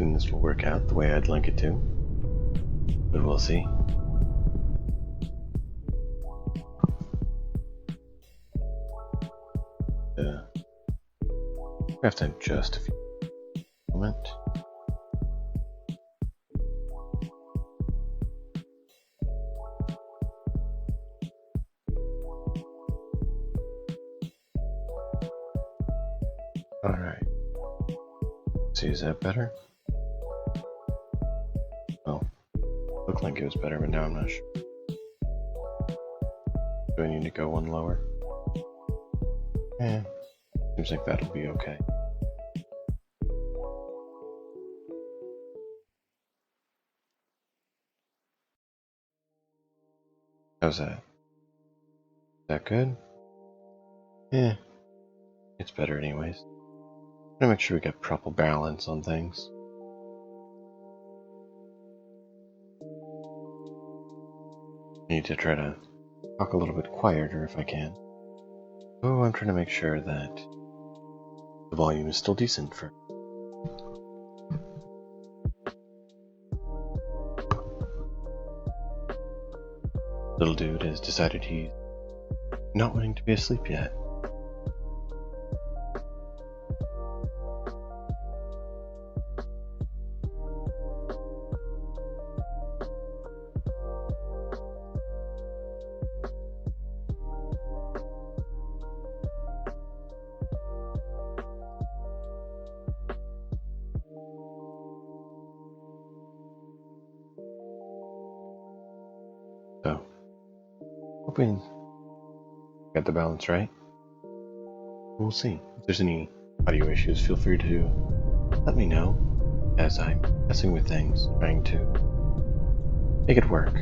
hoping this will work out the way I'd like it to, but we'll see. I have to adjust a few moments. Alright. See, is that better? Well, looked like it was better, but now I'm not sure. Do I need to go one lower? Seems like that'll be okay. How's that? Is that good? Yeah. It's better anyways. I'm gonna make sure we get proper balance on things. I need to try to talk a little bit quieter if I can. Oh, I'm trying to make sure that the volume is still decent for... Little dude has decided he's not wanting to be asleep yet. So, hoping got the balance right. We'll see. If there's any audio issues, feel free to let me know as I'm messing with things, trying to make it work.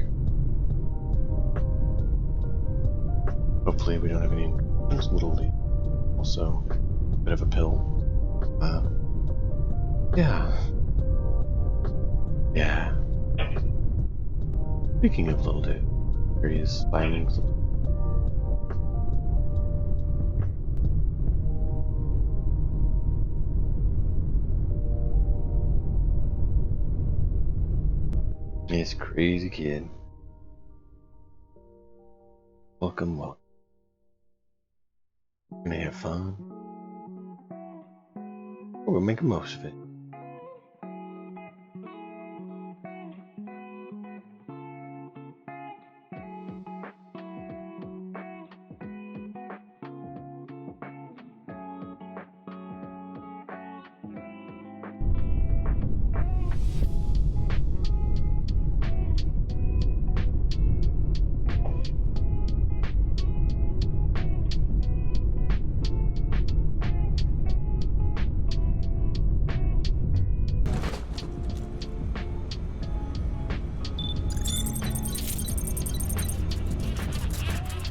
Hopefully we don't have any little leak. Also, a bit of a pill. Yeah. Speaking of little dude, here he is finding something. This crazy kid. Welcome. We're gonna have fun. We're gonna make the most of it.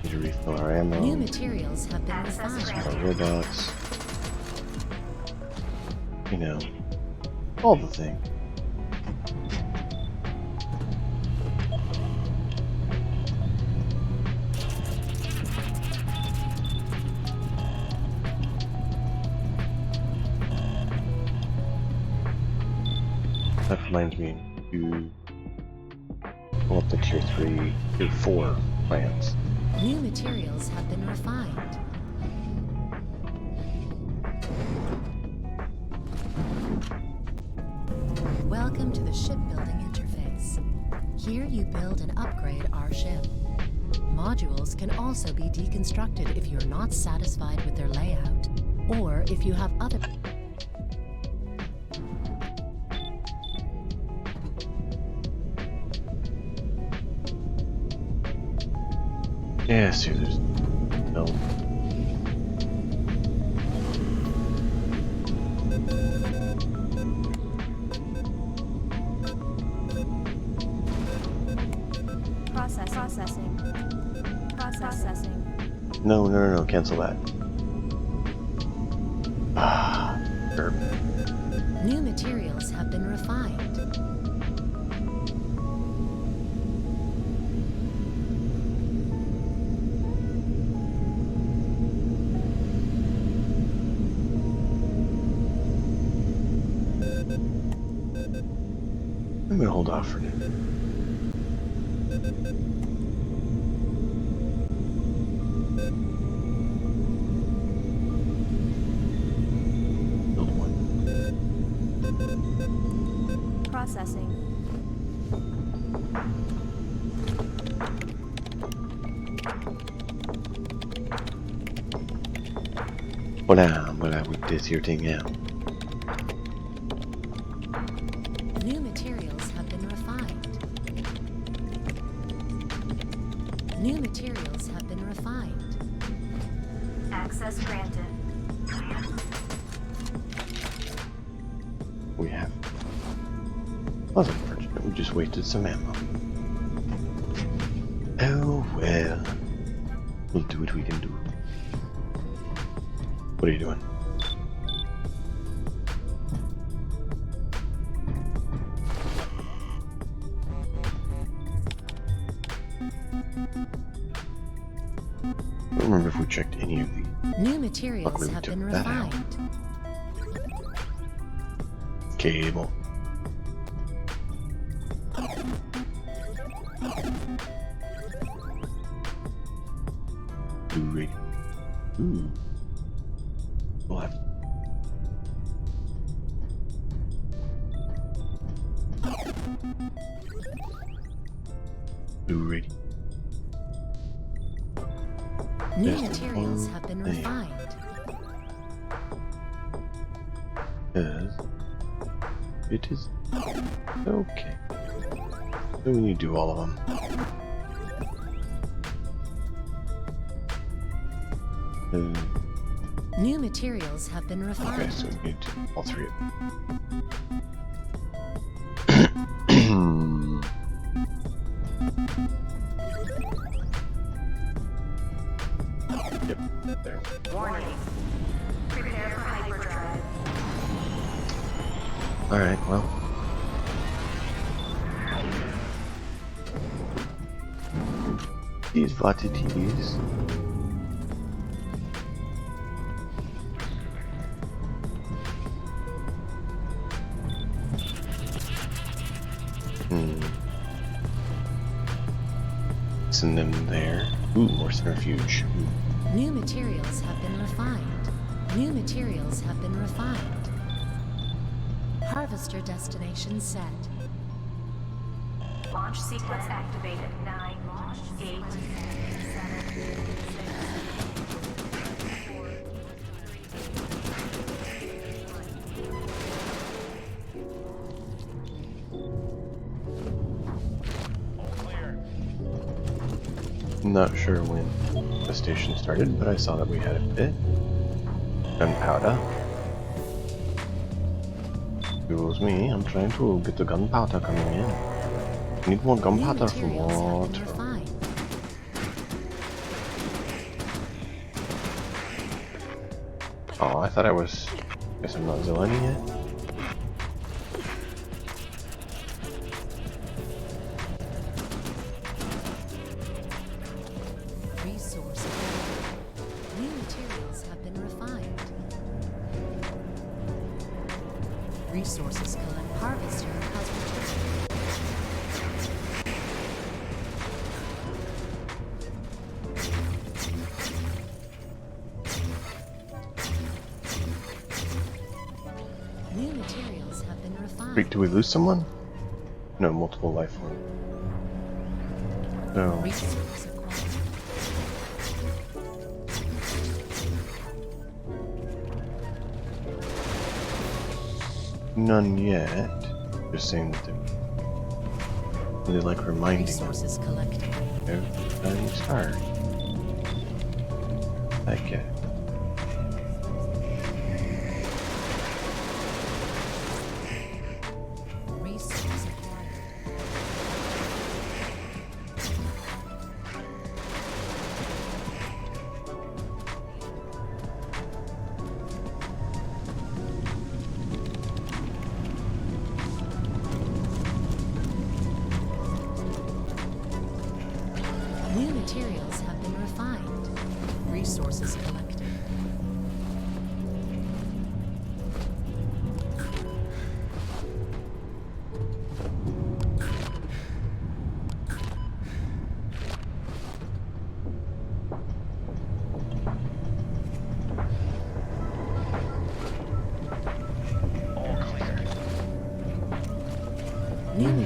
Need to refill our ammo. New materials have been refined. Our robots. You know, all the things. That reminds me to pull up the tier 3, tier 4 plans. New materials have been refined. Welcome to the shipbuilding interface. Here you build and upgrade our ship. Modules can also be deconstructed if you're not satisfied with their layout, or if you have other... Yeah, see, there's no. Processing. No, cancel that. Herb. New materials have been refined. I'm gonna hold off for now. Build one. Processing. Voilà, with this here thing out. New materials have been refined. New materials have been refined. Access granted. We have. Wasn't unfortunate, we just wasted some ammo. Oh well. We'll do what we can do. What are you doing? I don't remember if we checked any of these. New materials Luckily we have took been that out. refined. Cable. Blu-ray. Ooh. We'll have. Blu-ray. New There's the materials one have been thing. refined. Because it is okay. So we need to do all of them. New materials have been Okay, refined. so we need to do all three of them. Yep, there. Warning. Prepare for hyperdrive. Alright, well. These what it is. Send them there. Ooh, more centrifuge. Ooh. New materials have been refined. New materials have been refined. Harvester destination set. Launch sequence activated. 9, 8, 7, 6, 4, Not sure when the station started, but I saw that we had a bit. Gunpowder. Excuse me, I'm trying to get the gunpowder coming in. Need more New gunpowder for materials have been water. refined. Oh, I thought I was. Guess I'm not zoning yet. Resource available. New materials have been refined. Resources collect. Harvester has returned. New materials have been refined. Wait, do we lose someone? No, multiple life forms. No. Resource acquired. None yet. Just saying that they really like reminding us Resources collected. every time you start. I get it. Resource acquired. New materials have been refined. Resources collected.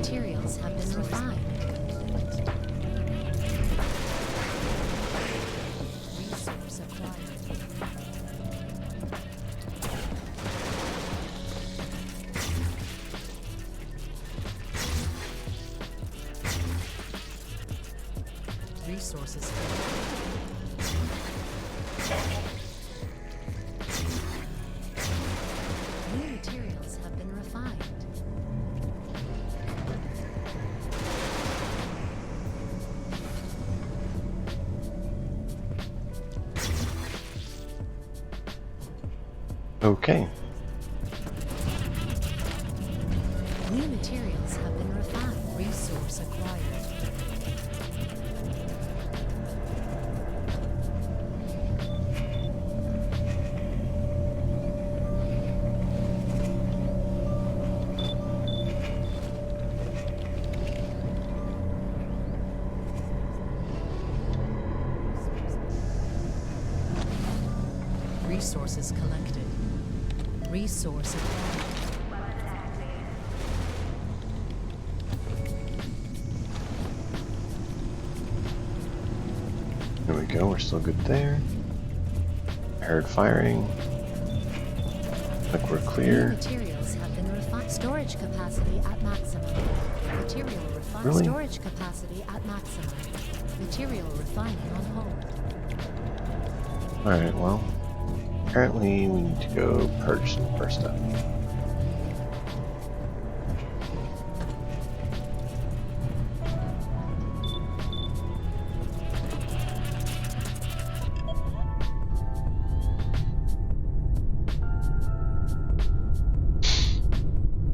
materials have been refined. Resource acquired. Resources new materials have been refined. Okay. New materials have been refined. Resource acquired. Resources collected. Resource acquired. Weapons activated. There we go, we're still good there. I heard firing. Like we're New clear. materials have been refined. Storage capacity at maximum. Material refined. Really? Storage capacity at maximum. Material refining on hold. Alright, well. Apparently we need to go purge some of our stuff.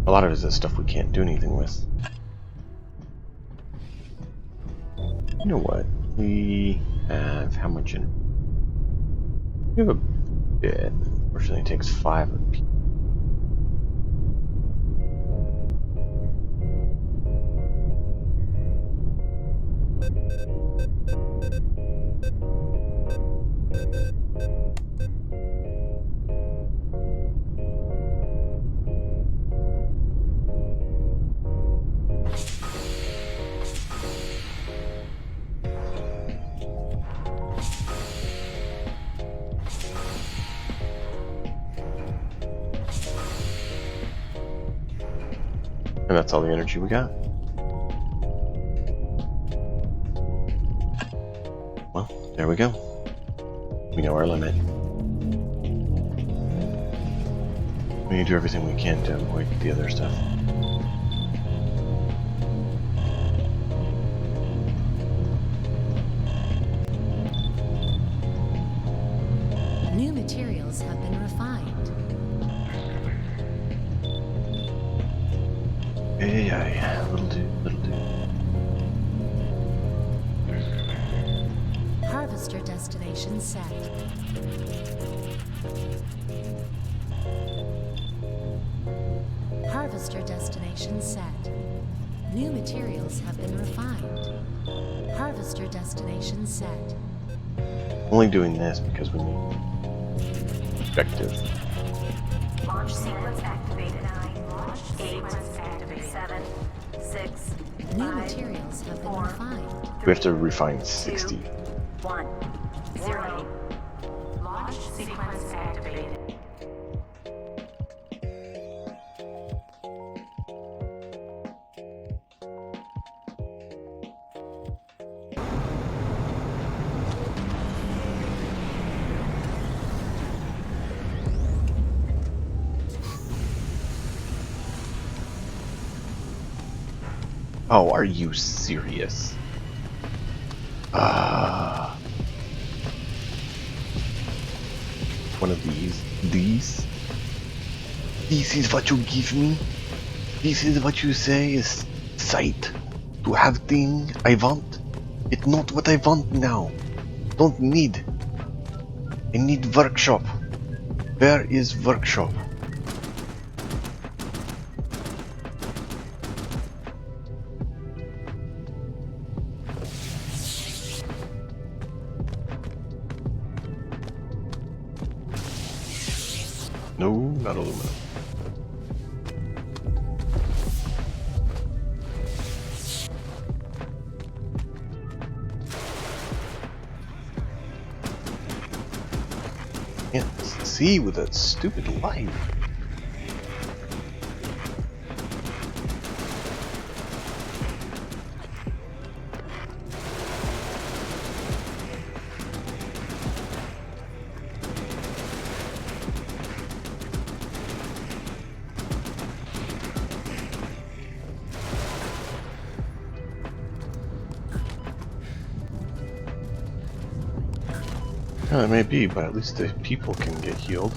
A lot of it is stuff we can't do anything with. You know what? We have how much in? We have a bit. Unfortunately, it takes 5 of each. And that's all the energy we got. Well, there we go. We know our limit. We need to do everything we can to avoid the other stuff. New materials have been refined. Yeah, little do. Harvester destination set. Harvester destination set. New materials have been refined. Harvester destination set. Only doing this because we need objective. Launch sequence activated. 9. Launch sequence activated. 7, 6, New 5, materials have been 4, refined. We have to refine 60. 1. 0. Launch sequence activated. Oh, are you serious? One of these. This is what you give me? This is what you say is sight? To have thing I want? It's not what I want now. Don't need. I need workshop. Where is workshop? No, not aluminum. see with that stupid light? Yeah, it may be, but at least the people can get healed.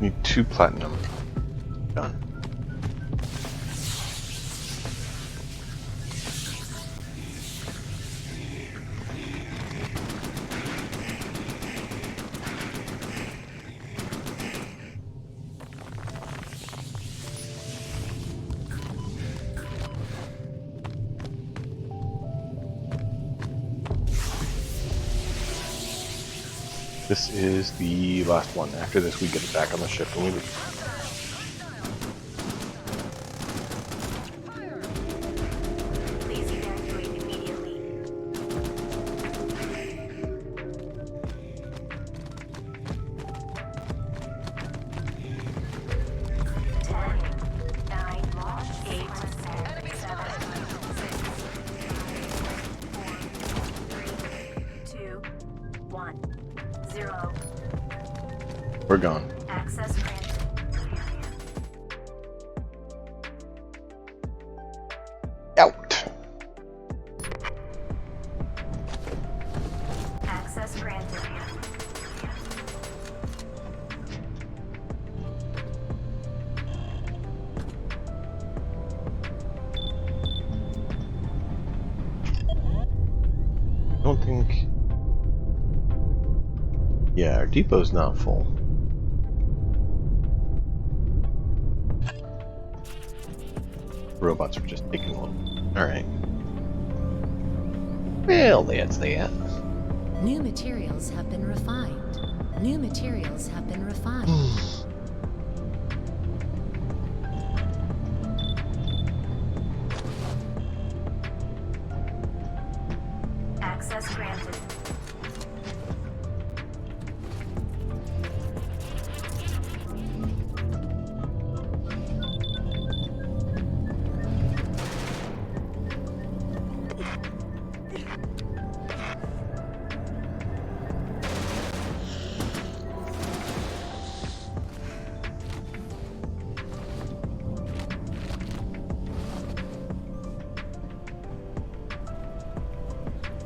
Need 2 platinum. Done. This is the last one. After this, we get it back on the ship and we leave. Please evacuate immediately. 10, 9, 8, 7, 6, 2, 1, 0. We're gone. Access granted. Out! Access granted. I don't think... Yeah, our depot's not full. Robots are just taking a little. Alright. Well, that's that. New materials have been refined. New materials have been refined. Access granted.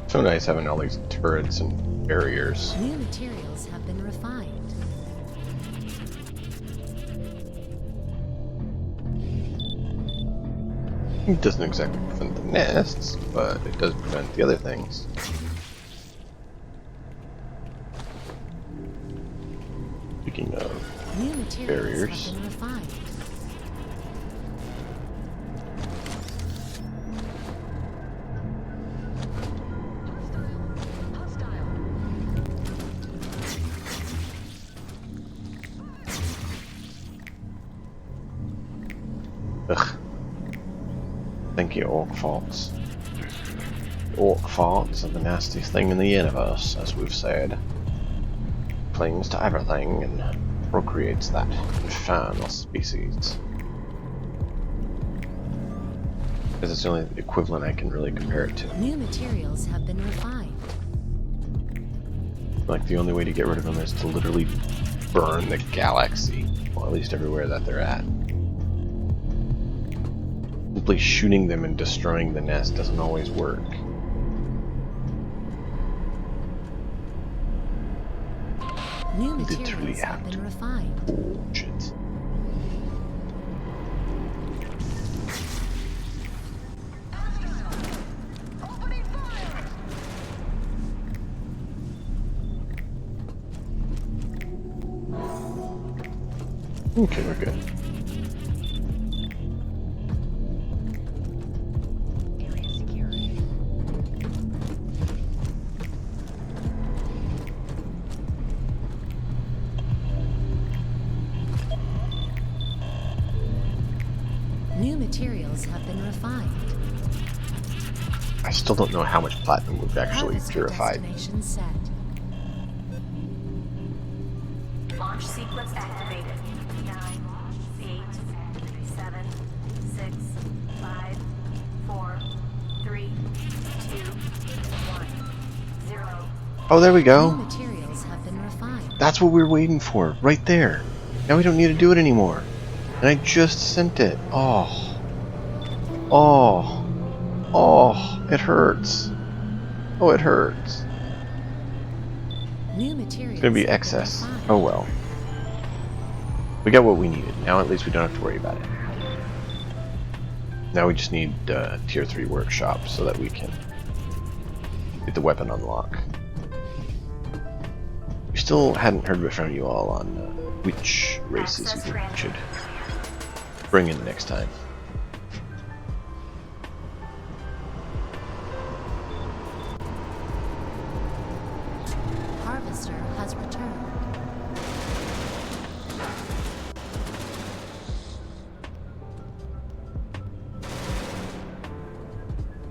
So nice having all these turrets and barriers. New materials have been refined. It doesn't exactly prevent the nests, but it does prevent the other things. Speaking of New materials barriers. have been refined. Ugh. Thank you, orc farts. Orc farts are the nastiest thing in the universe, as we've said. Clings to everything and procreates that infernal species. Because it's the only equivalent I can really compare it to. New materials have been refined. Like, the only way to get rid of them is to literally burn the galaxy. Well, at least everywhere that they're at. Simply shooting them and destroying the nest doesn't always work. New Literally materials have have been refined. Oh, shit. Okay, we're good. Area secure. New materials have been refined. I still don't know how much platinum we've actually Harvester purified. destination set. Launch sequence activated. 9, 8, 7, 6, 5, 4, 3, 2, 1, 0. Oh, there we New go. materials have been refined. That's what we were waiting for, right there. Now we don't need to do it anymore. And I just sent it. Oh. Oh. Oh, it hurts. Oh, it hurts. New materials It's gonna be have been excess. refined. Oh well. We got what we needed. Now at least we don't have to worry about it. Now we just need tier 3 workshop so that we can get the weapon unlock. We still hadn't heard from you all on which races you think we should bring in next time. Harvester has returned.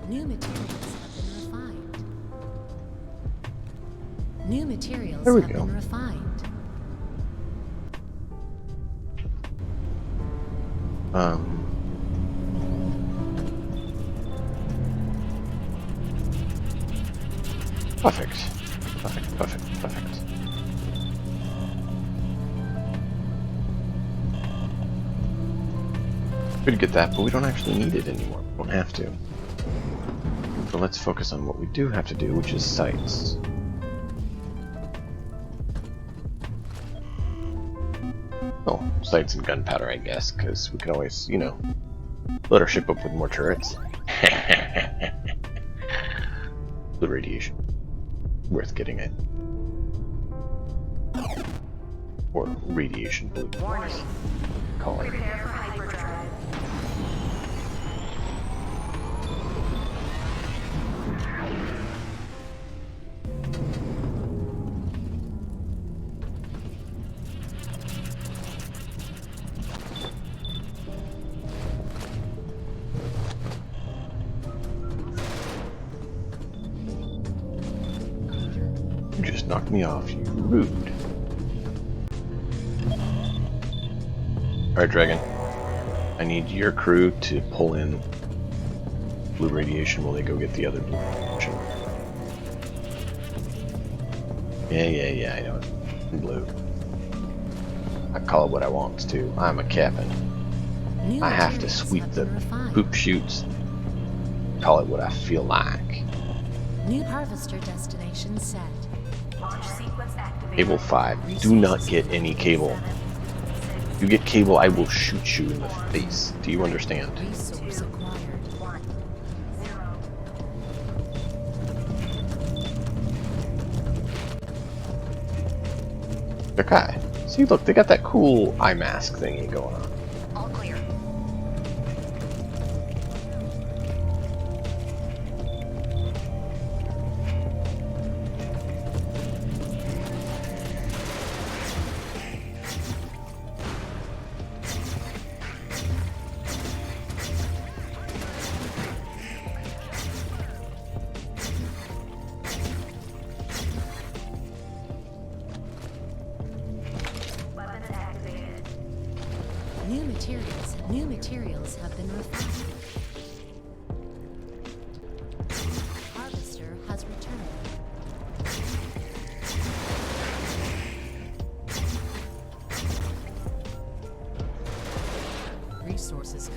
New materials have been refined. New materials There we have go. been refined. Perfect. Perfect, perfect, perfect. Could get that, but we don't actually need it anymore. We don't have to. So let's focus on what we do have to do, which is sights. Oh, sights and gunpowder, I guess, because we can always, you know, load our ship up with more turrets. The radiation. Worth getting it. Or radiation blue. Warning. Call it. Prepare for hyperdrive. You just knocked me off, you rude. Alright, Dragon. I need your crew to pull in blue radiation while they go get the other blue radiation. Yeah, I know it's blue. I call it what I want to. I'm a captain. New I have to materials sweep have the been refined. poop chutes. Call it what I feel like. New harvester destination set. Launch sequence activated. Cable 5. Do not get any cable. If you get cable, I will shoot you in the face. Do you understand? Resource acquired. 1, 0. Okay. See, look, they got that cool eye mask thingy going on. All clear. Weapon activated. New materials have been refined. Harvester has returned. Resources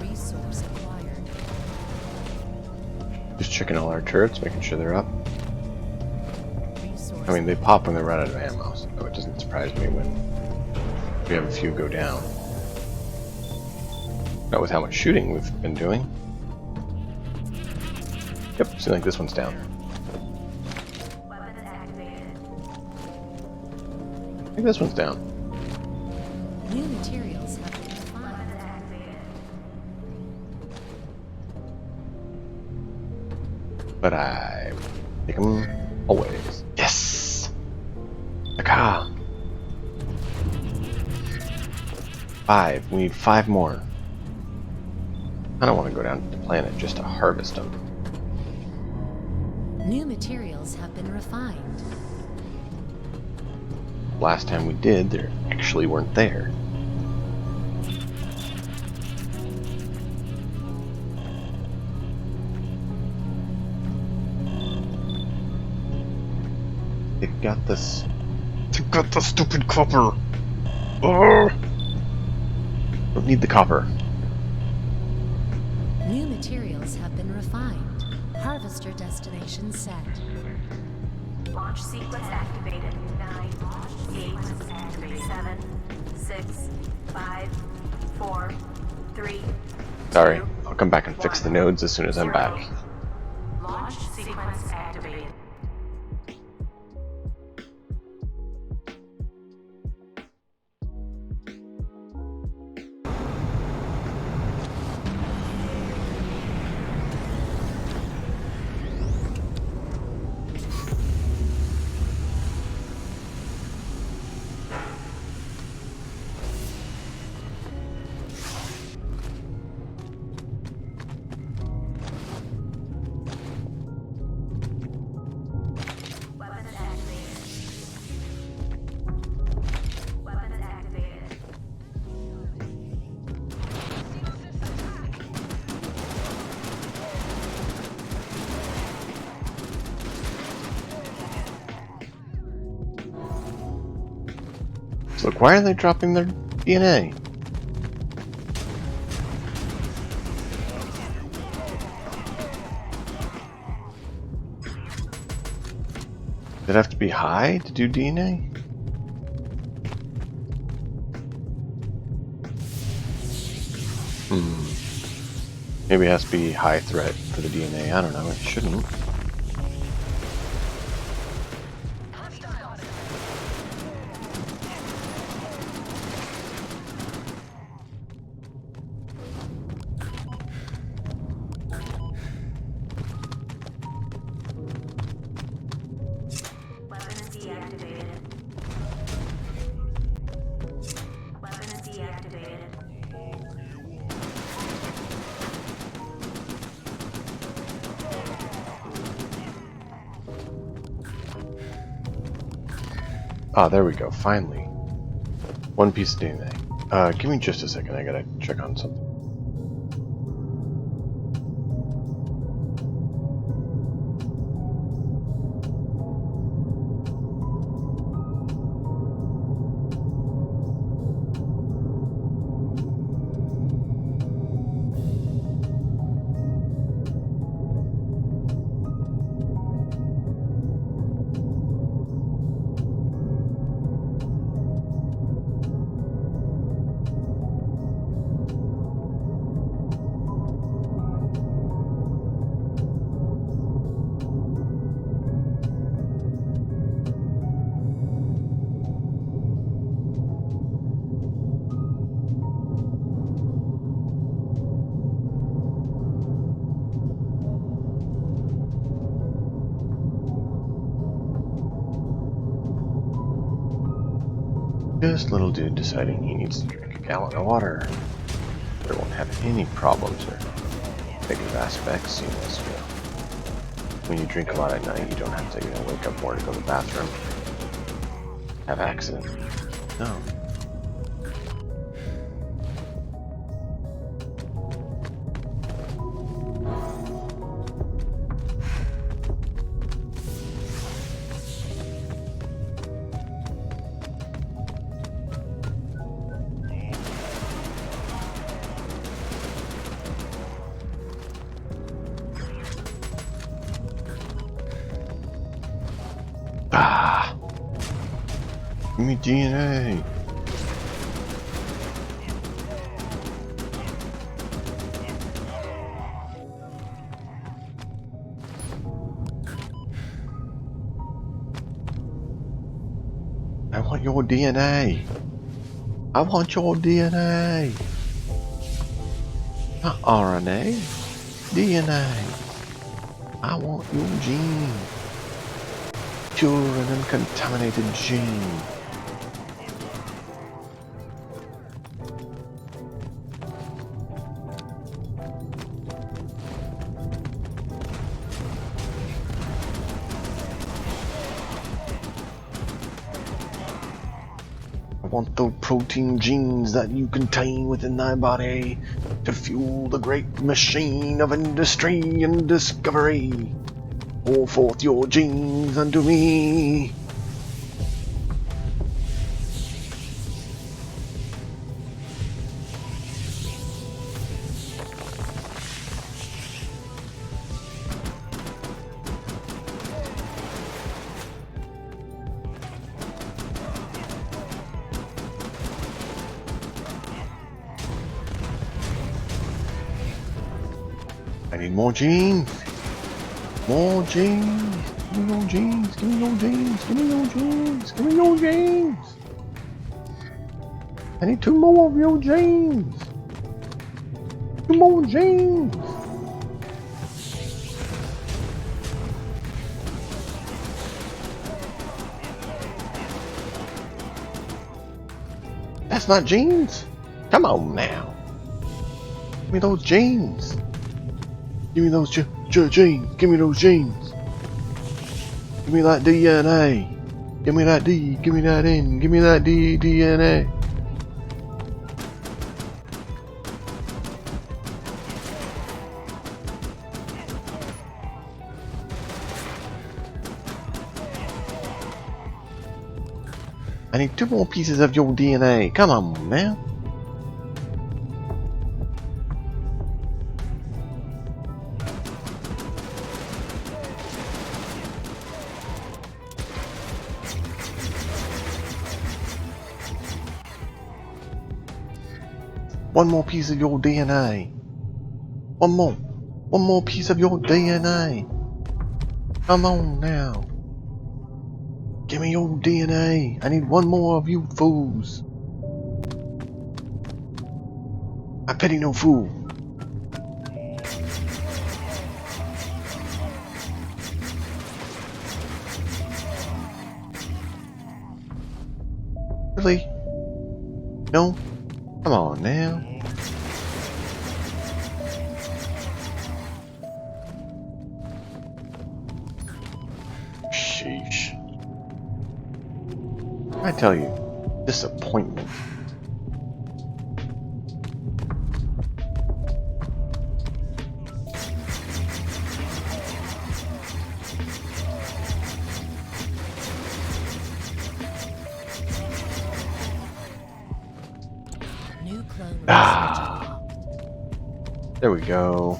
Resource acquired. Just checking all our turrets, making sure they're up. Resource I mean, they pop when they run out of ammo, so it doesn't surprise me when we have a few go down. Not with how much shooting we've been doing. Yep, seems like this one's down. Weapons activated. I think this one's down. New materials have been refined. Weapons activated. But I take them always. Yes! The car! 5. We need 5 more. I don't want to go down to the planet just to harvest them. New materials have been refined. Last time we did, there actually weren't there. They got this. They got the stupid copper. Oh! Don't need the copper. New materials have been refined. Harvester destination set. Launch sequence activated. 9, 8, activated. 7, 6, 5, 4, 3. Sorry, 2, I'll come back and fix the nodes as soon as I'm back. Launch sequence activated. Weapons activated. Weapons activated. So look, why are they dropping their DNA? Does it have to be high to do DNA? Maybe it has to be high threat for the DNA. I don't know. It shouldn't. Weapons deactivated. Weapons deactivated. Ah, there we go. Finally. One piece of DNA. Give me just a second. I gotta check on something. This little dude deciding he needs to drink a gallon of water. There won't have any problems or negative aspects, seamless. When you drink a lot at night, you don't have to wake up more to go to the bathroom. Have accident. No. Ah! Give me DNA! want your DNA. I want your DNA. Not RNA. DNA. I want your gene. Pure and uncontaminated gene. I want the protein genes that you contain within thy body to fuel the great machine of industry and discovery. Pour forth your genes unto me. I need more genes. More genes. Give me your genes. Give me your genes. Give me your genes. Give me your genes. I need 2 more of your genes. 2 more genes. That's not genes. Come on now. Give me those genes. Give me those genes. Give me those genes. Give me that DNA. Give me that D. Give me that N. Give me that DNA. I need 2 more pieces of your DNA. Come on now. One more piece of your DNA. One more piece of your DNA. Come on now. Give me your DNA. I need 1 more of you fools. I pity no fool. Really? No? Come on now. Sheesh. I tell you, disappointment. New clone Ah. There we go.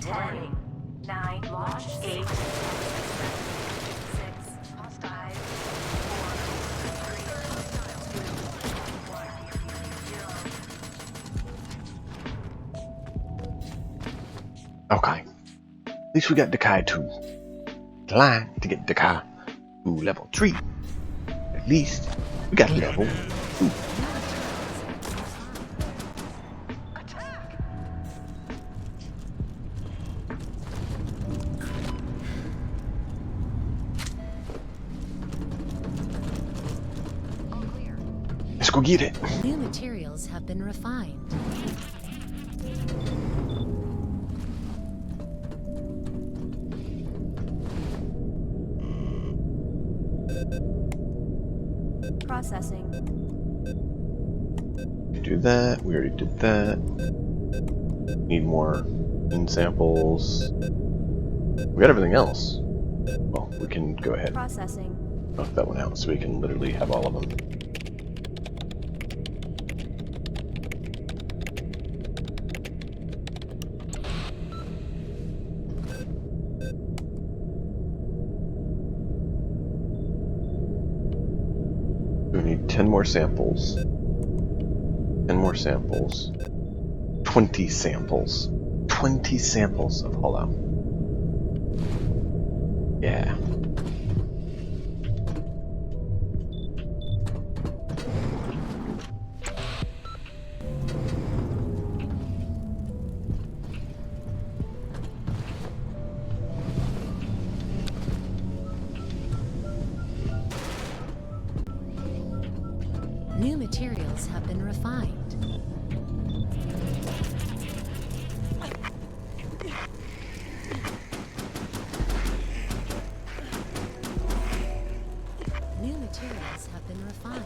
Warning. 9 launch. 8. 6. Hostile. 4. 3. 2. 1. Okay. At least we got Dekai 2. Line to get Dekai to level 3. At least we got level 2. Let's go get it. New materials have been refined. Processing. Do that. We already did that. Need more gene samples. We got everything else. Well, we can go ahead and Processing. knock that one out so we can literally have all of them. We need 10 more samples. 10 more samples. 20 samples. 20 samples of Hollow. Yeah. New materials have been refined. New materials have been refined.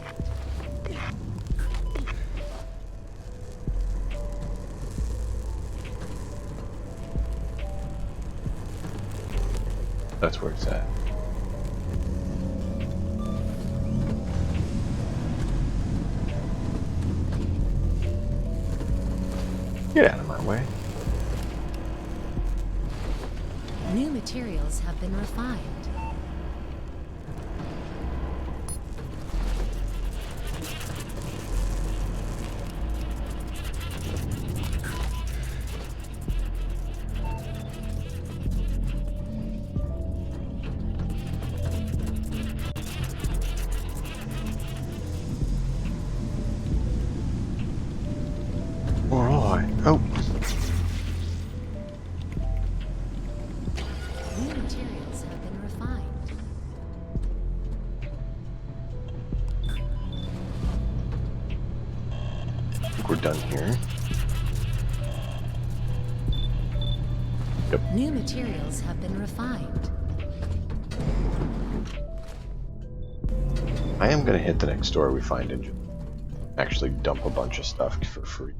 That's where it's at. Get out of my way. New materials have been refined. Alright. Oh. New materials have been refined. I think we're done here. Yep. New materials have been refined. I am gonna hit the next store we find and actually dump a bunch of stuff for free.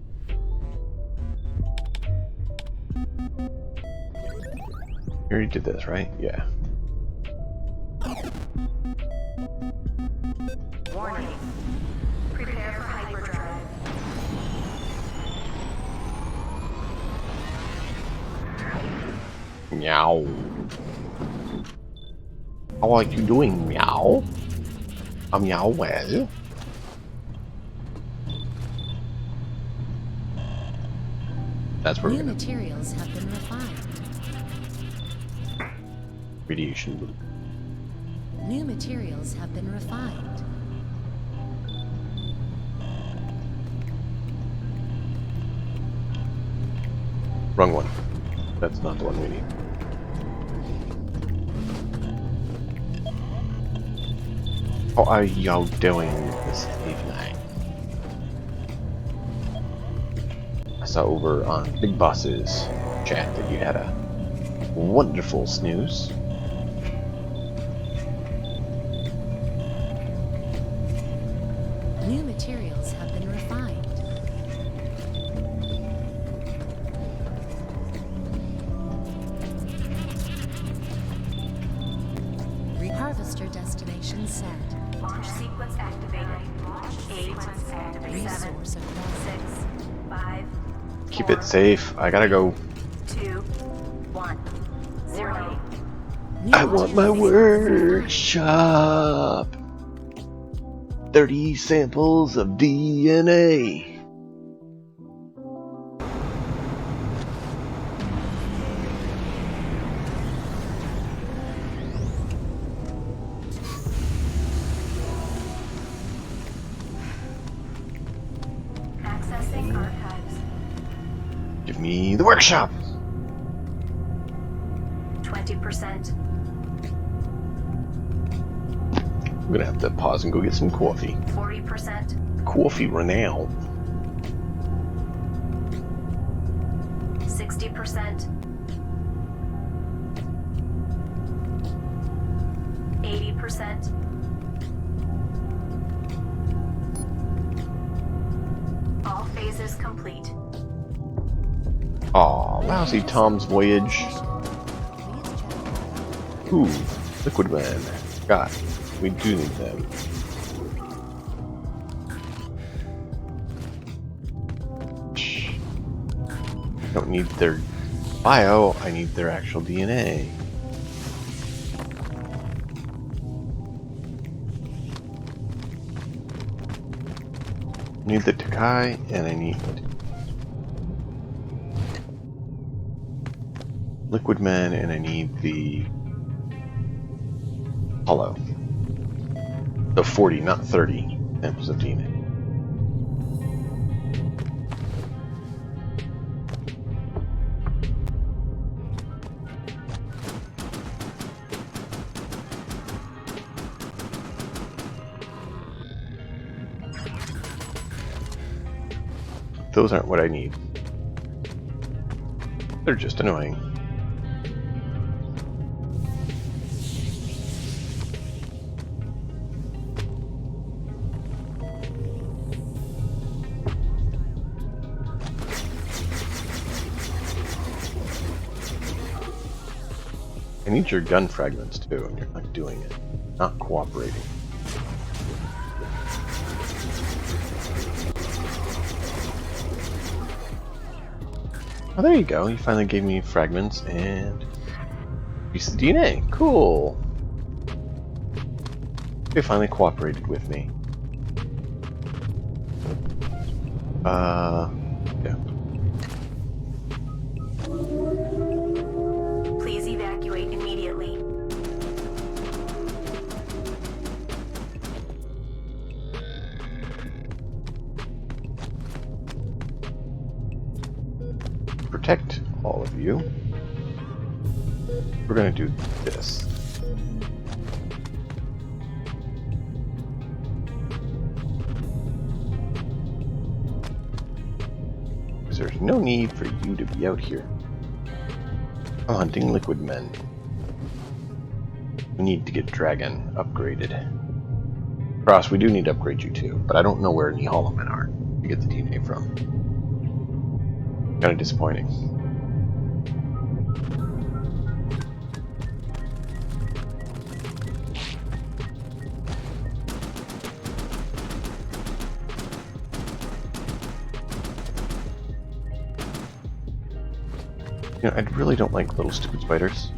You already did this, right? Yeah. Warning. Prepare for hyperdrive. Meow. How are you doing, meow? A meow well. That's where New we're gonna materials have been refined. radiation loop. New materials have been refined. Wrong one. That's not the one we need. How are y'all doing this evening? I saw over on Big Boss's chat that you had a wonderful snooze. New materials have been refined. Harvester destination set. Launch sequence activated. 8, 7, Resource acquired. 6, 5, Keep it safe. I gotta go. 2, 1, 0. New I want my materials have been refined. workshop. 30 samples of DNA. Accessing archives. Give me the workshop. 20%. I'm gonna have to pause and go get some coffee. 40%. Coffee renown. 60%. 80%. All phases complete. Aw, lousy Tom's Voyage. Ooh, Liquid Man. God, we do need them. Shh. Don't need their bio, I need their actual DNA. I need the Takai, and I need Liquid Man, and I need the hollow. So 40, not 30 samples of DNA. Those aren't what I need. They're just annoying. I need your gun fragments too, and you're not doing it. Not cooperating. Oh, there you go. You finally gave me fragments and a piece of DNA. Cool. You finally cooperated with me. Yeah. Please evacuate immediately. Protect all of you. We're gonna do this. Because there's no need for you to be out here. I'm hunting liquid men. We need to get Dragon upgraded. Cross, we do need to upgrade you too, but I don't know where any hollow men are to get the DNA from. Kind of disappointing. You know, I really don't like little stupid spiders.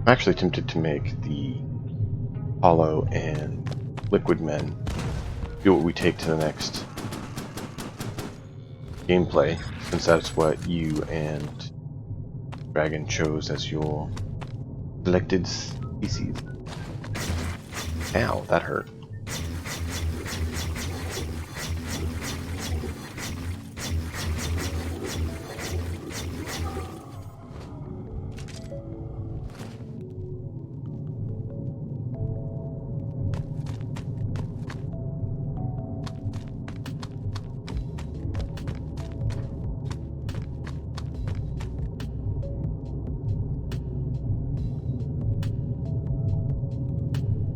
I'm actually tempted to make the hollow and liquid men do what we take to the next gameplay, since that's what you and Dragon chose as your selected species. Ow, that hurt.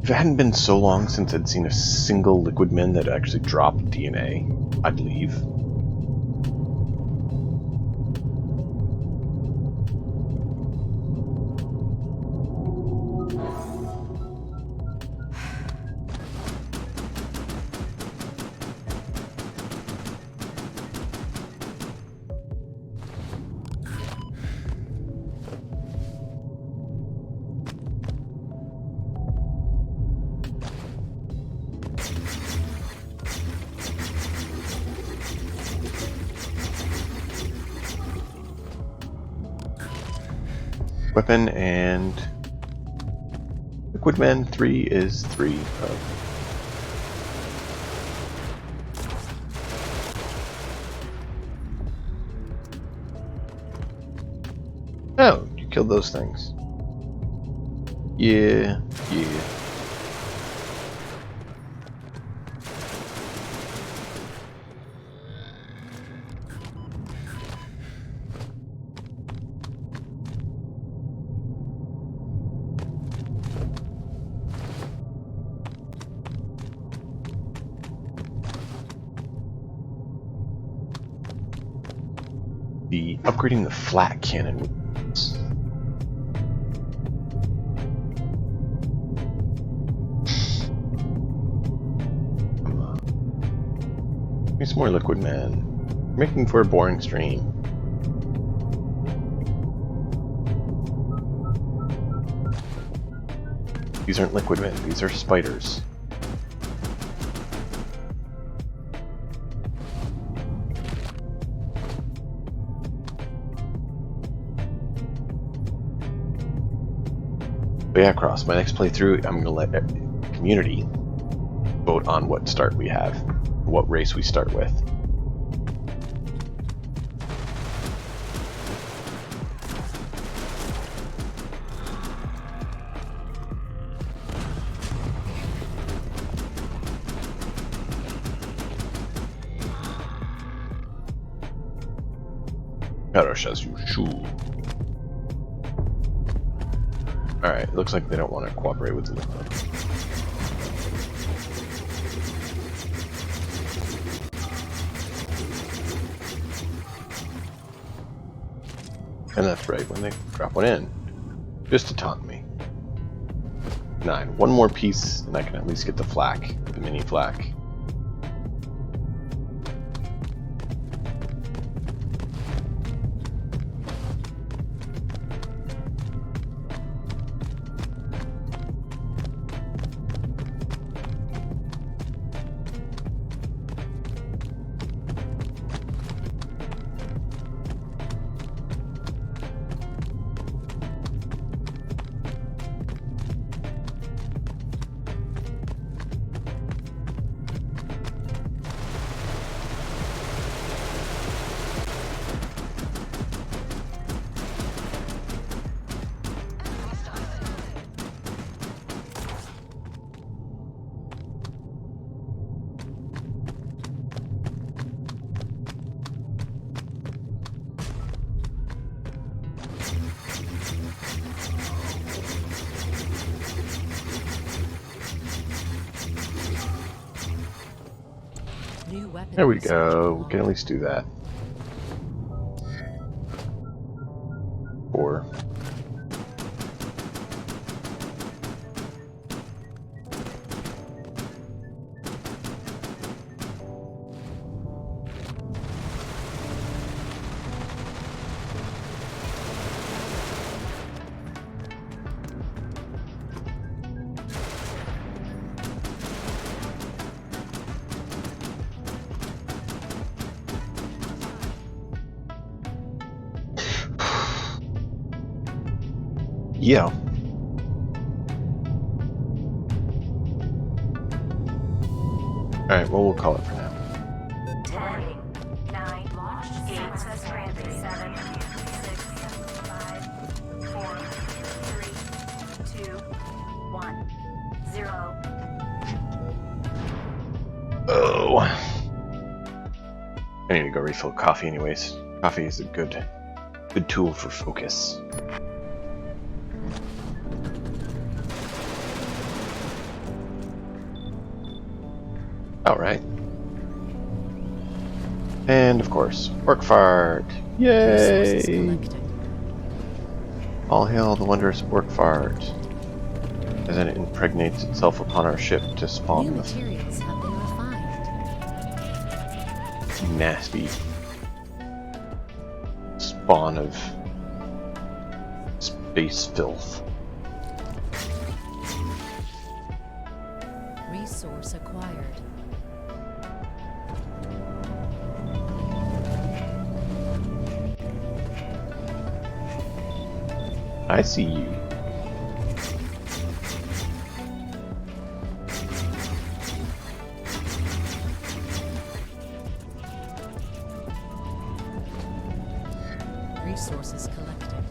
If it hadn't been so long since I'd seen a single liquid men that actually dropped DNA, I'd leave. Weapon and liquid men 3 is 3 of. Oh, you killed those things. Yeah. Upgrading the flat cannon. Come on. Give me some more liquid, man. You're making for a boring stream. These aren't liquid men, these are spiders. But yeah, Cross, my next playthrough, I'm going to let the community vote on what start we have, what race we start with. Alright, looks like they don't want to cooperate with the liquid. And that's right, when they drop one in. Just to taunt me. 9. One more piece, and I can at least get the flak, the mini flak. There we go. We can at least do that. 4. Yeah. Alright, well, we'll call it for now. 10, 9, 8, 7, 6, 5, 4, 3, 2, 1, 0. Oh. I need to go refill coffee anyways. Coffee is a good tool for focus. Alright. And of course, orc fart. Yay! All hail the wondrous orc fart. As it impregnates itself upon our ship to spawn New the materials have been refined. nasty spawn of space filth. Resource acquired. I see you. Resources collected.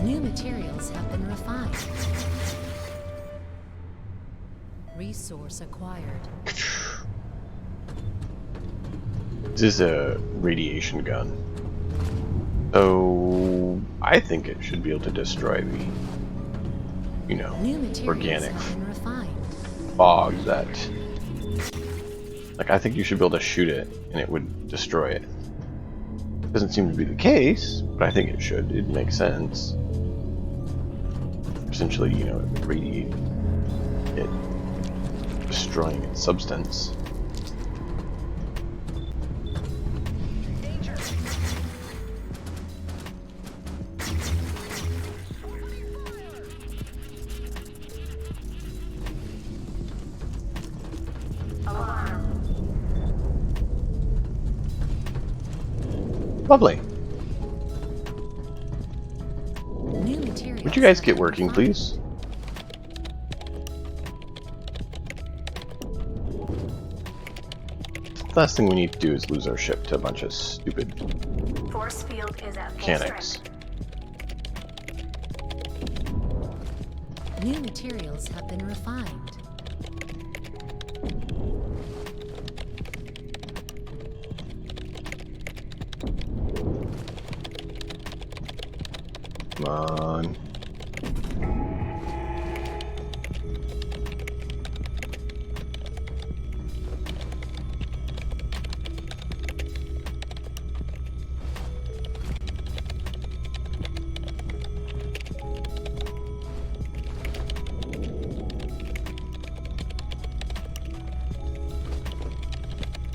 New materials have been refined. Resource acquired. This is a radiation gun. So I think it should be able to destroy the, you know, New materials organic have been refined. fog that, like, I think you should be able to shoot it and it would destroy it. Doesn't seem to be the case, but I think it should. It makes sense. Essentially, you know, radiate it, destroying its substance. Lovely. New materials. Would you guys have get been working, refined. please? The last thing we need to do is lose our ship to a bunch of stupid Force field is at full mechanics. strength. New materials have been refined. Come on.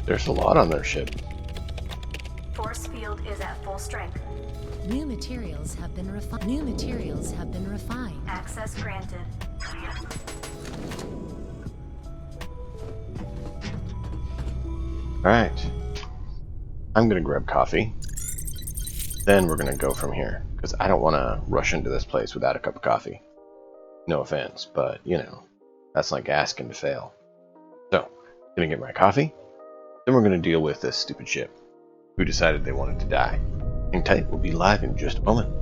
There's a lot on their ship. Force field is at full strength. New materials have been refined. New materials have been refined. Access granted. Alright. I'm gonna grab coffee. Then we're gonna go from here. Because I don't want to rush into this place without a cup of coffee. No offense, but, you know, that's like asking to fail. So, gonna get my coffee. Then we're gonna deal with this stupid ship. Who decided they wanted to die. Hang tight, we'll be live in just a moment.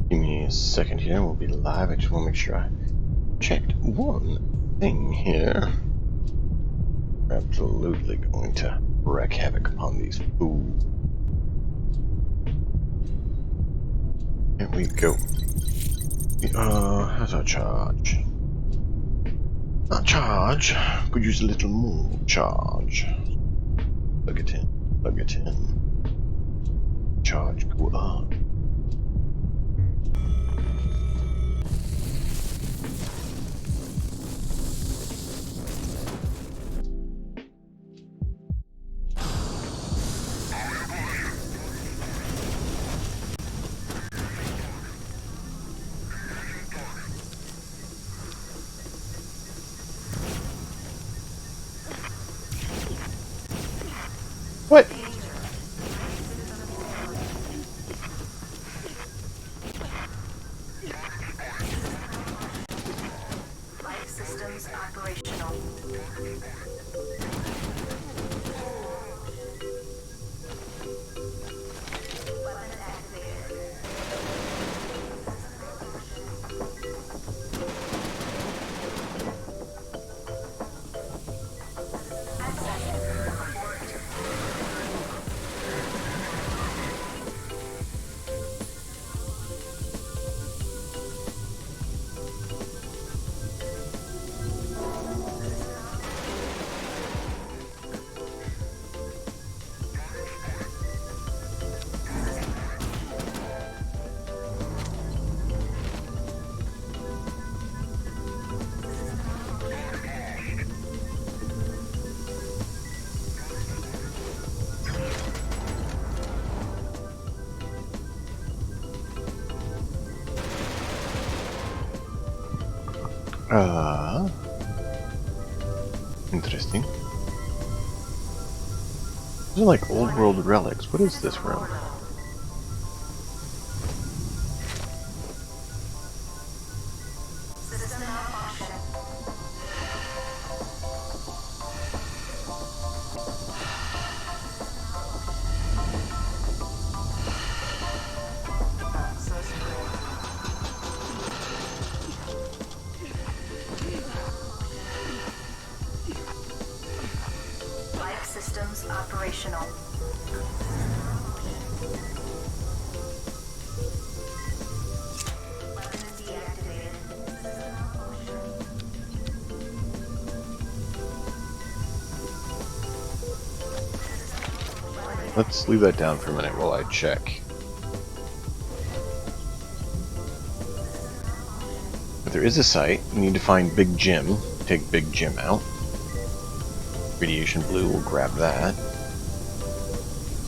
Give me a second here, we'll be live. I just want to make sure I checked one thing here. We're absolutely going to wreak havoc upon these fools. Here we go. How's our charge? Our charge could use a little more charge. Plug it in, plug it in. Charge go up. What? Life systems operational. Weapon activated. Accessing abort. Interesting. These are like old world relics. What is this room? System malfunction. Access granted. Life systems operational. Weapon deactivated. Let's leave that down for a minute while I check. If there is a site, we need to find Big Jim. Take Big Jim out. Radiation blue, we'll grab that.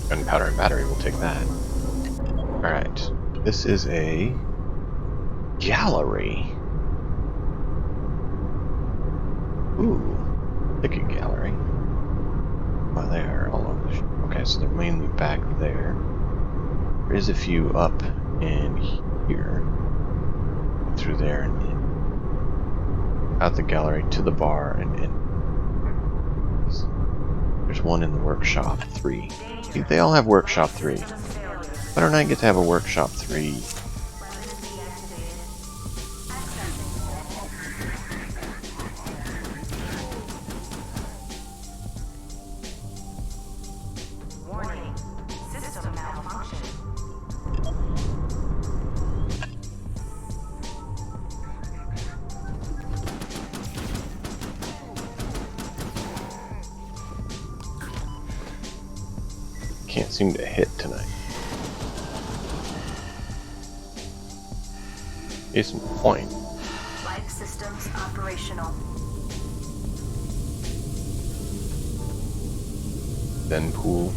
Gunpowder and battery, we'll take that. Alright. This is a gallery. Ooh. Ticket gallery. Oh, they are all over the ship. Okay, so they're mainly back there. There is a few up in here. Through there and in. Out the gallery to the bar and in. There's one in the workshop 3. See, they all have workshop 3. Why don't I get to have a workshop 3? Warning. System malfunction. Can't seem to hit tonight. Case in point. Life systems operational. Then pool.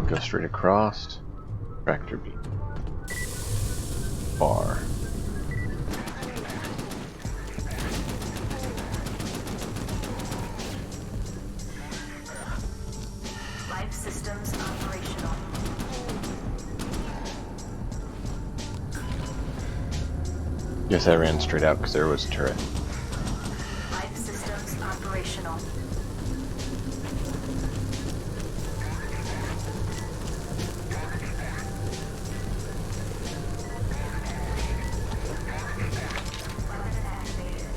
Go straight across. Tractor beam. Bar. Life systems operational. Yes, I ran straight out because there was a turret. Life systems operational. Weapon activated.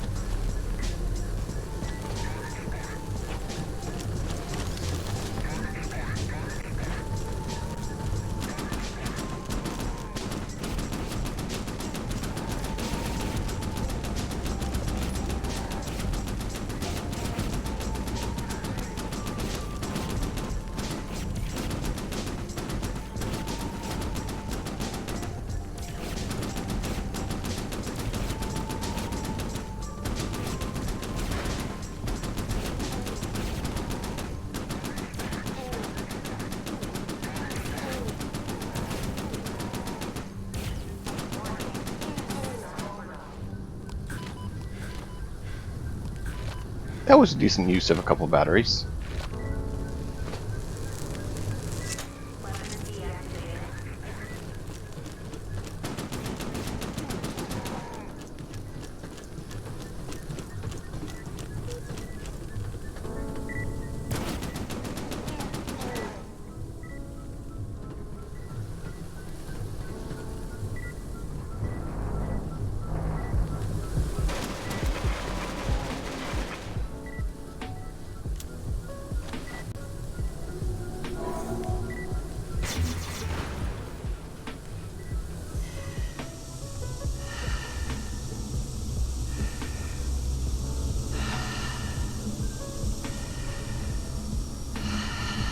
That was a decent use of a couple batteries. Weapons deactivated.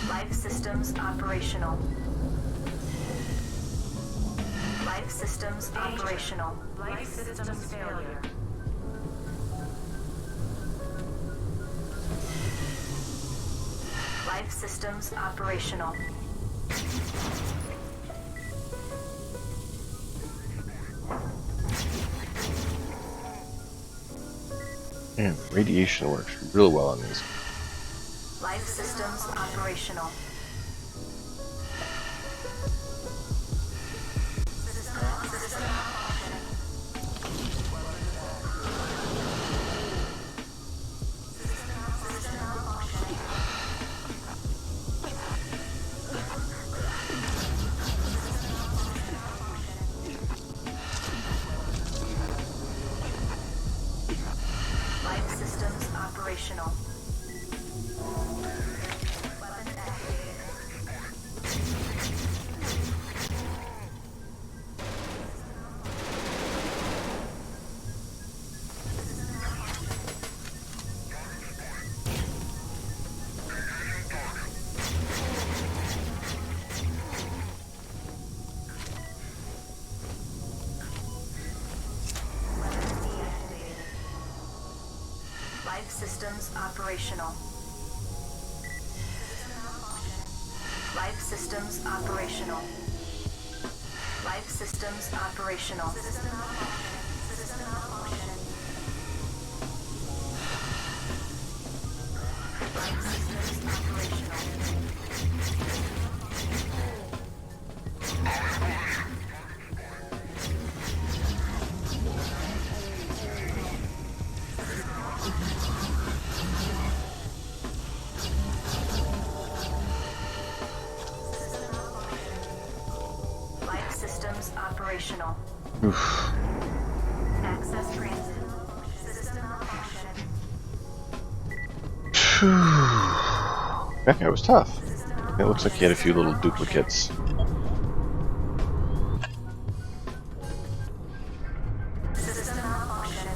Life systems operational. Life systems operational. Life systems failure. Life systems operational. Man, radiation works real well on these. Life systems operational. Life systems operational. Weapons activated. Weapons deactivated. Life systems operational. Life systems operational. Life systems operational. Life systems operational. Life systems operational. Oof. Access granted. System malfunction. That guy was tough. It looks like he had a few little duplicates. System malfunction.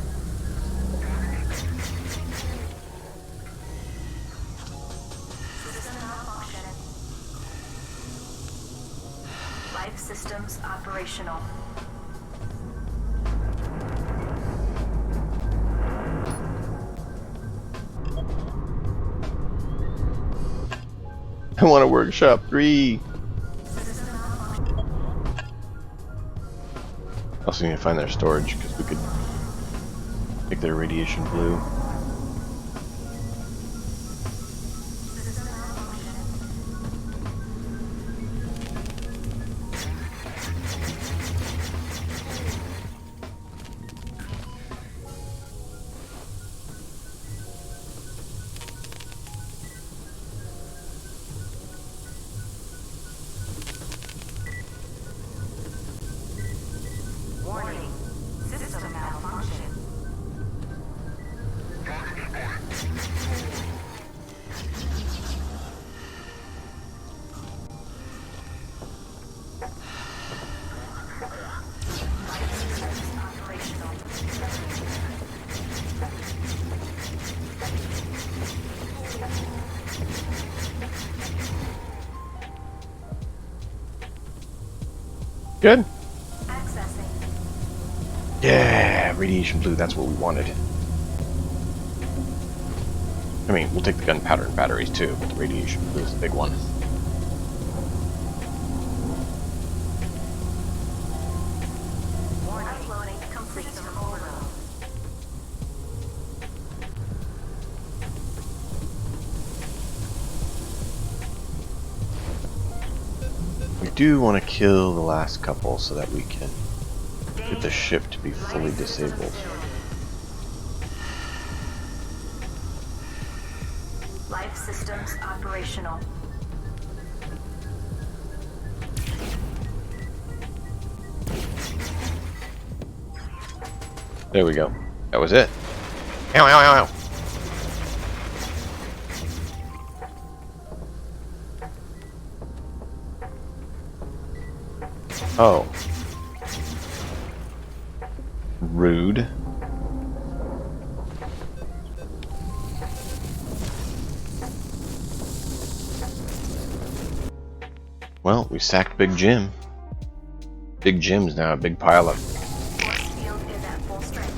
System malfunction. Life systems operational. I want to workshop 3. System malfunction. Also need to find their storage because we could make their radiation blue. System malfunction. Warning. System malfunction. Life systems operational. Good. Accessing. Yeah, radiation blue, that's what we wanted. I mean, we'll take the gunpowder and batteries too, but the radiation blue is the big one. Warning. Uploading complete to overload. do want to kill the last couple so that we can get the ship to be fully disabled. Life systems operational. There we go. That was it. Ow, ow, ow, ow. Oh. Rude. Well, we sacked Big Jim. Big Jim's now a big pile of... Force field is at full strength.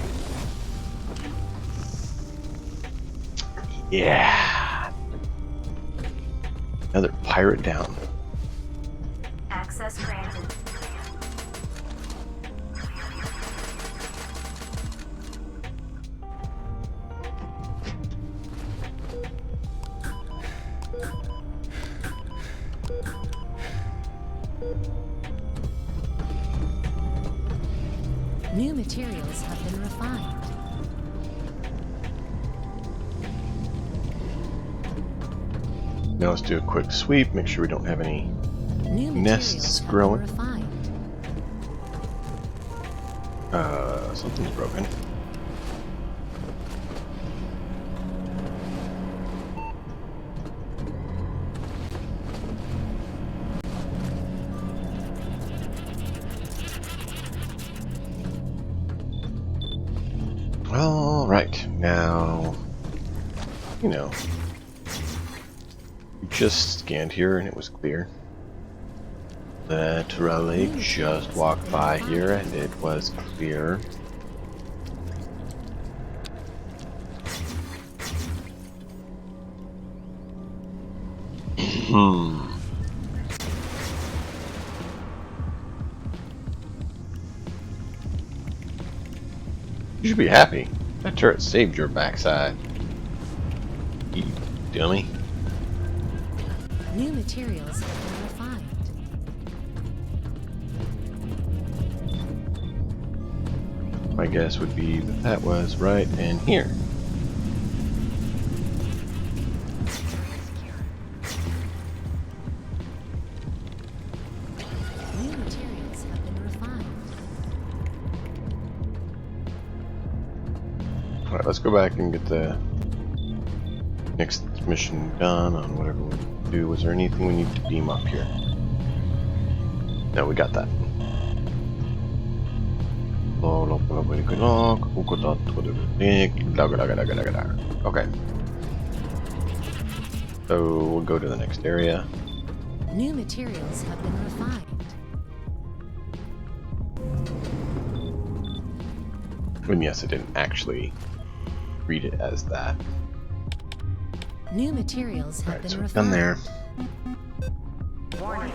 Yeah. Another pirate down. Access granted. New materials have been refined. Now let's do a quick sweep, make sure we don't have any New nests materials have growing. been refined. Something's broken. All right, now, you know, we just scanned here and it was clear. Literally just walked by here and it was clear. You should be happy. That turret saved your backside. You dummy. New materials have been refined. My guess would be that that was right in here. New materials have been refined. Alright, let's go back and get the next mission done on whatever we do. Was there anything we need to beam up here? No, we got that. Okay. So we'll go to the next area. New materials have been refined. And yes, I didn't actually read it as that. New materials have Alright, been so we've refined. done there. Warning.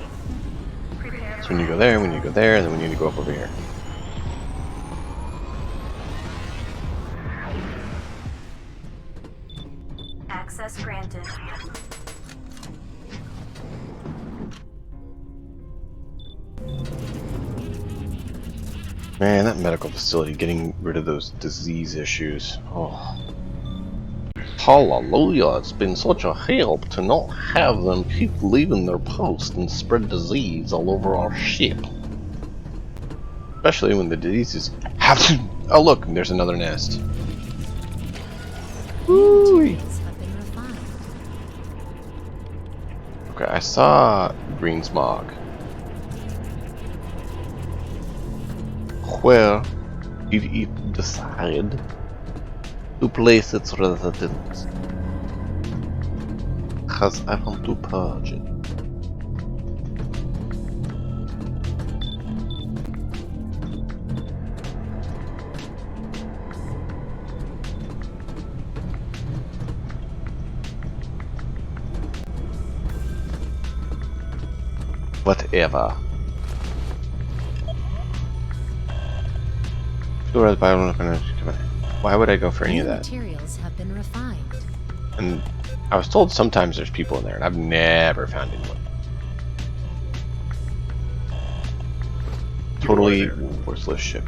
Prepare So we need to go there, we need to go there, and then we need to go up over here. access granted. Man, that medical facility, getting rid of those disease issues. Oh. Hallelujah, it's been such a help to not have them keep leaving their post and spread disease all over our ship. Especially when the diseases have to... Oh look, there's another nest. New materials have been refined. Okay, I saw green smog. Where did it decide to place its residence? Because I want to purge it. Whatever. Why would I go for any of New that? materials have been refined. And I was told sometimes there's people in there, and I've never found anyone. totally there. worthless ship.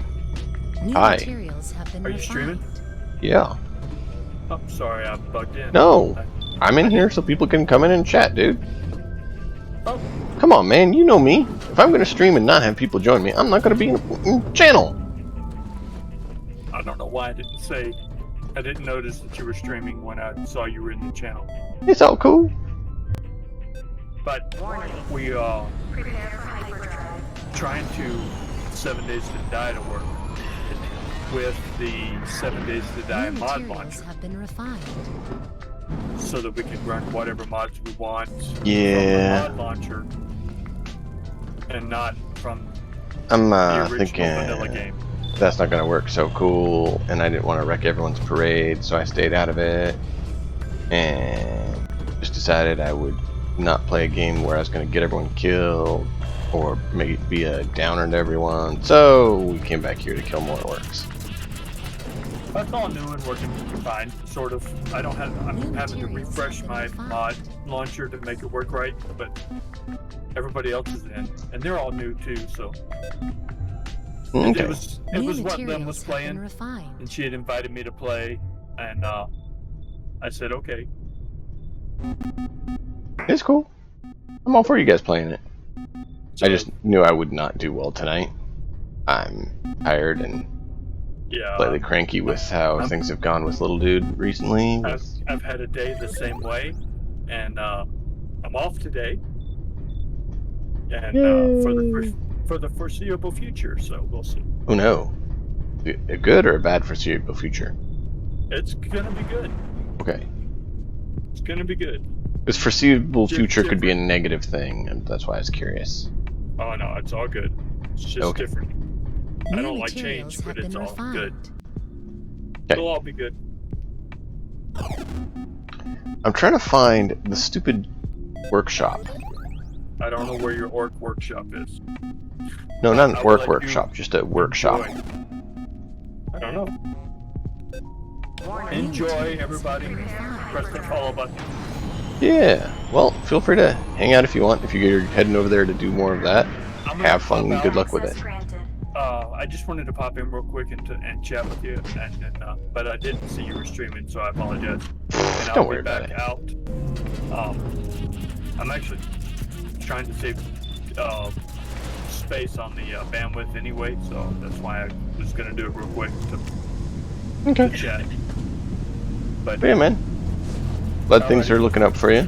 New Hi. materials have been Are you refined. streaming? Yeah. Oh, sorry, I bugged in. No. I I'm in here didn't- so people can come in and chat, dude. Oh, Come on, man. You know me. If I'm going to stream and not have people join me, I'm not going to be in a channel. I don't know why I didn't say. I didn't notice that you were streaming when I saw you were in the channel. It's all cool. But we Prepare for hyperdrive. trying to 7 Days to Die to work with the 7 Days to Die New mod materials launcher, have been refined. so that we can run whatever mods we want Yeah. from the mod launcher, and not from I'm the original vanilla thinking game. that's not going to work so cool, and I didn't want to wreck everyone's parade, so I stayed out of it, and just decided I would not play a game where I was going to get everyone killed, or make it be a downer to everyone, so we came back here to kill more orcs. That's all new and working fine, sort of. I'm having to refresh my mod launcher to make it work right, but everybody else is in, and they're all new too. So Okay. it was New what Lem materials was have been playing, refined. and she had invited me to play, and I said okay. It's cool. I'm all for you guys playing it. So, I just knew I would not do well tonight. I'm tired and yeah, slightly cranky with how things have gone with little dude recently. I've had a day the same way, and I'm off today, and for the foreseeable future. So we'll see. Oh no. A good or a bad foreseeable future? It's gonna be good. Okay. It's gonna be good. This foreseeable Just future could be a different. negative thing, and that's why I was curious. Oh no, it's all good. It's just Okay. different. I New don't like materials change, but have it's been all refined. good. Okay. It'll all be good. I'm trying to find the stupid workshop. I don't know where your orc workshop is. No, not I an will orc let workshop, just a workshop. Enjoy. I don't know. Warning. Enjoy, everybody. Press the follow button. Yeah. Well, feel free to hang out if you want. If you're heading over there to do more of that, I'm gonna have fun. pop Good out. luck with it. Access granted. I just wanted to pop in real quick and chat with you, but I didn't see you were streaming, so I apologize. And Don't I'll worry be about back it. out. I'm actually trying to save space on the bandwidth anyway, so that's why I was gonna do it real quick to Okay. chat. But But yeah, man. Glad things Alrighty. are looking up for you.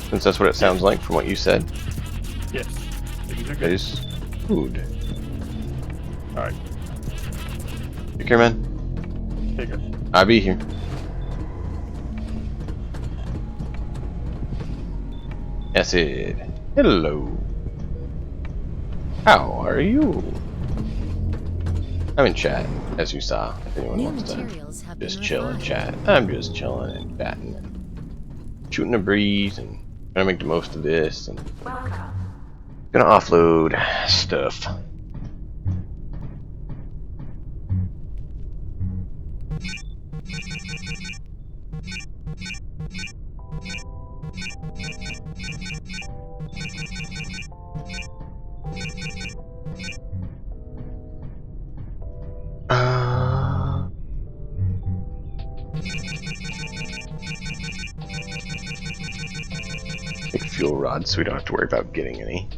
Since that's what it sounds like from what you said. yes, things are good. There's food. All right, Take care, man. take it. I'll be here. Epsd. Hello. How are you? I'm in chat, as you saw. If anyone New wants to materials have been just chill and refined. chat. I'm just chilling and chatting and shooting a breeze and trying to make the most of this and Welcome. gonna offload stuff. Take fuel rods so we don't have to worry about getting any.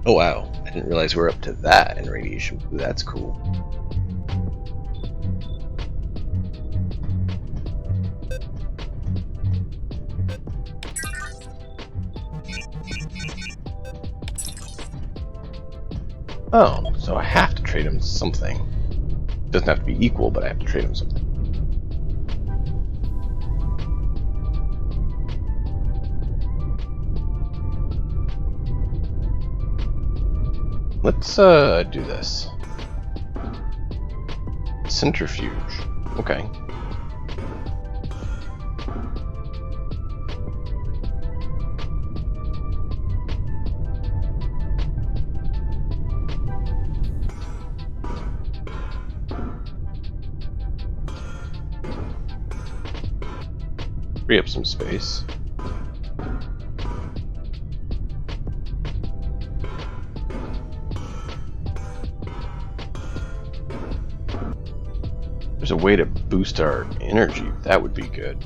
Oh wow, I didn't realize we're up to that in radiation. Ooh, that's cool. Oh, so I have to trade him something. It doesn't have to be equal, but I have to trade him something. Let's do this. Centrifuge. Okay. Free up some space. there's a way to boost our energy, that would be good.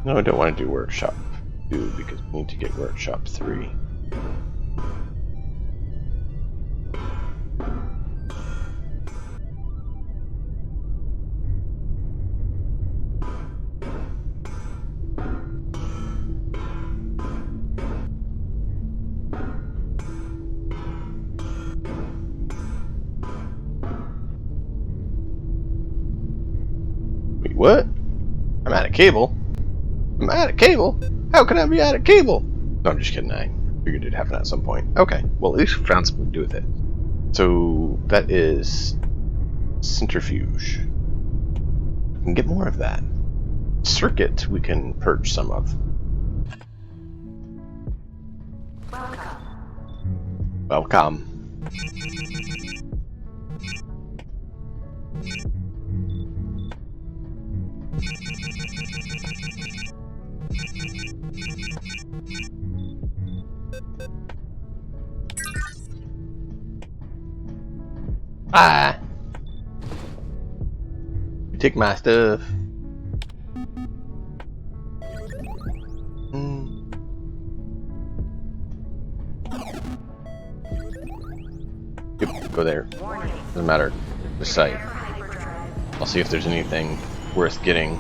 No, I don't want to do workshop 2 because we need to get workshop 3. Wait, what? I'm out of cable? I'm out of cable? How can I be out of cable? No, I'm just kidding. I figured it'd happen at some point. Okay, well, at least we found something to do with it. So, that is centrifuge. We can get more of that. Circuit, we can purge some of. Welcome. Ah! You take my stuff. Yep, go there. Doesn't matter. The site. I'll see if there's anything worth getting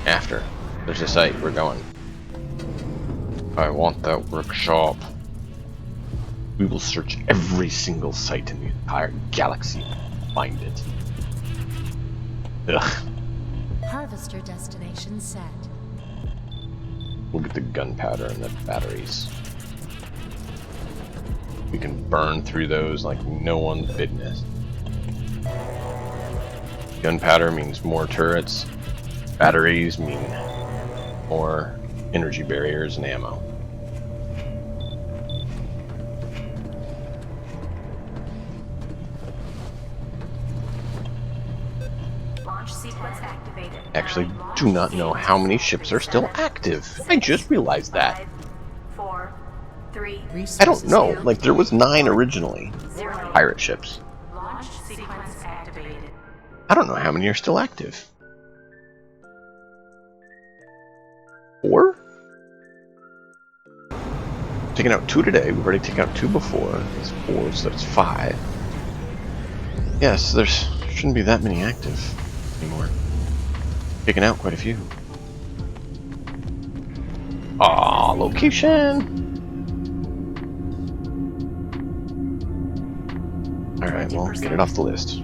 after. There's a site, we're going. I want that workshop. We will search every single site in the entire galaxy to find it. Ugh. Harvester destination set. We'll get the gunpowder and the batteries. We can burn through those like no one's business. Gunpowder means more turrets. Batteries mean more energy barriers and ammo. Actually, do not know how many ships are still active. I just realized that. 5, 4, 3. I don't know. Like, there was 9 originally. Pirate ships. Launch sequence activated. I don't know how many are still active. 4? Taking out 2 today. We've already taken out 2 before. That's 4, so that's 5. Yes, there shouldn't be that many active anymore. Taking out quite a few. Ah, location! Alright, well, get it off the list.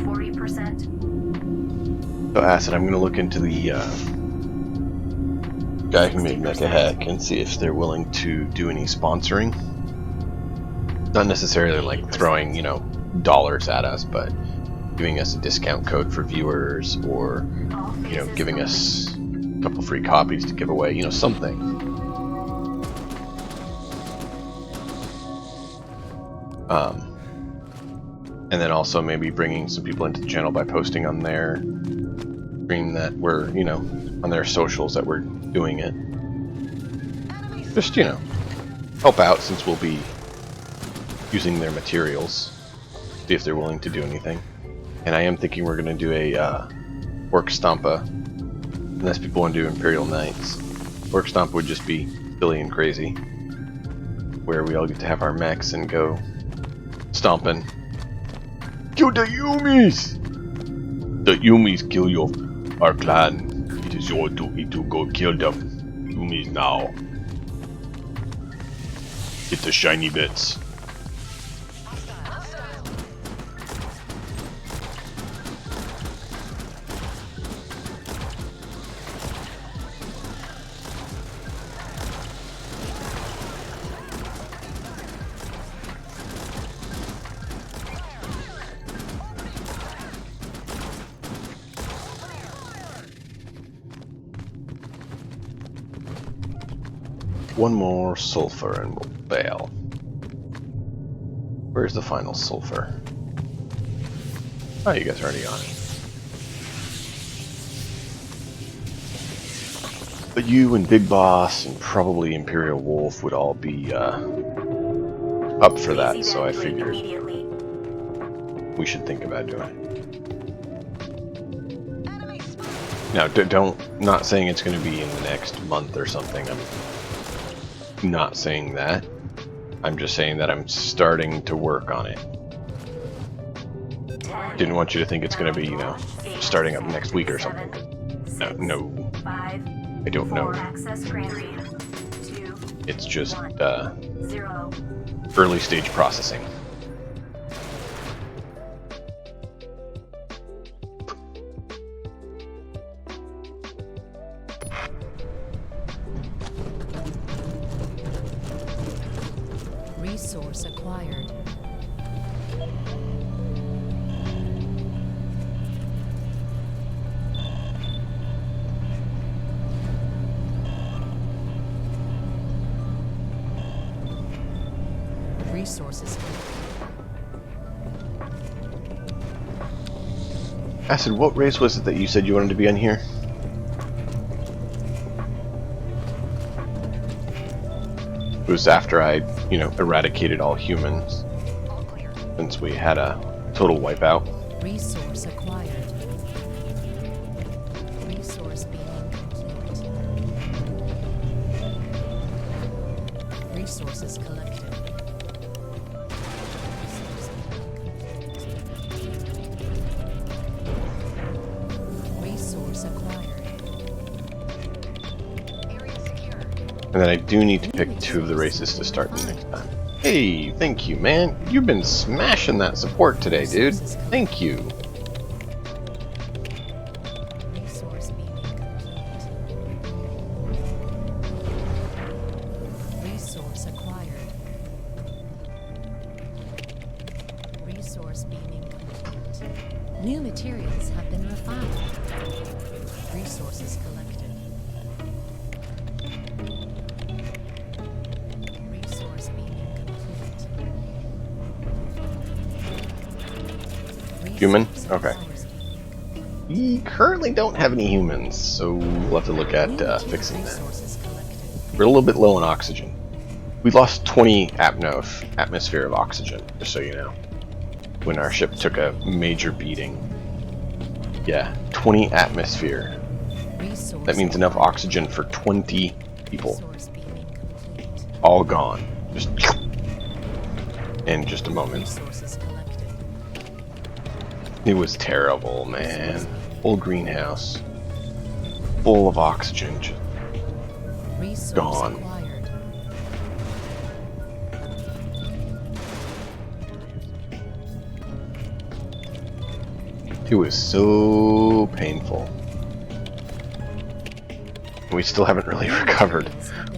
40%. So, Acid, I'm going to look into the guy who made Mecha Hack and see if they're willing to do any sponsoring. Not necessarily like throwing, you know, dollars at us, but giving us a discount code for viewers, or, you know, giving us a couple free copies to give away, you know, something. And then also maybe bringing some people into the channel by posting on their stream that we're, you know, on their socials that we're doing it. Just, you know, help out since we'll be using their materials. See if they're willing to do anything. And I am thinking we're going to do a Work Stompa, unless people want to do Imperial Knights. Work Stompa would just be silly and crazy, where we all get to have our mechs and go stomping. Kill the Yumis! The Yumis kill our clan. It is your duty to go kill them. Yumis now. Get the shiny bits. one more sulfur and we'll bail. Where's the final sulfur? Oh, you guys are already on it. But you and Big Boss and probably Imperial Wolf would all be up for that, so I figured we should think about doing it. Now, not saying it's going to be in the next month or something. I'm not saying that. I'm just saying that I'm starting to work on it. Didn't want you to think it's going to be, starting up next week or something. No. I don't know. It's just early stage processing. Resource acquired. Resources. Acid, what race was it that you said you wanted to be on here? It was after I, eradicated all humans. Since we had a total wipeout. Resource acquired. Resource being complete. Resources collected. Resource acquired. Area secure. And then I do need to pick 2 of the races to start the next time. Hey, thank you, man. You've been smashing that support today, dude. Thank you. Resource being complete. Resource acquired. Resource being complete. New materials have been refined. Resources collected. Resource being complete. Human? Resource Okay. resource being complete. We currently don't have any humans, so we'll have to look at New fixing that. resources collected. We're a little bit low on oxygen. We lost 20 atmosphere of oxygen, just so you know. When our ship took a major beating. Yeah, 20 atmosphere. Resource That means enough oxygen for 20 people. resource being complete. All gone. Just in just a moment. Resources collected. It was terrible, man. Whole greenhouse. Full of oxygen. Just Resource gone. acquired. It was so painful. We still haven't really recovered.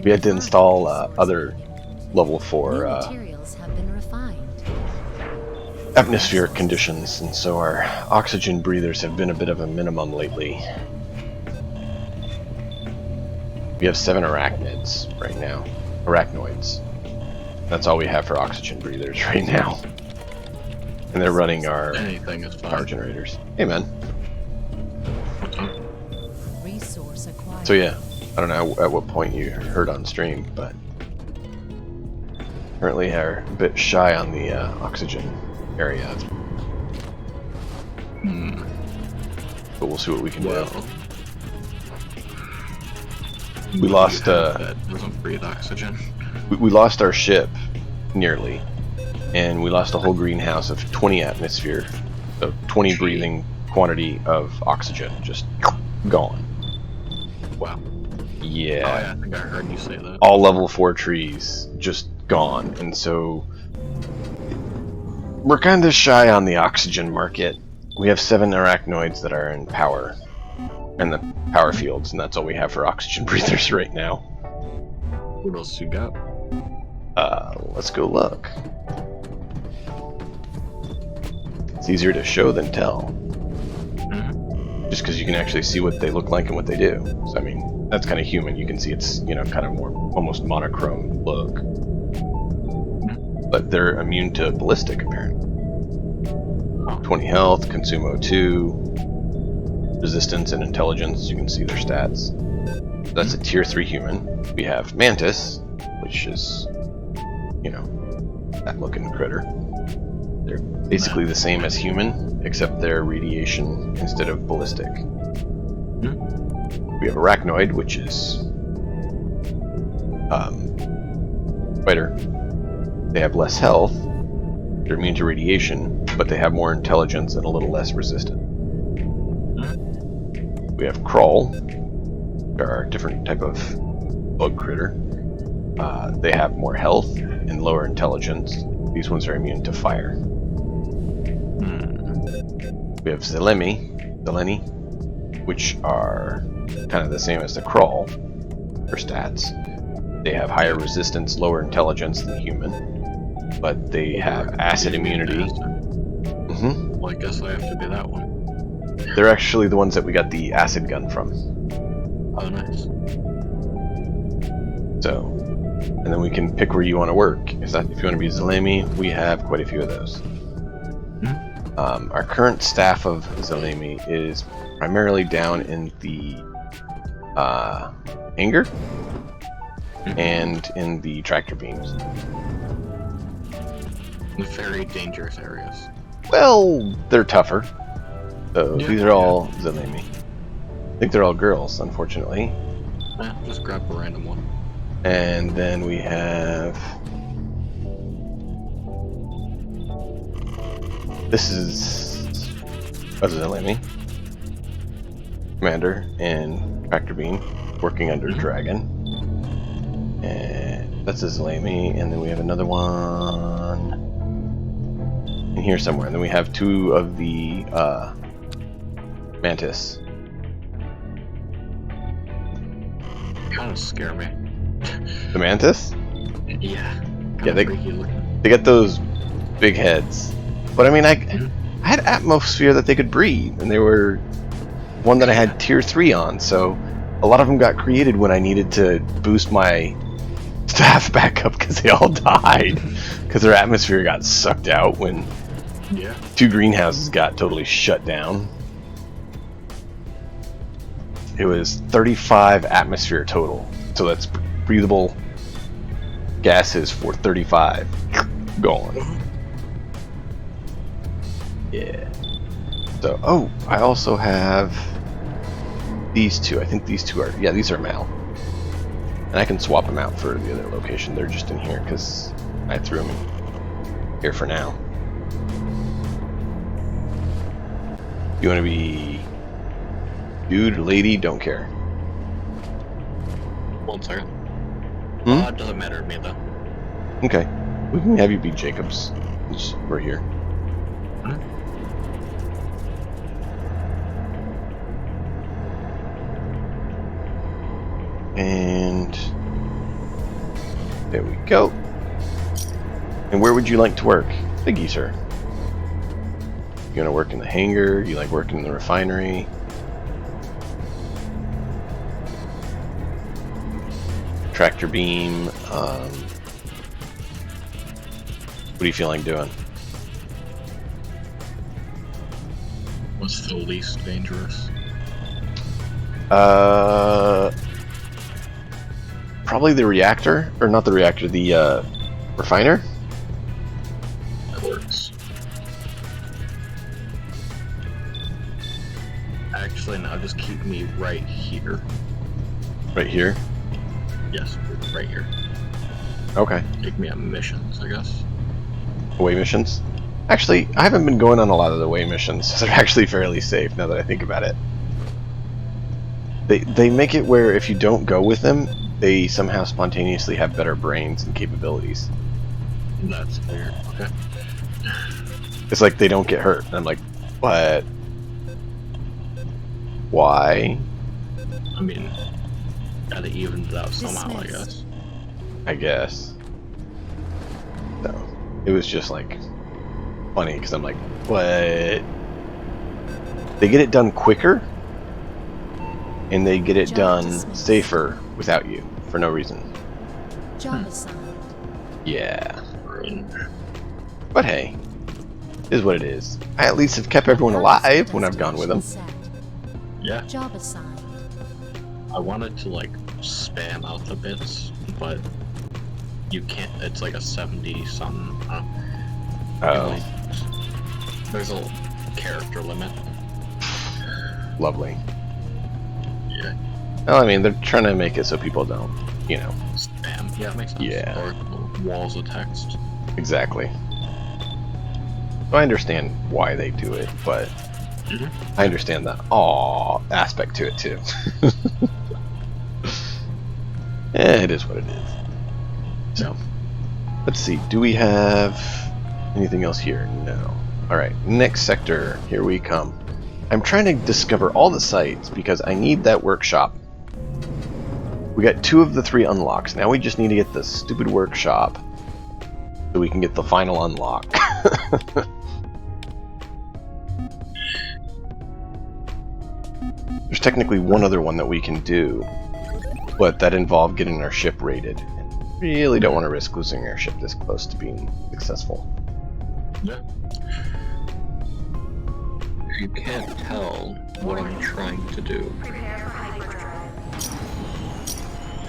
We had to install other level 4 New materials have been refined. atmospheric conditions, and so our oxygen breathers have been a bit of a minimum lately. We have 7 arachnids right now. Arachnoids. That's all we have for oxygen breathers right now. And they're running our Anything is power fine. generators. Hey, man. Resource acquired. So yeah, I don't know at what point you heard on stream, but currently are a bit shy on the oxygen area. But we'll see what we can Well, do. We lost that doesn't breathe oxygen. we lost our ship nearly, and we lost a whole greenhouse of 20 atmosphere, so 20 breathing quantity of oxygen just gone. Wow. Yeah. Oh, yeah, I think I heard you say that. All level 4 trees just gone, and so we're kind of shy on the oxygen market. We have 7 arachnoids that are in power, and the power fields, and that's all we have for oxygen breathers right now. What else you got? Let's go look. It's easier to show than tell. just because you can actually see what they look like and what they do. So I mean, that's kind of human. You can see it's, you know, kind of more almost monochrome look. But they're immune to ballistic apparently. 20 health, consume O2, resistance and intelligence. You can see their stats. That's a tier 3 human. We have Mantis, which is, you know, that looking critter. They're basically the same as human, except they're radiation instead of ballistic. We have Arachnoid, which is spider. They have less health, they're immune to radiation, but they have more intelligence and a little less resistant. We have Crawl. There are a different type of bug critter. They have more health and lower intelligence. These ones are immune to fire. We have Zeleni, which are kind of the same as the Crawl for stats. They have higher resistance, lower intelligence than human, but they have acid immunity. Well, I guess I have to be that one. They're actually the ones that we got the acid gun from. Oh, nice. So, and then we can pick where you want to work. If you want to be Zelemi, we have quite a few of those. Our current staff of Zelemi is primarily down in the hangar and in the tractor beams. The very dangerous areas. Well, they're tougher. So Yeah, these are all Zelemi. I think they're all girls, unfortunately. Just grab a random one. And then we have... This is a Zelemi. Commander and Tractor Beam, working under Dragon. And that's a Zelemi, and then we have another one in here somewhere. And then we have 2 of the Mantis. Kind of scare me. The Mantis? Yeah. Yeah, they freaky looking. got those big heads. But I mean, I had atmosphere that they could breathe, and they were one that I had tier 3 on, so a lot of them got created when I needed to boost my staff back up because they all died because their atmosphere got sucked out when 2 greenhouses got totally shut down. It was 35 atmosphere total, so that's breathable gases for 35 gone. Yeah. So, oh, I also have these 2. I think these 2 are, yeah, these are male. And I can swap them out for the other location. They're just in here because I threw them in here for now. You want to be dude, lady, don't care. 1 second. It doesn't matter to me though. Okay. We can have you be Jacobs. We're here. And there we go. And where would you like to work? Biggie, sir. You want to work in the hangar? You like working in the refinery? Tractor beam? What do you feel like doing? What's the least dangerous? Probably the reactor, or not the reactor, the refiner. That works. Actually, no, just keep me right here. Right here? Yes, right here. Okay. Take me on missions, I guess. Away missions? Actually, I haven't been going on a lot of the away missions, so they're actually fairly safe now that I think about it. They make it where if you don't go with them, they somehow spontaneously have better brains and capabilities. That's weird. Okay. It's like they don't get hurt. And I'm like, what? Why? I mean, gotta even it out somehow, I guess. I guess. So, it was just like funny because I'm like, what? They get it done quicker, and they get it Job done dismissed. safer without you for no reason. Job assigned. Yeah. Cringe. But hey, it is what it is. I at least have kept everyone alive when I've gone with them. Destination Yeah, set. Job assigned. I wanted to like spam out the bits, but you can't. It's like a 70 something. Oh, There's a character limit. lovely. Yeah, Well, I mean, they're trying to make it so people don't, you know. spam. Yeah, it makes sense. Yeah. Or walls of text. Exactly. I understand why they do it, but Mhm. I understand the aw aspect to it too. It is what it is. So, let's see. Do we have anything else here? No. Alright, next sector. Here we come. I'm trying to discover all the sites because I need that workshop. We got 2 of the 3 unlocks. Now we just need to get the stupid workshop so we can get the final unlock. There's technically one other one that we can do, but that involved getting our ship rated. And really don't want to risk losing our ship this close to being successful. Yeah. If you can't tell what I'm trying to do, Prepare for hyperdrive.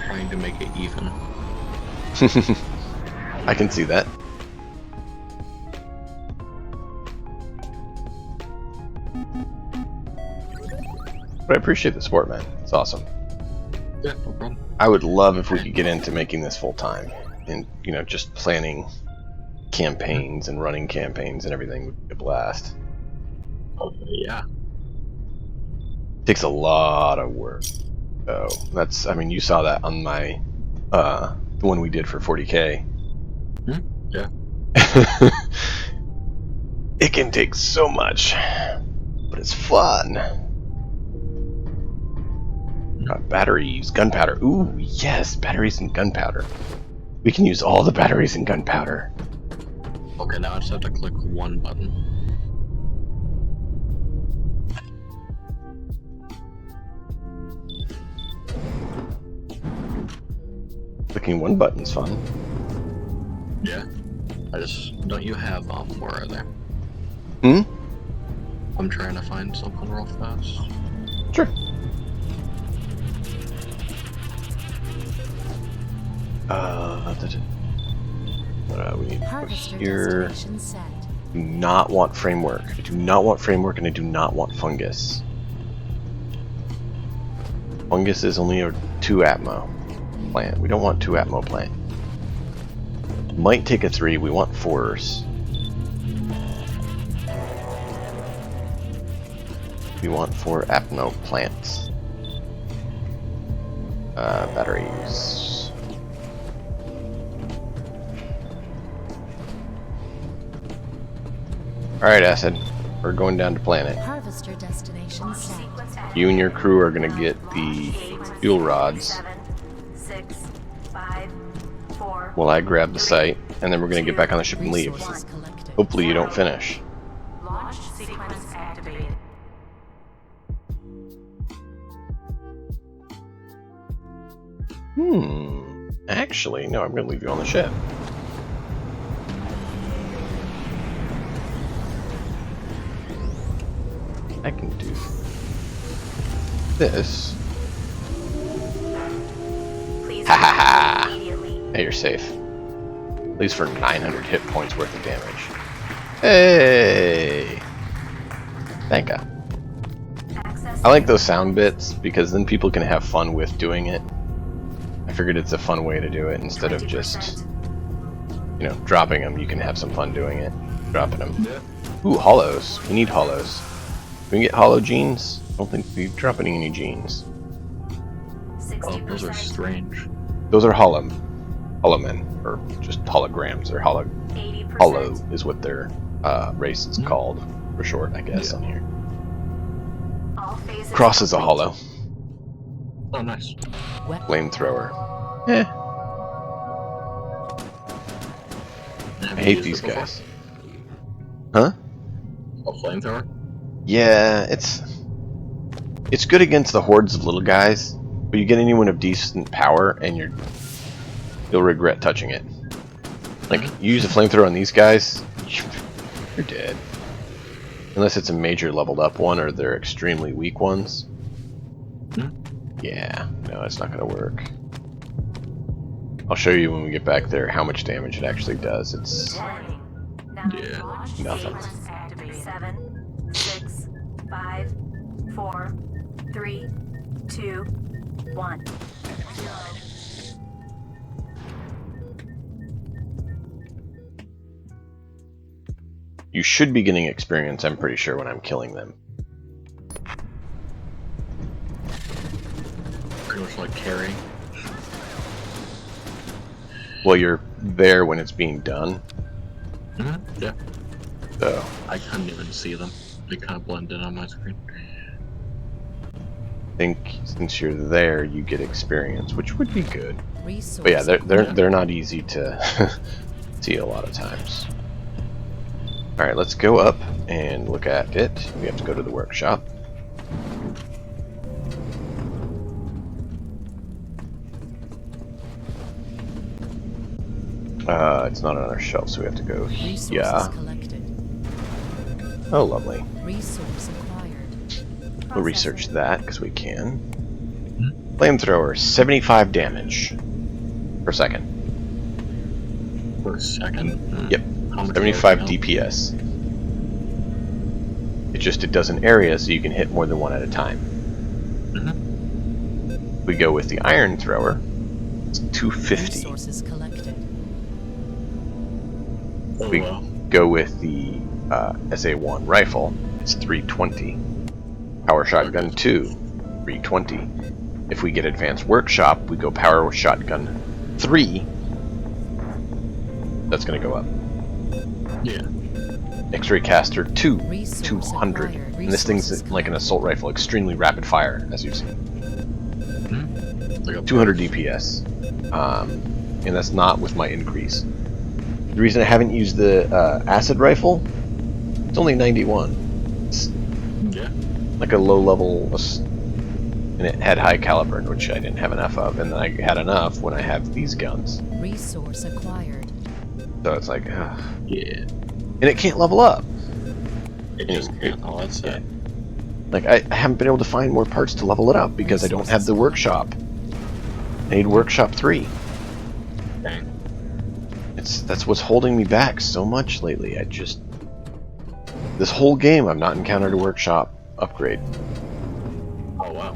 trying to make it even. I can see that. But I appreciate the support, man. It's awesome. Yeah, no problem. I would love if we could get into making this full time, and you know, just planning campaigns and running campaigns and everything would be a blast. Oh, yeah. Takes a lot of work. So that's, I mean, you saw that on my the one we did for 40K. Yeah. It can take so much, but it's fun. Batteries, gunpowder. Ooh, yes, batteries and gunpowder. We can use all the batteries and gunpowder. Okay, now I just have to click one button. Clicking one button's fun. Yeah. Don't you have, where are they? Hmm? I'm trying to find something real fast. Sure. We need to put Harvester here. destination set. Do not want framework. I do not want framework, and I do not want fungus. Fungus is only a 2 atmo plant. We don't want 2 atmo plant. Might take a 3. We want 4s. We want 4 apno plants. Batteries. Alright, Acid. We're going down to planet. Harvester destination set. Sequence active. You and your crew are going to get the fuel rods 7, 6, 5, 4. while I grab the site, and then we're going to get back on the ship and leave. Resources collected. Hopefully you don't finish. Launch sequence activated. Actually, no, I'm going to leave you on the ship. I can do this. Please Ha ha ha! immediately. Hey, you're safe. At least for 900 hit points worth of damage. Hey! Thank you. Access I like those sound bits because then people can have fun with doing it. I figured it's a fun way to do it instead of just, 20%. you know, dropping them. You can have some fun doing it. Dropping them. Yeah. Ooh, hollows. We need hollows. Can we get hollow genes? I don't think we're dropping any genes. Oh, those are 60%. strange. Those are hollow men, or just holograms. They're hollow. 80%. Hollow is what their race is called for short, I guess, Yeah. on here. All phases Cross is a complete. hollow. Oh, nice. Weapon. Flamethrower. Eh, Have I you hate used these it before? guys. Huh? A flamethrower? Yeah, it's It's good against the hordes of little guys, but you get anyone of decent power, and you'll regret touching it. Like, you use a flamethrower on these guys, you're dead. Unless it's a major leveled up one, or they're extremely weak ones. Yeah, no, it's not going to work. I'll show you when we get back there how much damage it actually does. It's Yeah. nothing. 7, 6, 5, 4, 3, 2, 1. You should be getting experience, I'm pretty sure, when I'm killing them. Pretty much like carrying. Well, you're there when it's being done. Yeah. So I couldn't even see them. They kind of blended on my screen. I think since you're there, you get experience, which would be good. Resource But yeah, they're not easy to see a lot of times. All right, let's go up and look at it. We have to go to the workshop. It's not on our shelf, so we have to go resources here. collected. Oh, lovely. Resource acquired. We'll research that because we can. Flamethrower, 75 damage per second. For a second? Yep, How much 75 does it help? DPS. It does an area, so you can hit more than one at a time. We go with the iron thrower. It's 250. Resources collected. Oh, We wow. go with the SA1 rifle. It's 320. Power shotgun 2, 320. If we get advanced workshop, we go power shotgun 3. That's going to go up. Yeah. X-ray caster 2, Resource 200. acquired. And this thing's Resources like an assault rifle, extremely rapid fire, as you've seen. Like a 200 DPS. And that's not with my increase. The reason I haven't used the acid rifle, it's only 91. It's Yeah. like a low level, and it had high caliber, which I didn't have enough of, and then I had enough when I have these guns. Resource acquired. So it's like, ugh. Yeah. And it can't level up. It just can't. Oh, that's it. Like, I haven't been able to find more parts to level it up because I don't have the workshop. I need workshop 3. Dang. That's what's holding me back so much lately. This whole game I've not encountered a workshop upgrade. Oh, wow.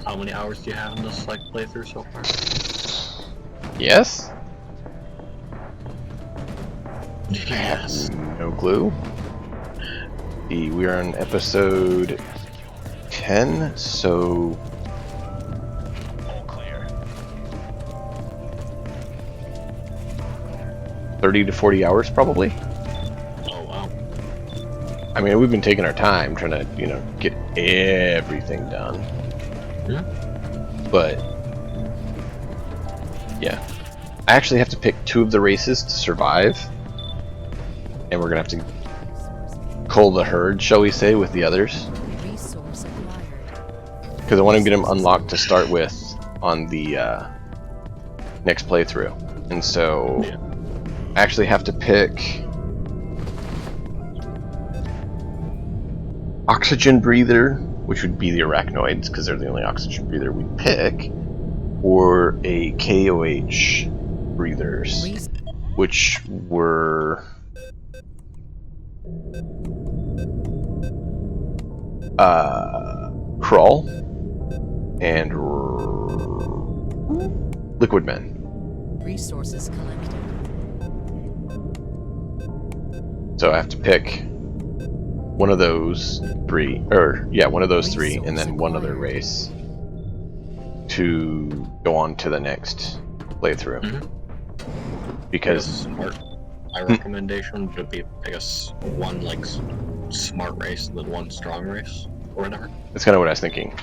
How many hours do you have in this like playthrough so far? Yes? Yes. No clue. We are on episode 10, so all clear. 30 to 40 hours probably. Oh, wow. I mean, we've been taking our time trying to, get everything done. Yeah. But yeah, I actually have to pick 2 of the races to survive, and we're gonna have to cull the herd, shall we say, with the others, Resource acquired. because I want to get them unlocked to start with on the next playthrough. And so Yeah. I actually have to pick oxygen breather, which would be the arachnoids, because they're the only oxygen breather we pick, or a KOH breathers, Res- which were Crawl and Liquid Men. Resources collected. So I have to pick one of those 3, or yeah, one of those 3, and then one other race to go on to the next playthrough. Because Smart. My recommendation would be, I guess, one like smart race and then one strong race or whatever. that's kind of what I was thinking.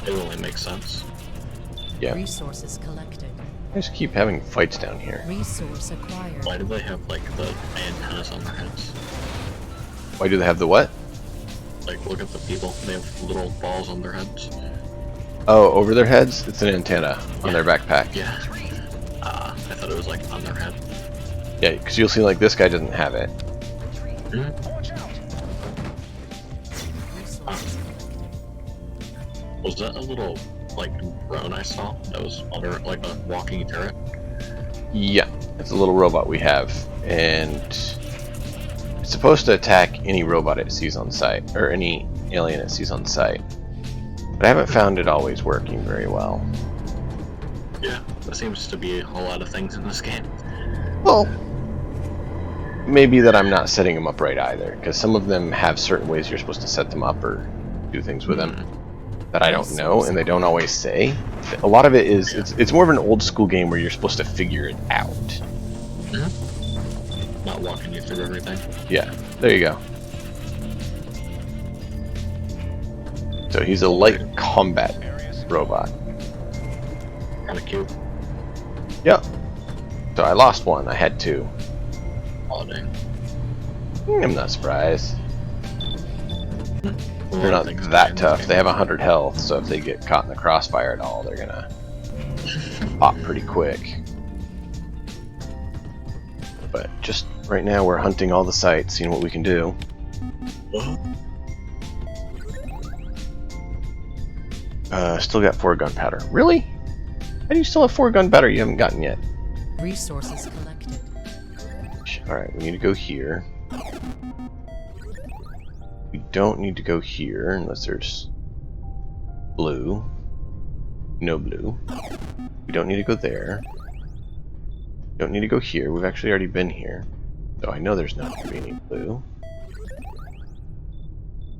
It really makes sense. Yeah. Resources collected. I just keep having fights down here. Resource acquired. Why do they have like the antennas on their heads? Why do they have the what? Like, look at the people. They have little balls on their heads. Oh, over their heads? It's an antenna on their backpack. Yeah. I thought it was like on their head. Yeah, because you'll see like this guy doesn't have it. Was that a little, like, drone I saw that was under, like, a walking turret? Yeah, it's a little robot we have, and it's supposed to attack any robot it sees on sight, or any alien it sees on sight. But I haven't found it always working very well. Yeah, there seems to be a whole lot of things in this game. Well, maybe that I'm not setting them up right either, because some of them have certain ways you're supposed to set them up or do things with them that I don't know, and they don't always say. A lot of it is, it's more of an old school game where you're supposed to figure it out. Not walking you through everything. Yeah, there you go. So he's a light combat robot. Kinda cute. Yep. So I lost one, I had two. Oh, dang. I'm not surprised. A They're lot not of things that in this tough. game. They have 100 health, so if they get caught in the crossfire at all, they're gonna pop pretty quick. But just right now, we're hunting all the sites, seeing what we can do. Still got 4 gunpowder. Really? How do you still have 4 gunpowder you haven't gotten yet? Resources collected. Alright, we need to go here. We don't need to go here unless there's blue. No blue. We don't need to go there. Don't need to go here. We've actually already been here. So I know there's not going to be any blue.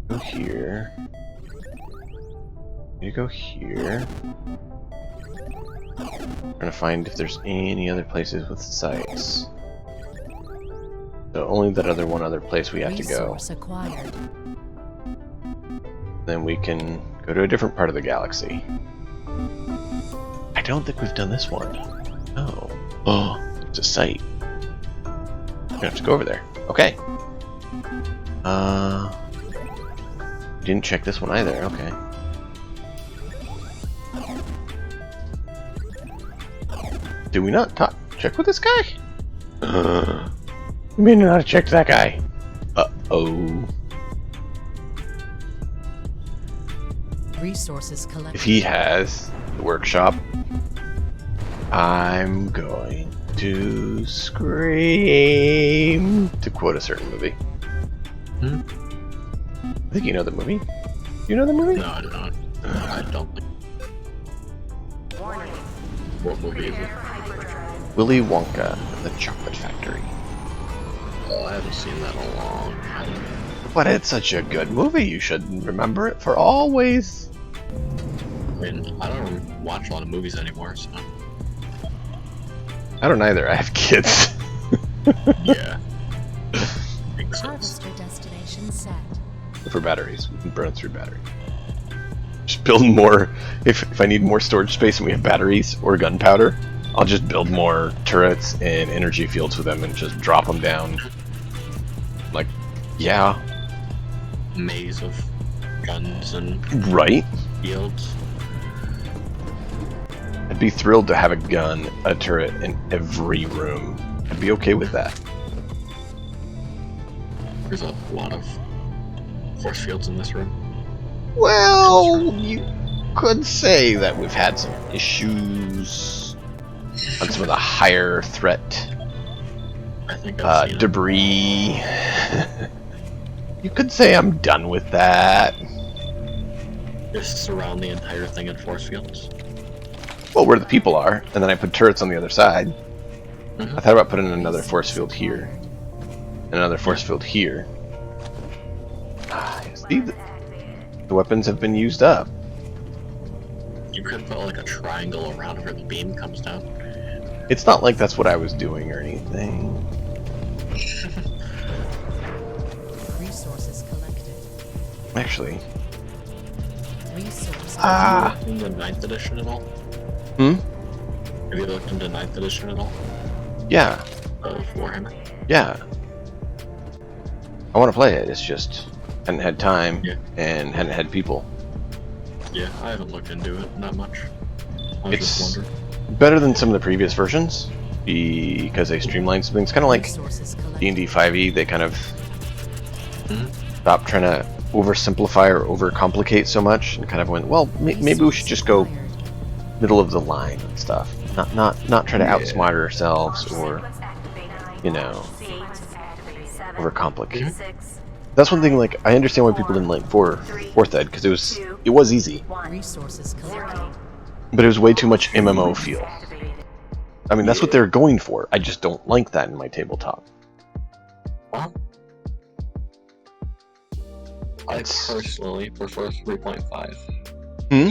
Go here. Need to go here. Trying to find if there's any other places with sites. So only that one other place we have to go. Resource acquired. Then we can go to a different part of the galaxy. I don't think we've done this one. Oh. Oh, it's a site. We're gonna have to go over there. Okay. Didn't check this one either. Okay. Did we not check with this guy? We may not have checked that guy. Uh-oh. Resources If collected. he has the workshop, I'm going to scream, to quote a certain movie. I think you know the movie. Do you know the movie? No, I do not. I don't think. What movie is it? Willy Wonka and the Chocolate Factory. Oh, I haven't seen that in a long time. But it's such a good movie, you should remember it for always. I mean, I don't watch a lot of movies anymore, so. I don't either, I have kids. Yeah. Makes sense. Harvester destination set. For batteries, we can burn through batteries. Just build more, if I need more storage space and we have batteries or gunpowder, I'll just build more turrets and energy fields with them and just drop them down. Like, yeah. Maze of guns and Right? fields. I'd be thrilled to have a gun, a turret in every room. I'd be okay with that. There's a lot of force fields in this room. Well, you could say that we've had some issues on some of the higher threat I think I've seen it. debris. You could say I'm done with that. Just surround the entire thing in force fields. Well, where the people are, and then I put turrets on the other side. Mhm. I thought about putting another force field here, and another force field here. See, the weapons have been used up. You could put like a triangle around where the beam comes down. It's not like that's what I was doing or anything. Resources collected. Actually, Resources. Ah. Have you looked into 9th edition at all? Hmm? Have you looked into 9th edition at all? Yeah, Of Warhammer? yeah. I want to play it. It's just hadn't had time Yeah. and hadn't had people. Yeah, I haven't looked into it, not much. I was It's just wondering. better than some of the previous versions because they streamlined some things. Kind of like Resources collected. D&D 5e, they kind of Mhm. stopped trying to oversimplify or overcomplicate so much, and kind of went, well, maybe we should just go Acquired. middle of the line and stuff. Not try to Yeah. outsmart ourselves Launch or sequence activate. you know, 8, activate 7, overcomplicate. 6, That's one thing. Like I understand why people didn't like fourth ed because it was easy, 1, Resources collected. 0. but it was way too much MMO feel. Activated. I mean, that's what they're going for. I just don't like that in my tabletop. Well, I It's- personally prefer 3.5. Hmm?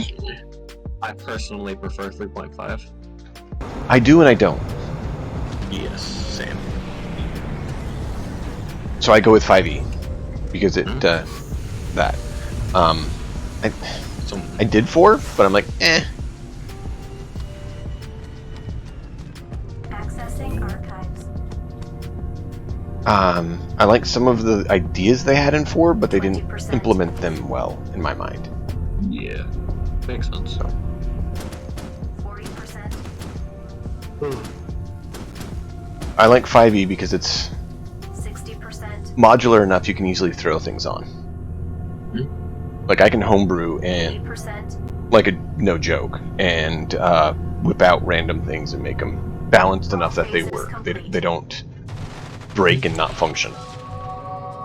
I personally prefer 3.5. I do and I don't. Yes, same. So I go with 5e because it that. So, I did 4, but I'm like, eh. Accessing archives. I like some of the ideas they had in 4, but they didn't 20%. implement them well in my mind. yeah, makes sense. 40%. I like 5e because it's 60%. modular enough you can easily throw things on. Like I can homebrew and 80%. like a no joke and whip out random things and make them balanced enough that they work. They don't break and not function.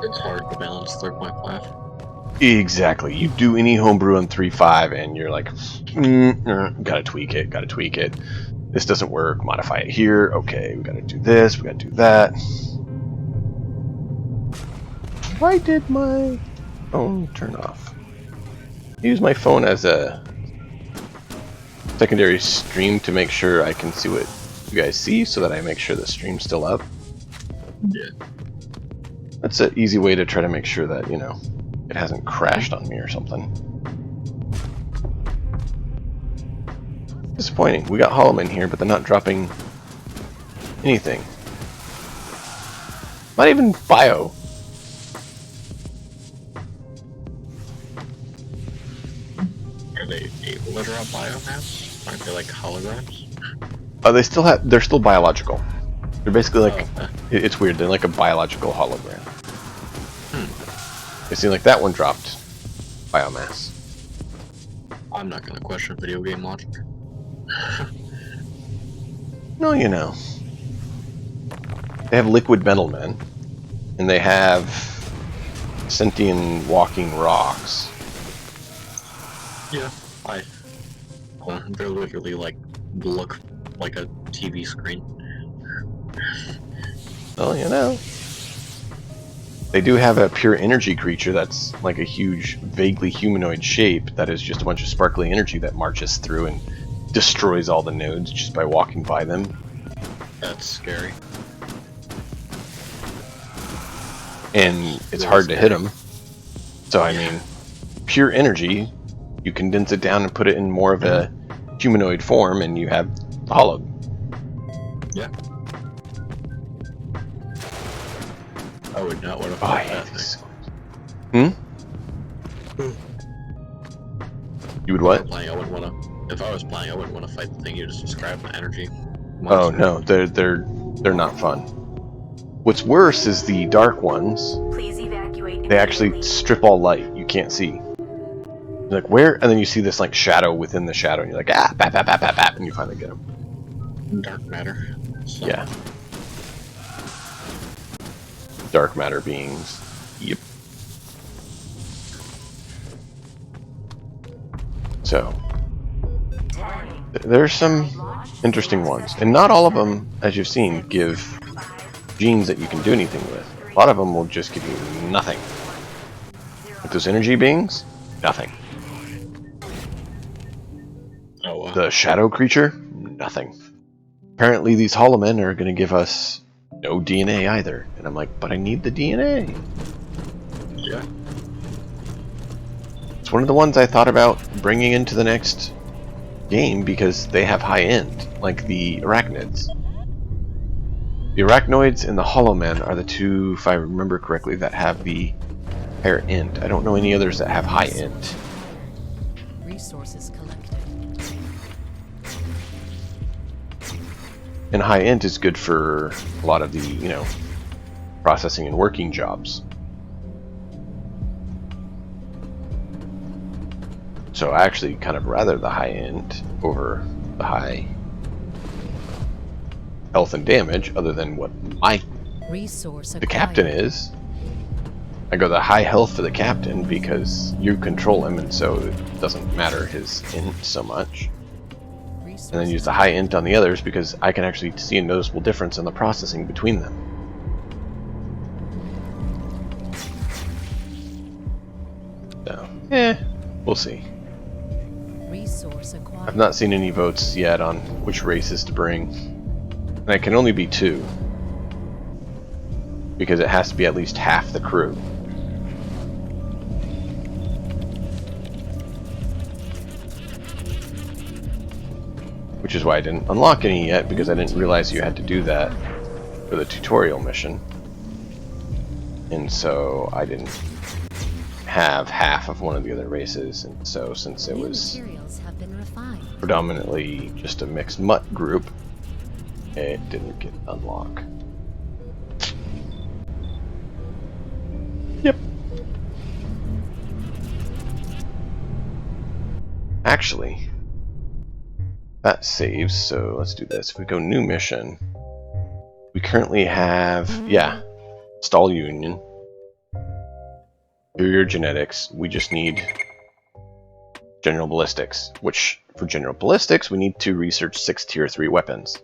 It's hard to balance 3.5. Exactly. You do any homebrew on 3.5 and you're like, gotta tweak it. This doesn't work. Modify it here. Okay, we gotta do this. We gotta do that. Why did my phone turn off? I use my phone as a secondary stream to make sure I can see what you guys see, so that I make sure the stream's still up. Yeah. That's an easy way to try to make sure that, you know, it hasn't crashed on me or something. Disappointing. We got Holloman here, but they're not dropping anything. Not even bio. Are they able to drop biomass? Aren't they like holograms? They still have. They're still biological. They're basically like. Oh, okay. It's weird. They're like a biological hologram. It seems like that one dropped biomass. I'm not gonna question video game logic. No, you know. They have liquid metal men, and they have sentient walking rocks. Yeah, they're literally like look like a TV screen. Well, you know. They do have a pure energy creature that's like a huge, vaguely humanoid shape that is just a bunch of sparkly energy that marches through and destroys all the nodes just by walking by them. That's scary. And it's hard to hit them. So, I mean, pure energy, you condense it down and put it in more of a humanoid form, and you have hollow. Yeah. I would not want to Oh, I fight hate that these. thing. You would If I were what? playing, I wouldn't want to. If I was playing, I wouldn't want to fight the thing you just described. The energy. Oh monster. no, they're not fun. What's worse is the dark ones. Please evacuate. They actually immediately. strip all light. You can't see. You're like, where? And then you see this like shadow within the shadow, and you're like, ah, bap, bap, bap, bap, bap, and you finally get them. Dark matter. So, Yeah. Dark matter beings. Yep. So, 10, there's some interesting ones. And not all of them, as you've seen, give genes that you can do anything with. A lot of them will just give you nothing. Like those energy beings, nothing. Oh, wow. The shadow creature, nothing. Apparently these hollow men are going to give us no DNA either. And I'm like, but I need the DNA. Yeah. It's one of the ones I thought about bringing into the next game because they have high end, like the arachnids. The arachnoids and the hollow men are the two, if I remember correctly, that have the higher int. I don't know any others that have high int. Resources collected. And high int is good for a lot of the, you know, processing and working jobs. So I actually kind of rather the high int over the high health and damage, other than what the captain is. I go the high health for the captain because you control him, and so it doesn't matter his int so much. And then use the high int on the others because I can actually see a noticeable difference in the processing between them. So, we'll see. I've not seen any votes yet on which races to bring. And it can only be 2. Because it has to be at least half the crew. Which is why I didn't unlock any yet, because I didn't realize you had to do that for the tutorial mission. And so I didn't have half of one of the other races, and so since it was predominantly just a mixed mutt group, it didn't get unlocked. Yep. Actually, that saves, so let's do this. If we go new mission, we currently have, Stall Union. Superior genetics, we just need general ballistics, which for general ballistics we need to research 6 tier 3 weapons.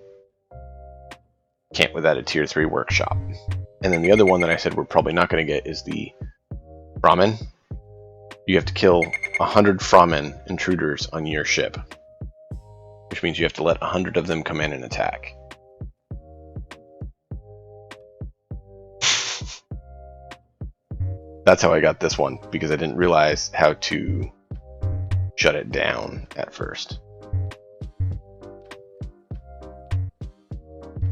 Can't without a tier 3 workshop. And then the other one that I said we're probably not going to get is the Brahmin. You have to kill 100 Brahmin intruders on your ship, which means you have to let 100 of them come in and attack. That's how I got this one, because I didn't realize how to shut it down at first.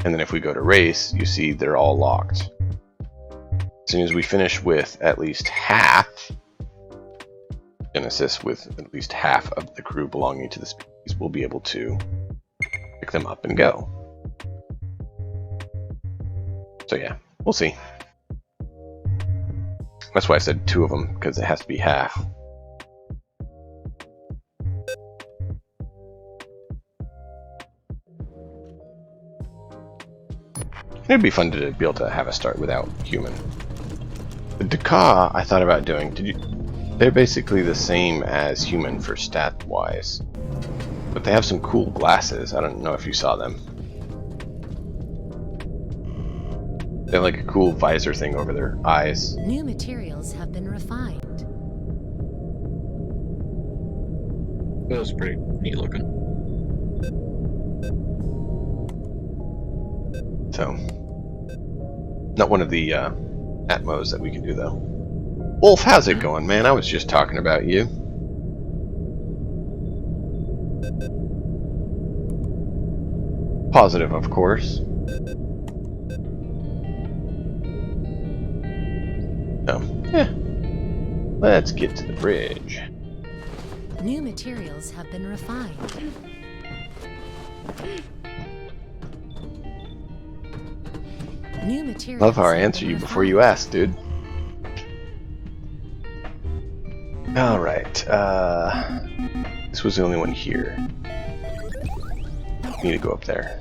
And then if we go to race, you see they're all locked. As soon as we finish with at least half Genesis, with at least half of the crew belonging to the species, we'll be able to pick them up and go. So yeah, we'll see. That's why I said 2 of them, because it has to be half. It'd be fun to be able to have a start without human. The Dakar I thought about doing. They're basically the same as human for stat-wise, but they have some cool glasses. I don't know if you saw them. They have like a cool visor thing over their eyes. New materials have been refined. That was pretty neat looking. So, not one of the Atmos that we can do though. Wolf, how's it going, man? I was just talking about you. Positive, of course. So, let's get to the bridge. New materials have been refined. New materials. Love how I answer you before you ask, dude. Alright, this was the only one here. Need to go up there.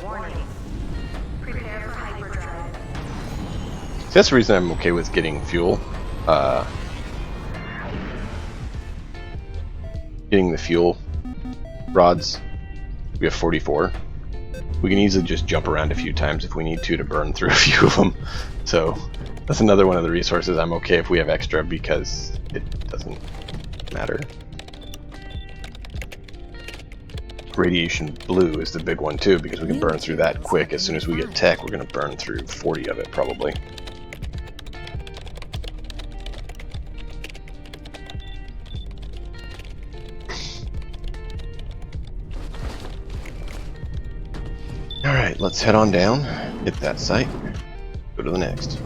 Warning. Prepare for hyperdrive. So that's the reason I'm okay with getting fuel. Getting the fuel rods. We have 44. We can easily just jump around a few times if we need to burn through a few of them. So that's another one of the resources I'm okay if we have extra, because it doesn't matter. Radiation blue is the big one too, because we can burn through that quick. As soon as we get tech, we're going to burn through 40 of it probably. Alright. Alright, let's head on down, hit that site, go to the next.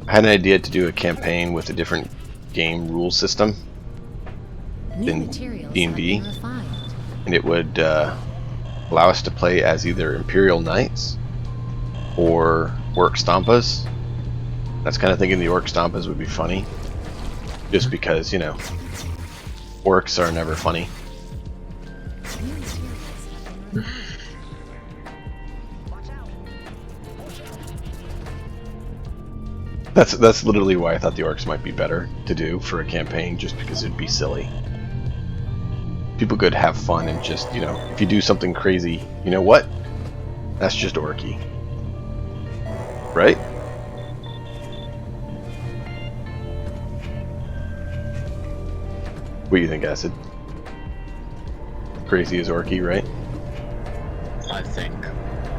I had an idea to do a campaign with a different game rule system than D&D, and it would allow us to play as either Imperial Knights or Orc Stompas. That's kind of thinking the Orc Stompas would be funny, just because, you know, orcs are never funny. That's literally why I thought the orcs might be better to do for a campaign, just because it'd be silly. People could have fun and just, you know, if you do something crazy, you know what? That's just orky. Right? What do you think, Acid? Crazy is orky, right? I think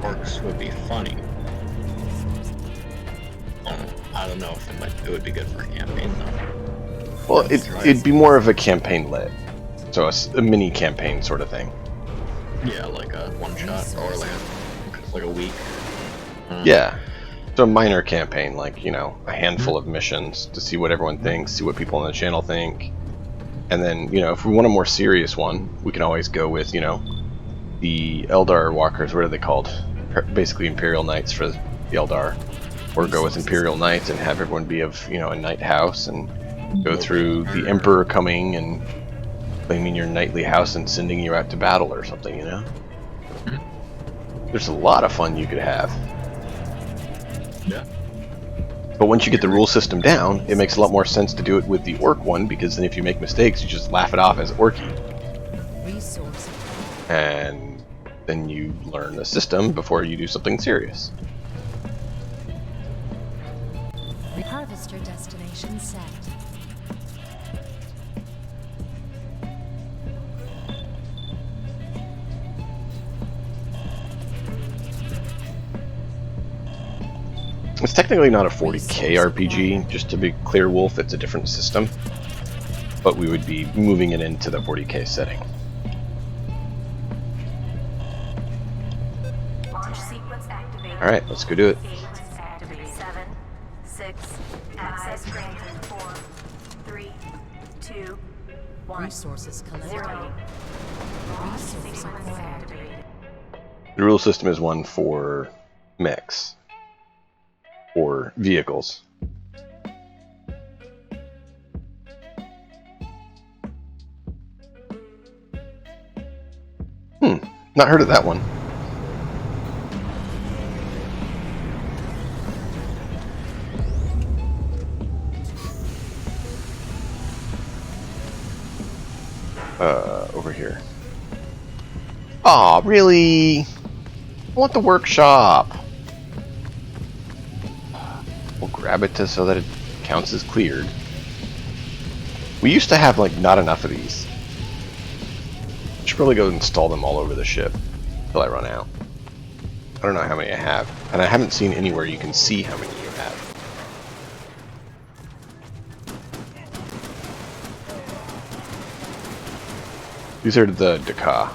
orcs would be funny. I don't know if it would be good for a campaign though. Well, it'd be more of a campaign lit, so a mini campaign sort of thing. Yeah, like a one shot or like a week. Yeah, so a minor campaign, like, you know, a handful of missions to see what everyone thinks, see what people on the channel think, and then, you know, if we want a more serious one, we can always go with, you know, the Eldar Walkers. What are they called? Basically Imperial Knights for the Eldar. Or go with Imperial Knights and have everyone be of, you know, a knight house and go through the Emperor coming and claiming your knightly house and sending you out to battle or something, you know? There's a lot of fun you could have. Yeah. But once you get the rule system down, it makes a lot more sense to do it with the orc one, because then if you make mistakes, you just laugh it off as orky. And then you learn the system before you do something serious. Harvester destination set. It's technically not a 40k RPG, just to be clear, Wolf, it's a different system. But we would be moving it into the 40k setting. Launch sequence activated. Alright, let's go do it. 8, activate 7, 6, access granted 4, 3, 2, 1, Resources collected. 0. Launch Resource sequence acquired. activated. The rule system is one for mechs, or vehicles. Not heard of that one. Over here. Aw, really? I want the workshop. We'll grab it so that it counts as cleared. We used to have, like, not enough of these. I should probably go install them all over the ship until I run out. I don't know how many I have, and I haven't seen anywhere you can see how many you have. These are the Dakar.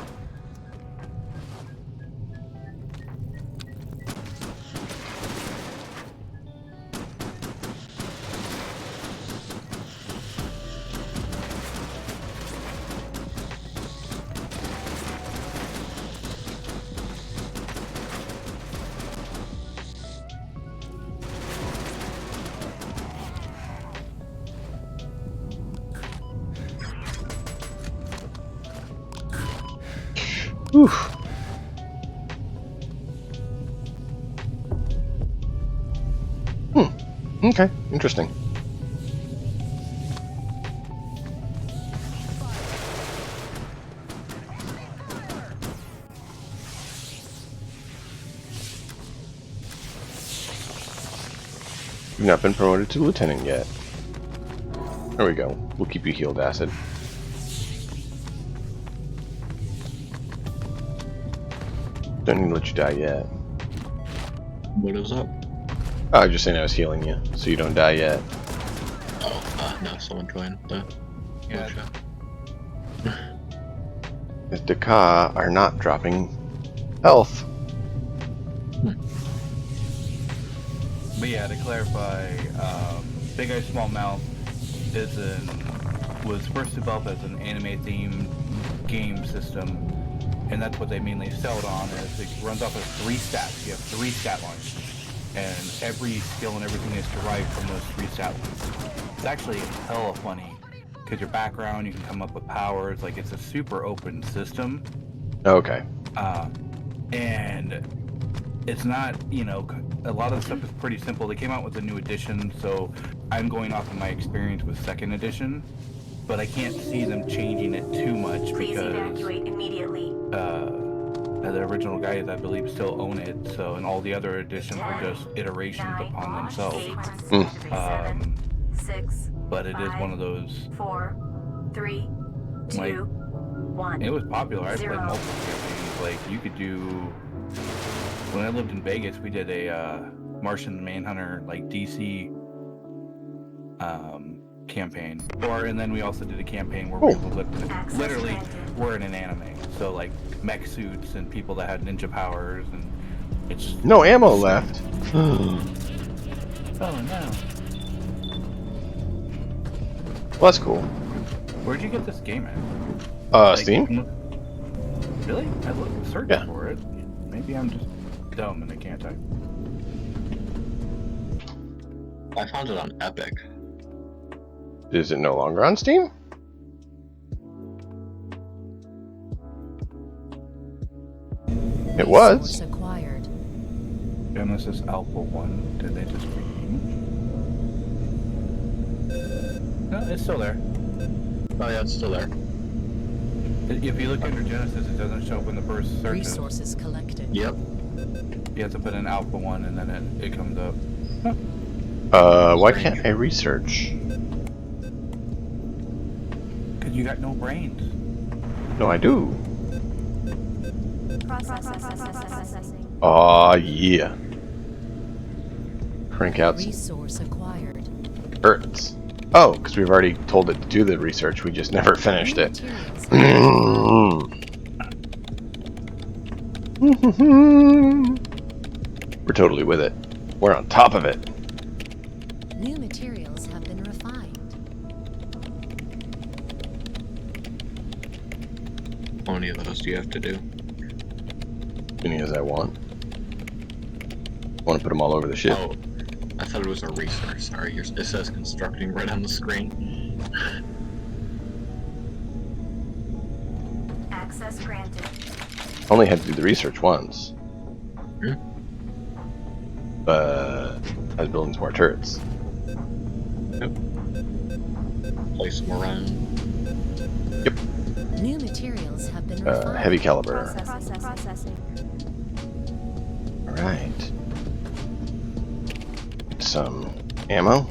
Whew. Okay, interesting. You've not been promoted to lieutenant yet. There we go. We'll keep you healed, Acid. Don't need to let you die yet. What is up? Oh, I was just saying I was healing you, so you don't die yet. Oh, no, someone joined the The Dakar are not dropping health. But yeah, to clarify, Big Eye Small Mouth was first developed as an anime-themed game system, and that's what they mainly sell it on. Is it runs off of 3 stats. You have 3 stat lines, and every skill and everything is derived from those 3 stat lines. It's actually hella funny because your background, you can come up with powers. Like, it's a super open system. Okay. And it's not, you know, a lot of the stuff is pretty simple. They came out with a new edition, so I'm going off of my experience with 2nd edition, but I can't see them changing it too much Please because evacuate immediately. the original guys, I believe, still own it. So, and all the other editions were just iterations 9, upon themselves. 8, 7, 6, But it is 5, one of those. 4, 3, 2, Like, 1. It was popular. I played 0. multiple campaigns. Like, you could do. When I lived in Vegas, we did a Martian Manhunter, like DC campaign. And then we also did a campaign where we literally were in an anime. So, like, mech suits and people that had ninja powers, and it's. No ammo left. Oh no. Well, that's cool. Where'd you get this game at? Like, Steam? Really? I searched Yeah. for it. Maybe I'm just dumb and I can't type. I found it on Epic. Is it no longer on Steam? It was. Resource acquired. Genesis Alpha 1. Did they just change? No, it's still there. Oh yeah, it's still there. If you look under Genesis, it doesn't show up in the first searches. Resources collected. Yep. You have to put in Alpha 1 and then it comes up. Why can't I research? Because you got no brains. No, I do. Processing. Aw, yeah. Crank out some Resource acquired. Earths. Oh, because we've already told it to do the research, we just never finished New it. materials have been We're totally with it. We're on top of it. refined. New materials have been refined. How many of those do you have to do? As many as I want. Want to put them all over the ship. Oh, I thought it was a research. Sorry, it says constructing right on the screen. Access granted. Only had to do the research once. Hmm? But I was building some more turrets. Yep. Place them around. New materials have been refined. Heavy caliber. Processing. Alright. Some ammo.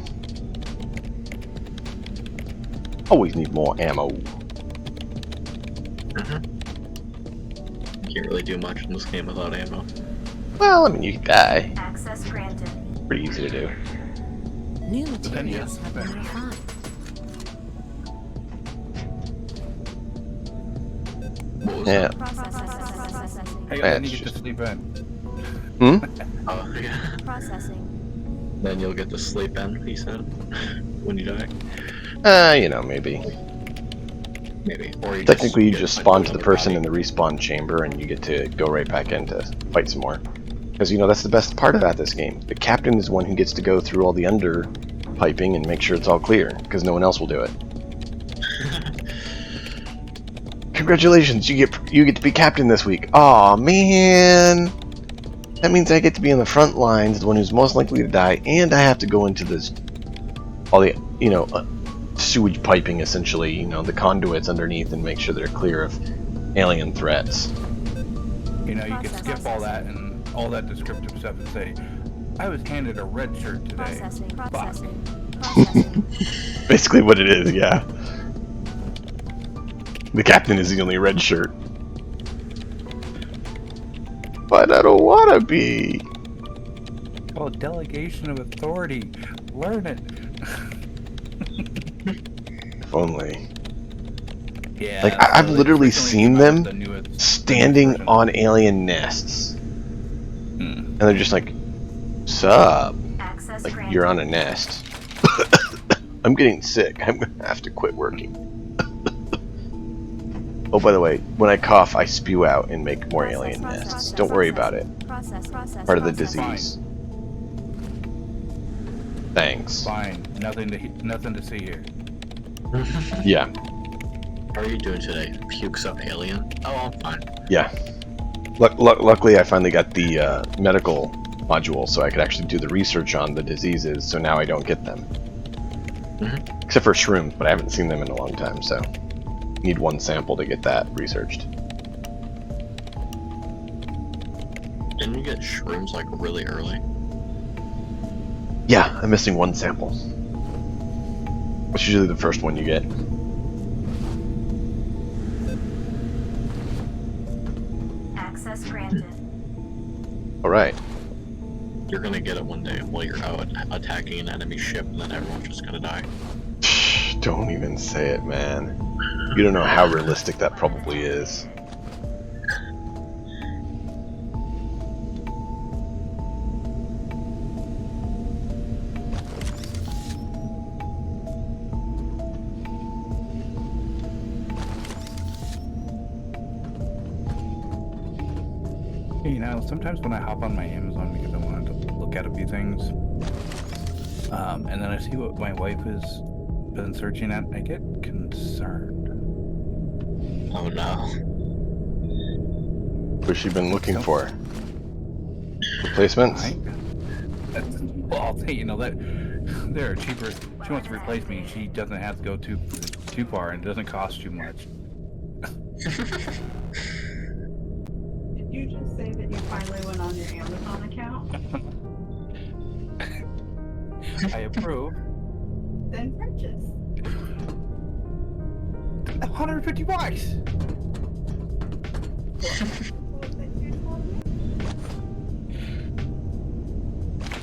Always need more ammo. Can't really do much in this game without ammo. Well, I mean, you could die. Access granted. Pretty easy to do. New then, yeah, materials have been refined. What was Yeah. that? Processing. Hey, Yeah, then you it's get to just- sleep in. Oh, yeah. Processing. Then you'll get to sleep in, he said, when you die. Maybe. Maybe. Or you Technically, you get just put spawn to to the another person in body. the respawn chamber and you get to go right back in to fight some more. Because, that's the best part about this game. The captain is the one who gets to go through all the under piping and make sure it's all clear, because no one else will do it. Congratulations, you get to be captain this week. Aw, man! That means I get to be on the front lines, the one who's most likely to die, and I have to go into this, all the, sewage piping, essentially, the conduits underneath, and make sure they're clear of alien threats. You could skip all that and all that descriptive stuff and say, I was handed a red shirt today. Processing. Basically what it is, yeah. The captain is the only red shirt. But I don't want to be. Oh, delegation of authority. Learn it. If only. Yeah. Like, I've so they literally recently seen came out with them the newest standing version. on alien nests. Hmm. And they're just like, sup? Access Like, granted. you're on a nest. I'm getting sick. I'm gonna have to quit working. Oh, by the way, when I cough, I spew out and make more alien nests. Don't worry about it. Part of the disease. Thanks. Fine. Nothing to see here. Yeah. How are you doing today? Pukes up alien? Oh, I'm fine. Yeah. Luckily, I finally got the medical module, so I could actually do the research on the diseases, so now I don't get them. Except for shrooms, but I haven't seen them in a long time, so need one sample to get that researched. Didn't you get shrooms like really early? Yeah, I'm missing one sample. It's usually the first one you get. Access granted. Alright. You're gonna get it one day while you're out attacking an enemy ship, and then everyone's just gonna die. Don't even say it, man. You don't know how realistic that probably is. You know, sometimes when I hop on my Amazon because I wanted to look at a few things, and then I see what my wife has been searching at, I get concerned. Oh no. What's she been looking for? Replacements? Well, I'll say, you know, that they're cheaper. She wants to replace me. She doesn't have to go too far, and it doesn't cost too much. Did you just say that you finally went on your Amazon account? I approve. Then purchase. $150.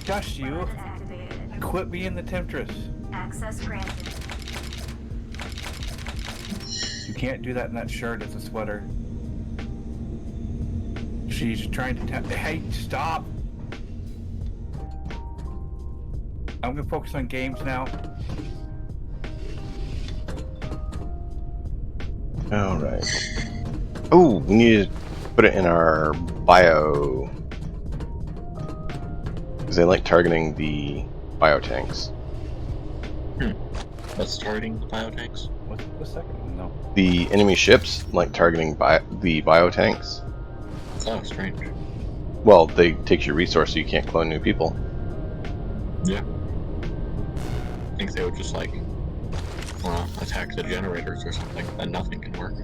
Just you. Weapon activated. Quit being the temptress. Access granted. You can't do that in that shirt. It's a sweater. She's trying to hey, stop! I'm gonna focus on games now. Alright. Oh, we need to put it in our bio. Because they like targeting the biotanks. What's targeting the biotanks? What's the second one, though? The enemy ships like targeting the biotanks. Oh, strange. Well, they take your resource so you can't clone new people. Yeah. I think they would just like attack the generators or something, then nothing can work.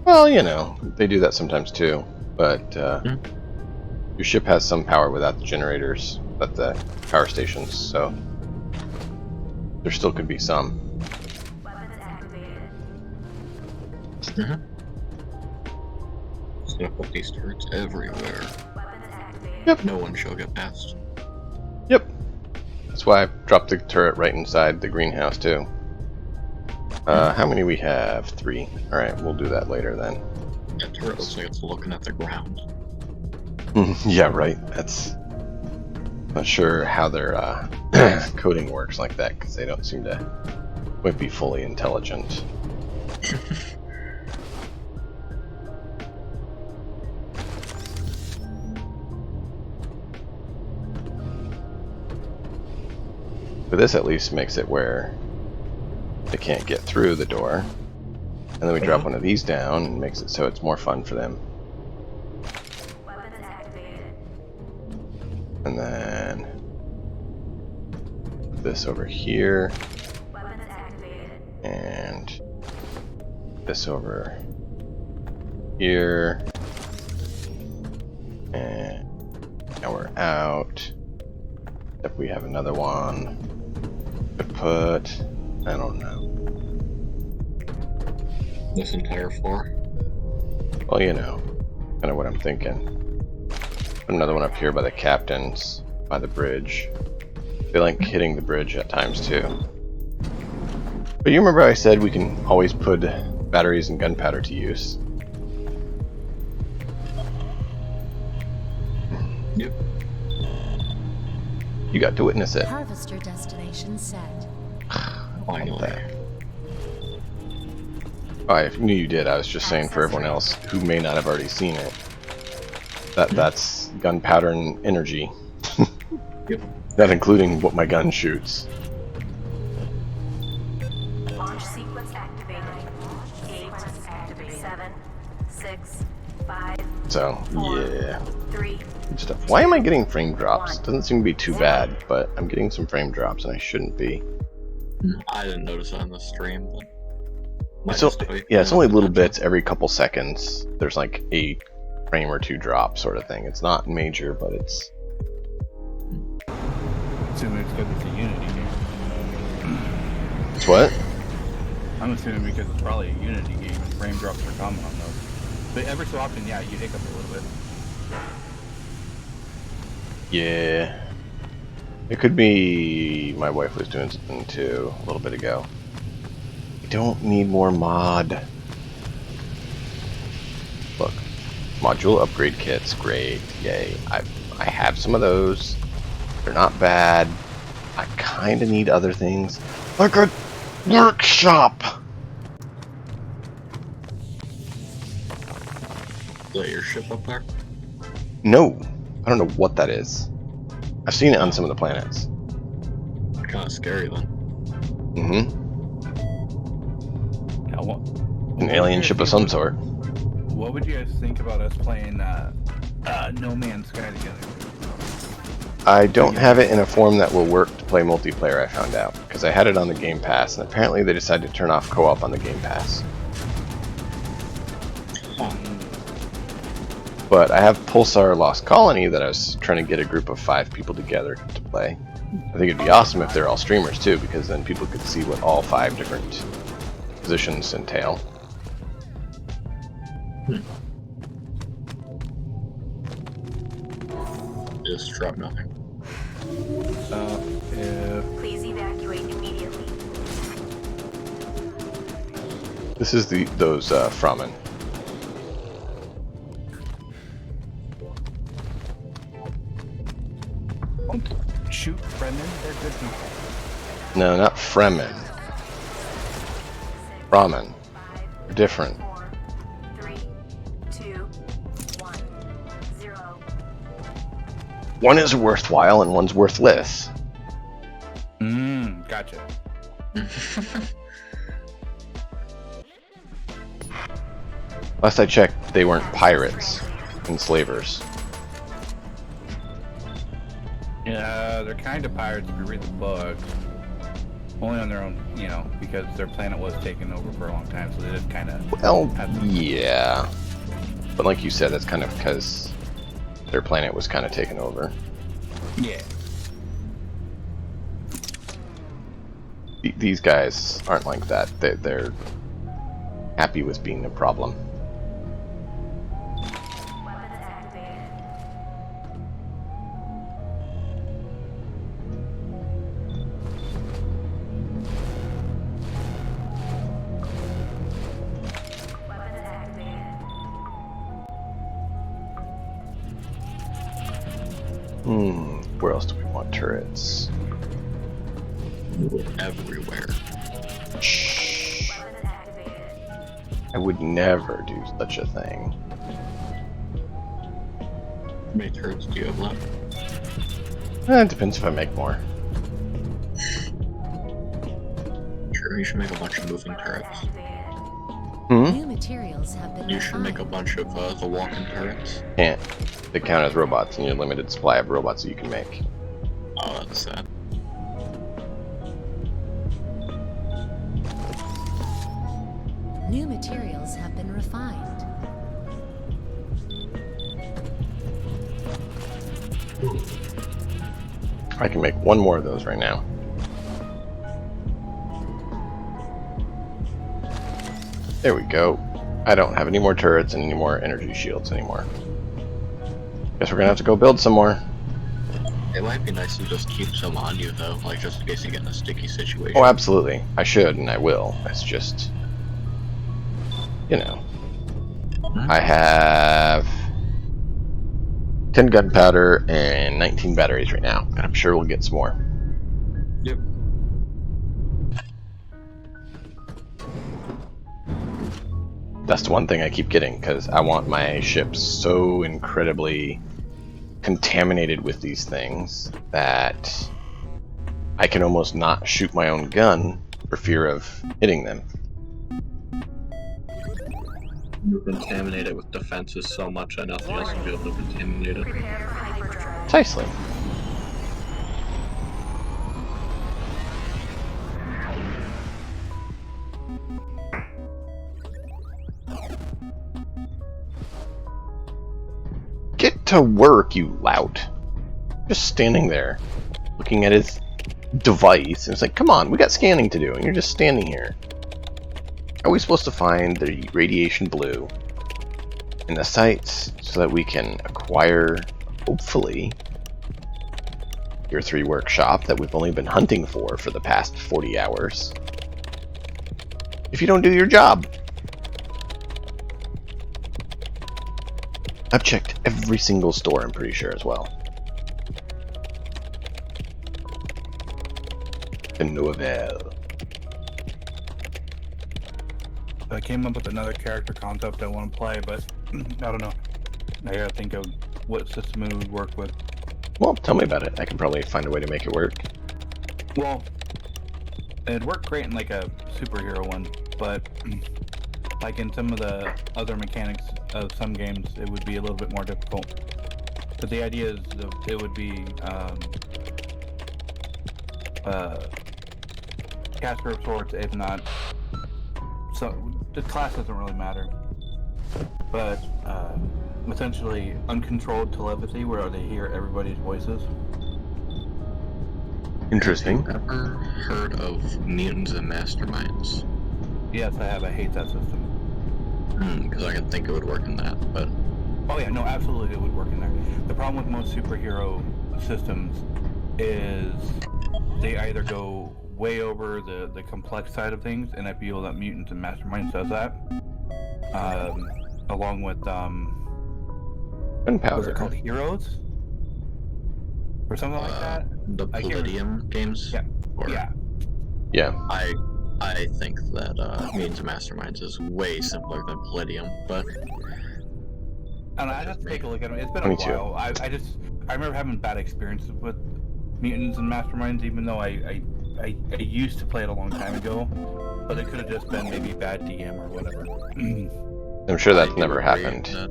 Well, you know, they do that sometimes too. But your ship has some power without the generators, at the power stations, so there still could be some. Weapon activated. Just gonna put these turrets everywhere. Weapon activated. Yep. No one shall get past. Yep. That's why I dropped the turret right inside the greenhouse too. How many we have? 3. Alright, we'll do that later then. That turret looks like it's looking at the ground. Yeah, right. That's... Not sure how their coding works like that, because they don't seem to quite be fully intelligent. But this at least makes it where they can't get through the door. And then we drop one of these down and makes it so it's more fun for them. Weapon activated. And then put this over here Weapon activated. and this over here. And now we're out. Except we have another one to put, I don't know. This entire floor. Well, you know, kind of what I'm thinking. Put another one up here by the captains, by the bridge. They like hitting the bridge at times too. But you remember I said we can always put batteries and gunpowder to use. Yep. You got to witness it. Harvester destination set. Finally. Oh, I knew you did. I was just saying for everyone else who may not have already seen it. That's gunpowder and energy. Yep. Not including what my gun shoots. Launch sequence activated. 8, 7, 6, 5, So, yeah. 3. Good stuff. Why am I getting frame drops? Doesn't seem to be too bad, but I'm getting some frame drops and I shouldn't be. I didn't notice it on the stream, but It's only little bits every couple seconds. There's like a frame or two drop sort of thing. It's not major, but it's... Assuming it's because it's a Unity game. It's what? I'm assuming because it's probably a Unity game and frame drops are common on those. But every so often, yeah, you hiccup a little bit. Yeah. It could be my wife was doing something too a little bit ago. I don't need more mod. Look, module upgrade kits, great, yay. I have some of those. They're not bad. I kind of need other things, like a workshop. Is that your ship up there? No, I don't know what that is. I've seen it on some of the planets. Kind of scary then. Mm-hmm. Now, An alien ship of some sort. What would you guys think about us playing No Man's Sky together? I don't have it in a form that will work to play multiplayer, I found out. Because I had it on the Game Pass, and apparently they decided to turn off co-op on the Game Pass. But I have Pulsar Lost Colony that I was trying to get a group of 5 people together to play. I think it'd be awesome if they're all streamers too, because then people could see what all 5 different positions entail. Just drop nothing. Please evacuate immediately. This is those Framen. Shoot, Brendan, they're good people. No, not Fremen. Ramen. Different. 4, 3, 2, 1, 0. One is worthwhile and one's worthless. Gotcha. Last I checked, they weren't pirates, enslavers. Yeah, they're kind of pirates if you read the books. Only on their own, you know, because their planet was taken over for a long time, so they did kind of... Well, yeah. But like you said, that's kind of because their planet was kind of taken over. Yeah. These guys aren't like that. They're happy with being a problem. Weapons activated. Weapons activated. Where else do we want turrets? Everywhere. Shh. Weapons activated. I would never do such a thing. How many turrets do you have left? It depends if I make more. Sure, you should make a bunch of moving turrets. Activated. New materials have been You should make a refined. bunch of the walking turrets. Can't. They count as robots, and you're limited supply of robots that you can make. Oh, that's sad. New materials have been refined. I can make one more of those right now. There we go. I don't have any more turrets and any more energy shields anymore. Guess we're gonna have to go build some more. It might be nice to just keep some on you though, like just in case you get in a sticky situation. Oh, absolutely. I should and I will. It's just, you know, I have 10 gunpowder and 19 batteries right now, and I'm sure we'll get some more. Yep. That's the one thing I keep getting, because I want my ship so incredibly contaminated with these things that I can almost not shoot my own gun for fear of hitting them. You contaminate it with defenses so much that nothing else will be able to contaminate it. Prepare for hyperdrive. Precisely. Get to work, you lout. Just standing there, looking at his device, and it's like, come on, we got scanning to do, and you're just standing here. Are we supposed to find the radiation blue in the sites so that we can acquire, hopefully, Tier 3 workshop that we've only been hunting for the past 40 hours? If you don't do your job. I've checked every single store, I'm pretty sure, as well. To no avail. I came up with another character concept I want to play, but I don't know. I gotta think of what system it would work with. Well, tell me about it. I can probably find a way to make it work. Well, it'd work great in like a superhero one, but like in some of the other mechanics of some games, it would be a little bit more difficult. But the idea is that it would be caster of sorts, if not. So the class doesn't really matter, but essentially uncontrolled telepathy, where they hear everybody's voices. Interesting. Have you ever heard of mutants and masterminds? Yes, I have. I hate that system. Because I can think it would work in that, but... Oh yeah, no, absolutely it would work in there. The problem with most superhero systems is they either go way over the complex side of things, and I feel that Mutants and Masterminds does that. Along with Gunpowder. what's it called, Heroes? Or something like that? The I can't Palladium games? Yeah. Or, Yeah. Yeah. I think that Mutants and Masterminds is way simpler than Palladium, but... And I'd have to take a look at it. It's been a Me too. while. I remember having bad experiences with Mutants and Masterminds, even though I used to play it a long time ago, but it could have just been maybe bad DM or whatever. I'm sure that's I never agree happened. That,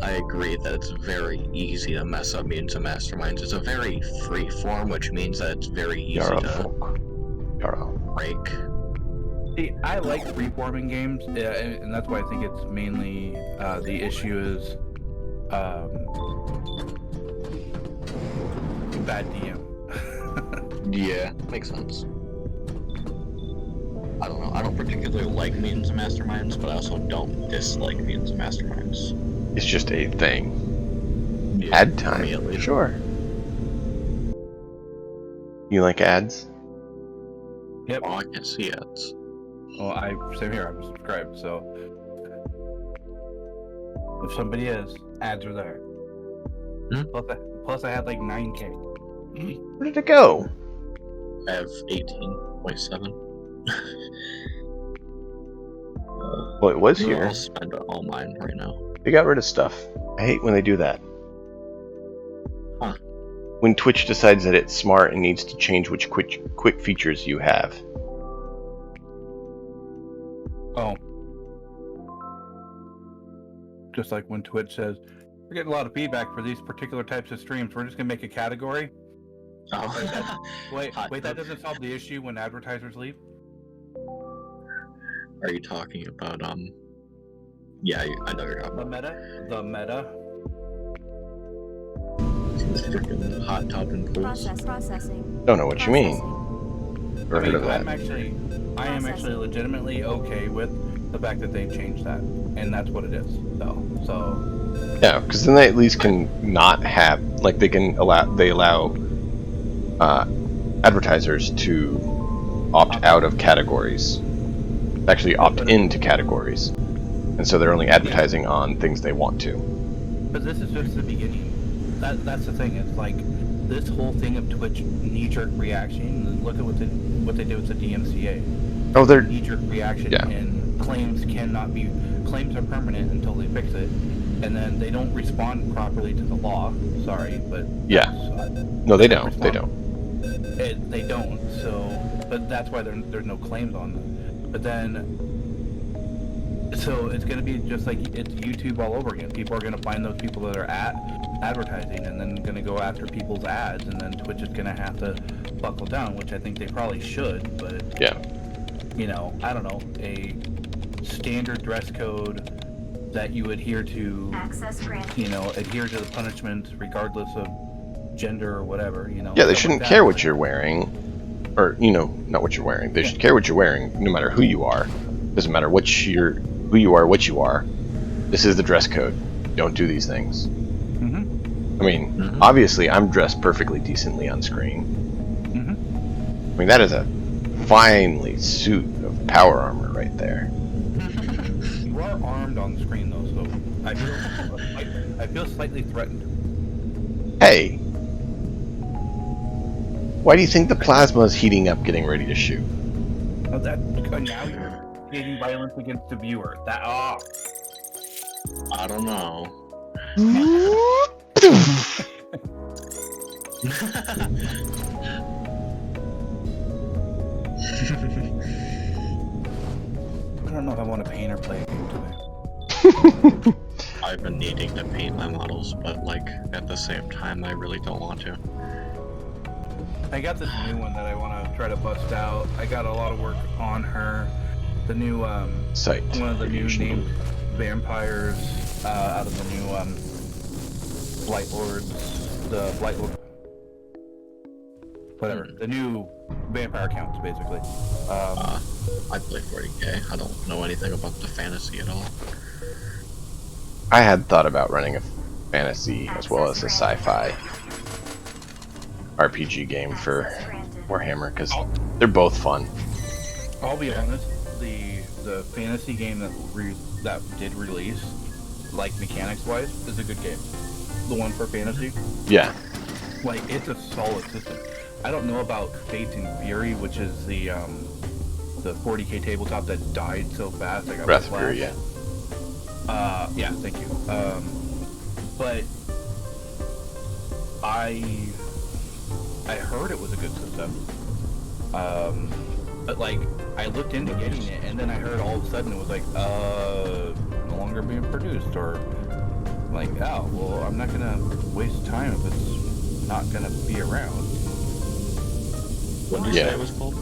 I agree that it's very easy to mess up Mutants and Masterminds. It's a very free form, which means that it's very easy Yarrow to folk. Yarrow. break. See, I like freeforming games, and that's why I think it's mainly the issue is bad DM. Yeah, makes sense. I don't know. I don't particularly like Mutants and Masterminds, but I also don't dislike Mutants and Masterminds. It's just a thing. Yeah, Ad for time. me at least. Sure. You like ads? Yep. Oh, I can see ads. Well, same here. I'm subscribed, so if somebody is, ads are there. Plus, I had like 9K. Where did it go? I have 18.7. Well, it was I'll here. spend all mine right now. They got rid of stuff. I hate when they do that. Huh. When Twitch decides that it's smart and needs to change which quick features you have. Oh. Just like when Twitch says, we're getting a lot of feedback for these particular types of streams, we're just going to make a category. Oh. Wait, Hot that tub. doesn't solve the issue when advertisers leave? Are you talking about, Yeah, I know you're talking The about. meta? Freaking hot tub and pools. Processing. Don't know what you mean. Processing. Never heard of that. I am actually legitimately okay with the fact that they've changed that, and that's what it is. So Yeah, because then they at least can not have, like, they allow advertisers to opt out of categories, actually opt into categories, and so they're only advertising on things they want to. But this is just the beginning. That's the thing. It's like this whole thing of Twitch knee-jerk reaction. And look at what they did with the DMCA. Oh, they're knee-jerk reaction, and claims are permanent until they fix it, and then they don't respond properly to the law. Sorry, but yeah. No, they don't. They don't. They don't. So, but that's why there's no claims on them. But then. So it's going to be just like it's YouTube all over again. People are going to find those people that are advertising and then going to go after people's ads, and then Twitch is going to have to buckle down, which I think they probably should, but yeah, you know, I don't know, a standard dress code that you adhere to, you know, adhere to the punishment regardless of gender or whatever, you know. Yeah, they shouldn't care what you're wearing, or, you know, not what you're wearing. They should care what you're wearing, no matter who you are. Doesn't matter who you are, what you are. This is the dress code. Don't do these things. I mean, obviously, I'm dressed perfectly decently on screen. I mean, that is a finely suit of power armor right there. You are armed on screen, though, so I feel slightly threatened. Hey! Why do you think the plasma is heating up, getting ready to shoot? Oh, now you're creating violence against the viewer. I don't know. I don't know if I want to paint or play a game today. I've been needing to paint my models, but like at the same time, I really don't want to. I got this new one that I want to try to bust out. I got a lot of work on her. The new Sight. One of the new named vampires out of the new Blight Lords, the Blight Lord, whatever. The new vampire counts, basically. I play 40k. I don't know anything about the fantasy at all. I had thought about running a fantasy as well as a sci-fi RPG game for Warhammer, because they're both fun. I'll be honest, the fantasy game that did release, like mechanics-wise, is a good game. The one for fantasy. Yeah. Like, it's a solid system. I don't know about Fate and Fury, which is the 40k tabletop that died so fast. I got Breath of Fury, yeah. Yeah, thank you. But I heard it was a good system. But like, I looked into getting it, and then I heard all of a sudden it was like, no longer being produced, or like, oh, well, I'm not gonna waste time if it's not gonna be around. What did you say it was called?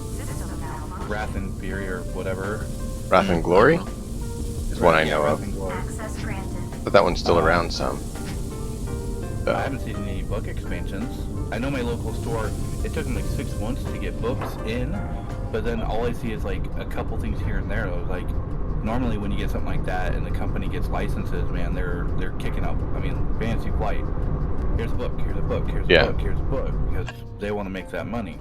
Wrath and Fury or whatever. Wrath and Glory is one I know of. Access granted. But that one's still around some. I haven't seen any book expansions. I know my local store, it took them like 6 months to get books in, but then all I see is like a couple things here and there. Like, normally when you get something like that and the company gets licenses, man, they're kicking up. I mean, Fantasy Flight, here's a book, here's a book, here's a book, here's a book, because they want to make that money.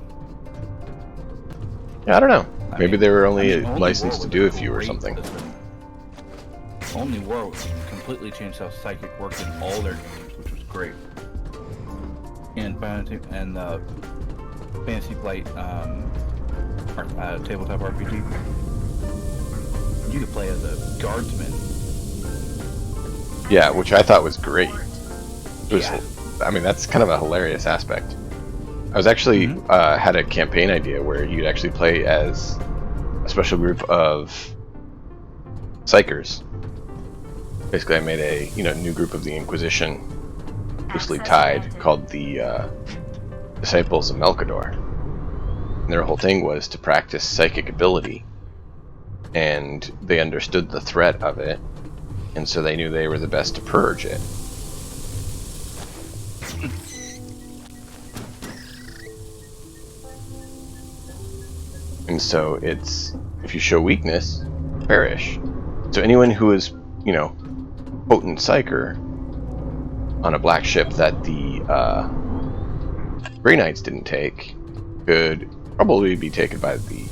Yeah, I don't know. Maybe they were only licensed to do a few or something. Only War completely changed how Psychic worked in all their games, which was great. And Fantasy Flight tabletop RPG, you could play as a guardsman. Yeah, which I thought was great. It was, I mean, that's kind of a hilarious aspect. I was actually had a campaign idea where you'd actually play as a special group of psychers. Basically, I made a new group of the Inquisition, loosely tied, called the Disciples of Melchador. And their whole thing was to practice psychic ability, and they understood the threat of it, and so they knew they were the best to purge it. And so it's, if you show weakness, perish. So anyone who is, potent psyker on a black ship that the Grey Knights didn't take could probably be taken by the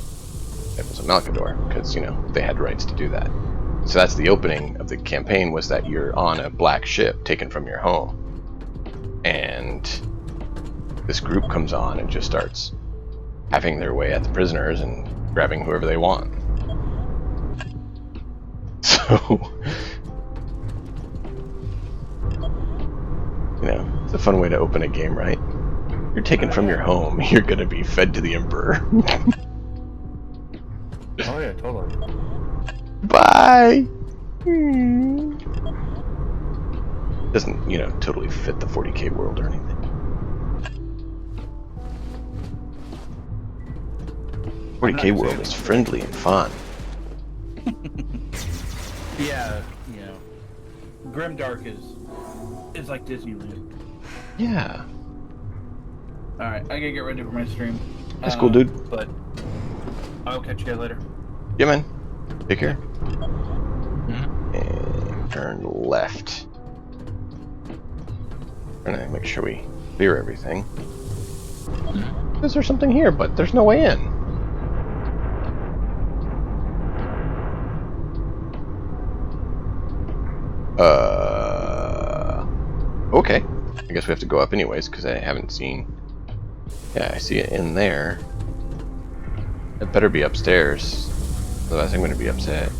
Disciples of Malcador, because, you know, they had rights to do that. So that's the opening of the campaign, was that you're on a black ship taken from your home. And this group comes on and just starts having their way at the prisoners and grabbing whoever they want. So, you know, it's a fun way to open a game, right? You're taken from your home, you're gonna be fed to the Emperor. Oh yeah, totally. Bye! Doesn't, you know, totally fit the 40k world or anything. 40k world is friendly and fun. Yeah, you know, Grimdark is like Disneyland. Yeah. All right, I gotta get ready for my stream. That's cool, dude. But I'll catch you guys later. Yeah, man. Take care. Mhm. And turn left. Trying to make sure we clear everything. Is there something here? But there's no way in. Okay. I guess we have to go up anyways, because I haven't seen... Yeah, I see it in there. It better be upstairs. Otherwise I'm going to be upset.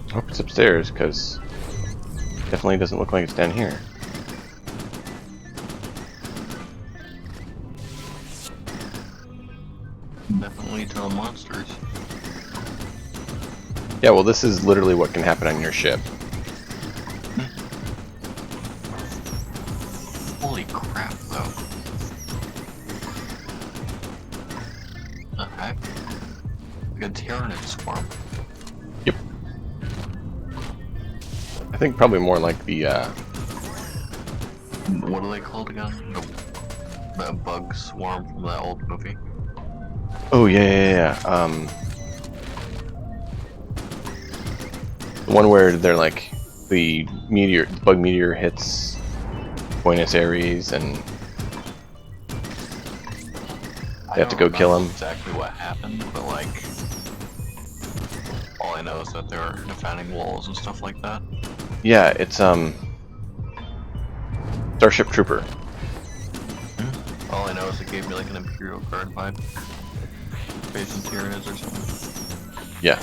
I hope it's upstairs, because definitely doesn't look like it's down here. Definitely tell monsters. Yeah, well, this is literally what can happen on your ship. Holy crap, though. The heck? Like a Tyranid swarm. Yep. I think probably more like the, What are they called again? The bug swarm from that old movie? Oh, yeah. The one where they're like, the bug meteor hits Buenos Aires and they have to go kill him. Exactly what happened, but like, all I know is that they were defending walls and stuff like that. Yeah, it's Starship Trooper. All I know is it gave me like an Imperial Guard vibe. Based in Tyranids or something. Yeah.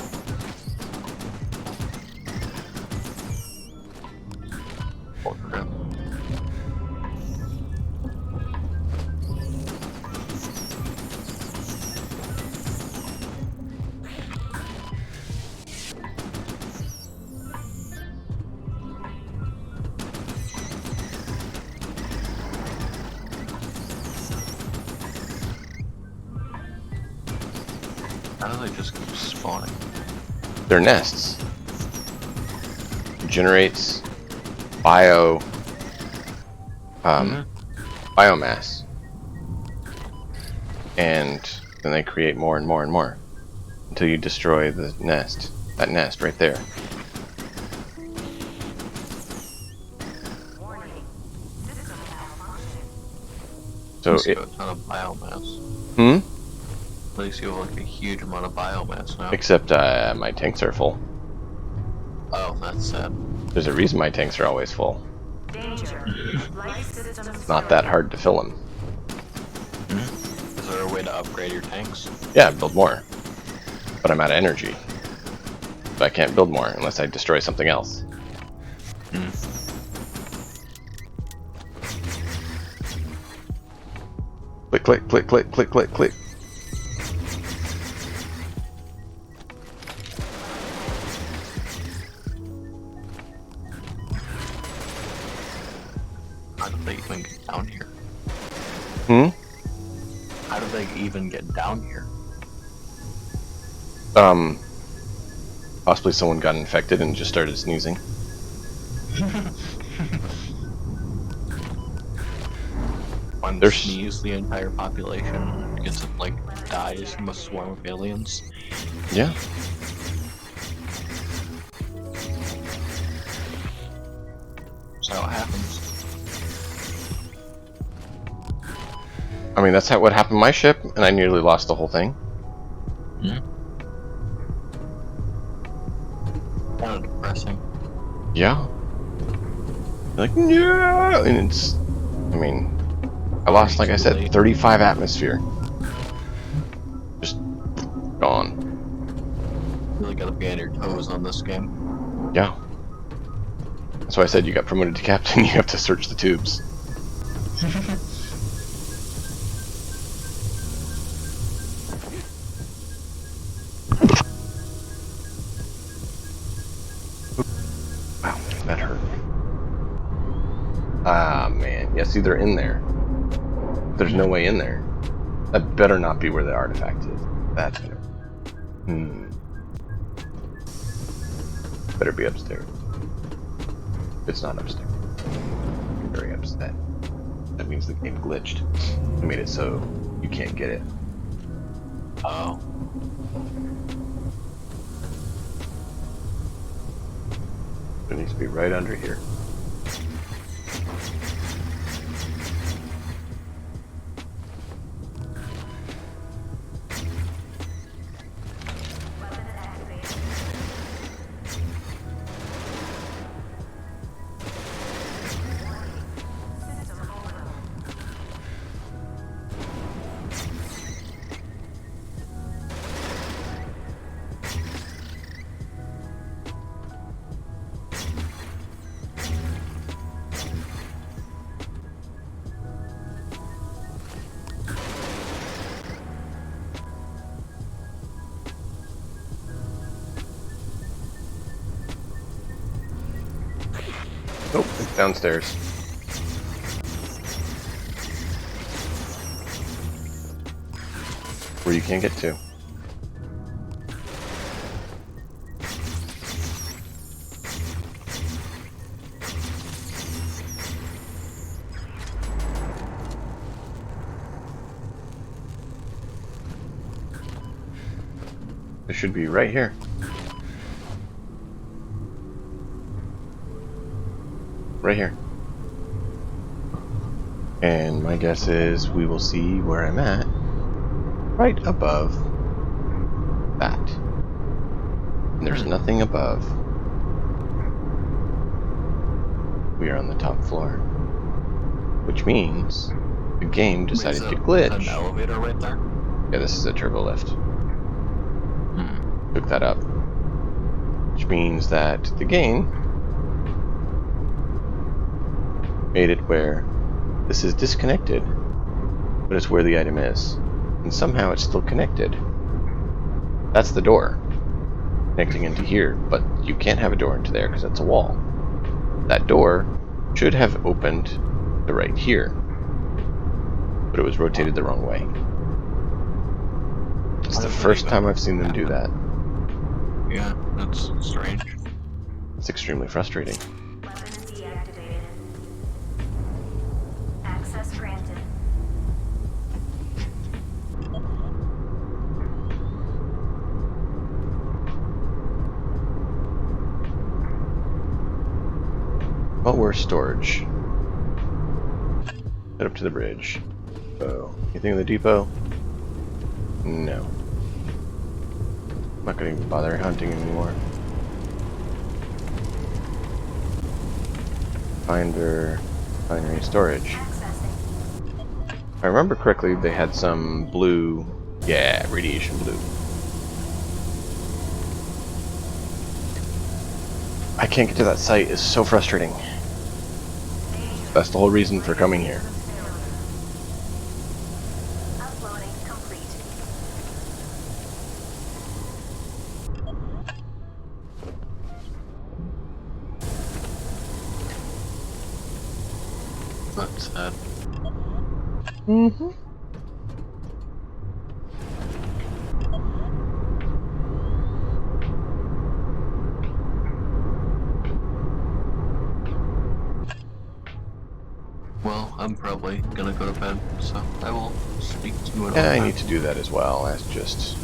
Oh, crap. How do they just keep spawning? They're nests. It generates biomass. And then they create more and more and more until you destroy the nest. That nest right there. So It's it, a ton of biomass. hmm? At least you have like a huge amount of biomass now. Except my tanks are full. Oh, that's sad. There's a reason my tanks are always full. Danger. Life systems It's not that hard to fill them. Is there a way to upgrade your tanks? Yeah, build more. But I'm out of energy. But I can't build more unless I destroy something else. Click, click, click, click, click, click, click. How did they even get down here? Hmm? How did they even get down here? Possibly someone got infected and just started sneezing. When There's- sneeze, the entire population gets like dies from a swarm of aliens. Yeah. That's how it happens. I mean, that's what happened to my ship, and I nearly lost the whole thing. Kind of depressing. Yeah. Like, no! And it's, I mean, I lost, like I said, 35 atmosphere. Just gone. Really gotta be on your toes on this game. Yeah. That's why I said you got promoted to captain, you have to search the tubes. Wow, that hurt. Ah, man. Yeah, see, they're in there. There's no way in there. That better not be where the artifact is. That's gonna... Better be upstairs. It's not upstairs. I'm very upset. That means the game glitched. I made it so you can't get it. Oh. It needs to be right under here. Nope, it's downstairs. Where you can't get to. It should be right here. Right here. And my guess is we will see where I'm at right above that. And there's nothing above. We are on the top floor. Which means the game decided to Is glitch. an elevator right there? Yeah, this is a turbo lift. Took that up. Which means that the game made it where this is disconnected, but it's where the item is. And somehow it's still connected. That's the door. Connecting into here, but you can't have a door into there because that's a wall. That door should have opened to right here, but it was rotated the wrong way. It's the first time I've seen them do that. Yeah, that's strange. It's extremely frustrating. Weapon deactivated. Access granted. Well, where's storage? Head up to the bridge. So, anything in the depot? No. I'm not going to even bother hunting anymore. Finder, binary storage. Accessing. If I remember correctly, they had some blue, yeah, radiation blue. I can't get to that site is so frustrating. That's the whole reason for coming here. Uploading complete. That's sad. Mm-hmm. Well, I'm probably gonna go to bed, so I will speak to you Yeah, I another need to do that as well. That's just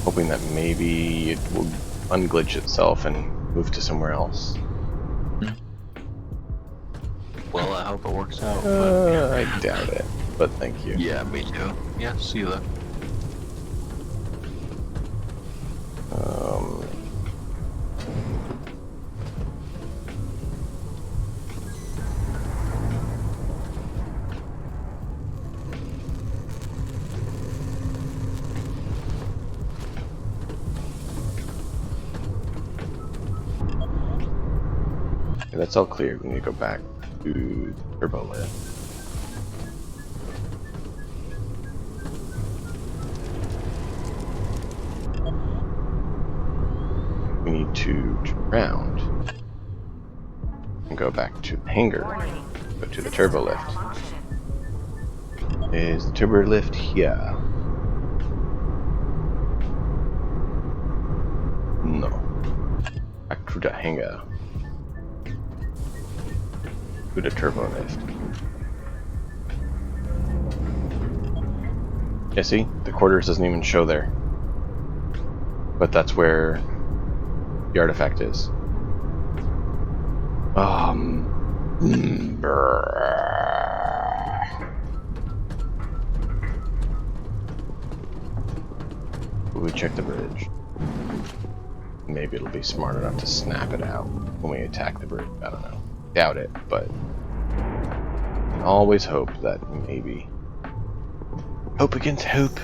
hoping that maybe it will unglitch itself and move to somewhere else. Well, I hope it works out, but yeah. I doubt it, but thank you. Yeah, me too. Yeah, see you then. Um, okay, that's all clear. We need to go back to turbo lift. We need to turn around and go back to the hangar. Go to the turbo lift. Is the turbo lift here? No. Back to the hangar. To the turbo lift. Yeah, see? The quarters doesn't even show there. But that's where the artifact is. We check the bridge. Maybe it'll be smart enough to snap it out when we attack the bridge. I don't know. Doubt it, but always hope that maybe. Hope against hope.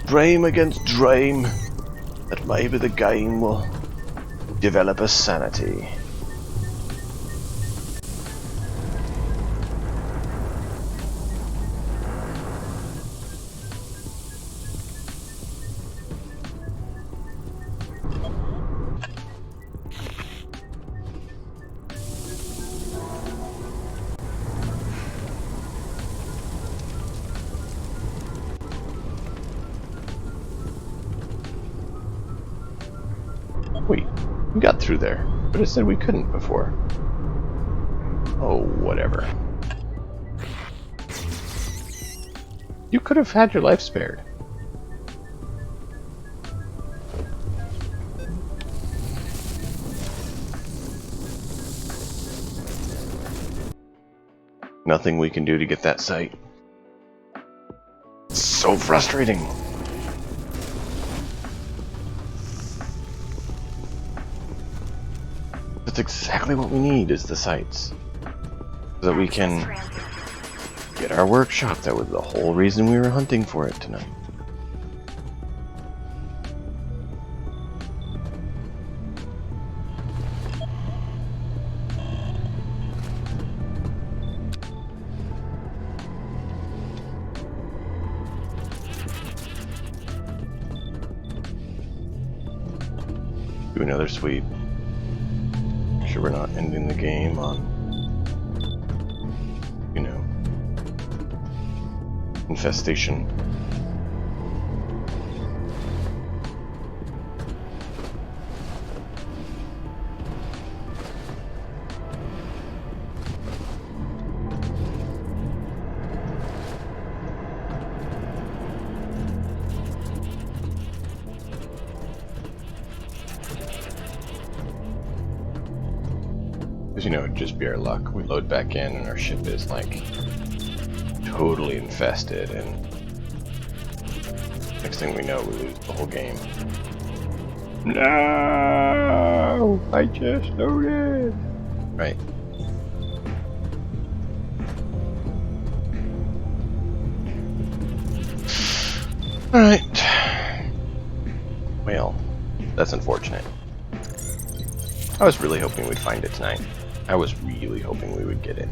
Dream against dream. That maybe the game will develop a sanity. Wait, we got through there, but it said we couldn't before. Oh, whatever. You could have had your life spared. Nothing we can do to get that site. So frustrating. That's exactly what we need, is the sites. So that we can get our workshop. That was the whole reason we were hunting for it tonight. Do another sweep. Make sure we're not ending the game on, you know, infestation. Because, you know, it'd just be our luck. We load back in and our ship is, like, totally infested, and next thing we know, we lose the whole game. No! I just loaded! Right. Alright. Well, that's unfortunate. I was really hoping we'd find it tonight. I was really hoping we would get it.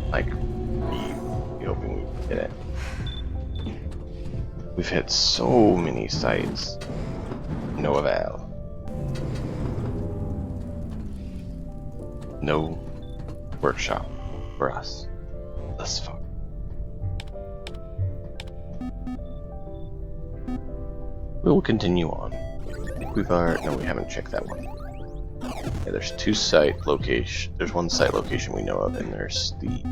Like, really hoping we would get it. We've hit so many sites. No avail. No workshop for us thus far. We'll continue on. I think we've already... No, we haven't checked that one. Yeah, there's two site location. There's one site location we know of, and there's the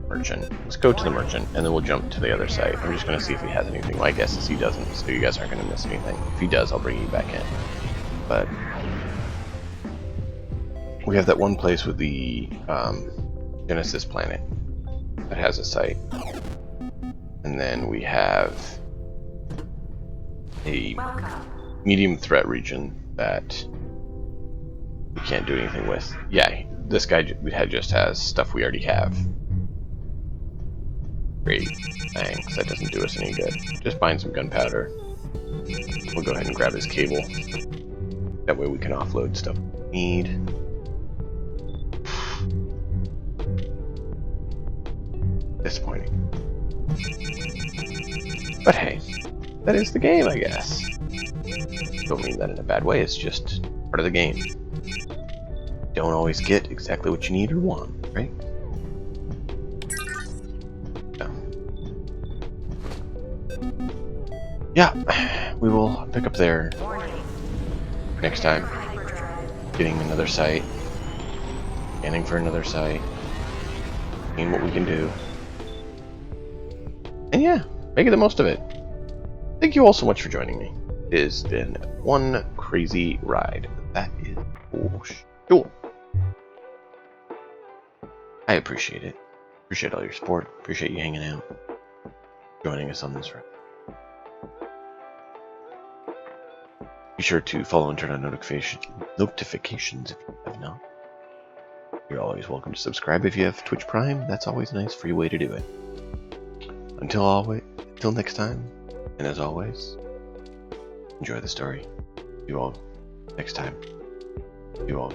merchant. Let's go to the merchant, and then we'll jump to the other site. I'm just going to see if he has anything. My guess is he doesn't, so you guys aren't going to miss anything. If he does, I'll bring you back in. But we have that one place with the Genesis planet that has a site, and then we have a medium threat region that we can't do anything with. Yeah, this guy we had just has stuff we already have. Great. Thanks, that doesn't do us any good. Just buying some gunpowder. We'll go ahead and grab his cable. That way we can offload stuff we need. Disappointing. But hey, that is the game, I guess. Don't mean that in a bad way, it's just part of the game. Don't always get exactly what you need or want, right? So. Yeah, we will pick up there next time. Getting another site. Scanning for another site. Seeing what we can do. And yeah, making the most of it. Thank you all so much for joining me. It has been one crazy ride. That is for sure. I appreciate it. Appreciate all your support. Appreciate you hanging out. Joining us on this ride. Be sure to follow and turn on notifications if you have not. You're always welcome to subscribe if you have Twitch Prime. That's always a nice free way to do it. Until next time, and as always, enjoy the story. See you all next time. See you all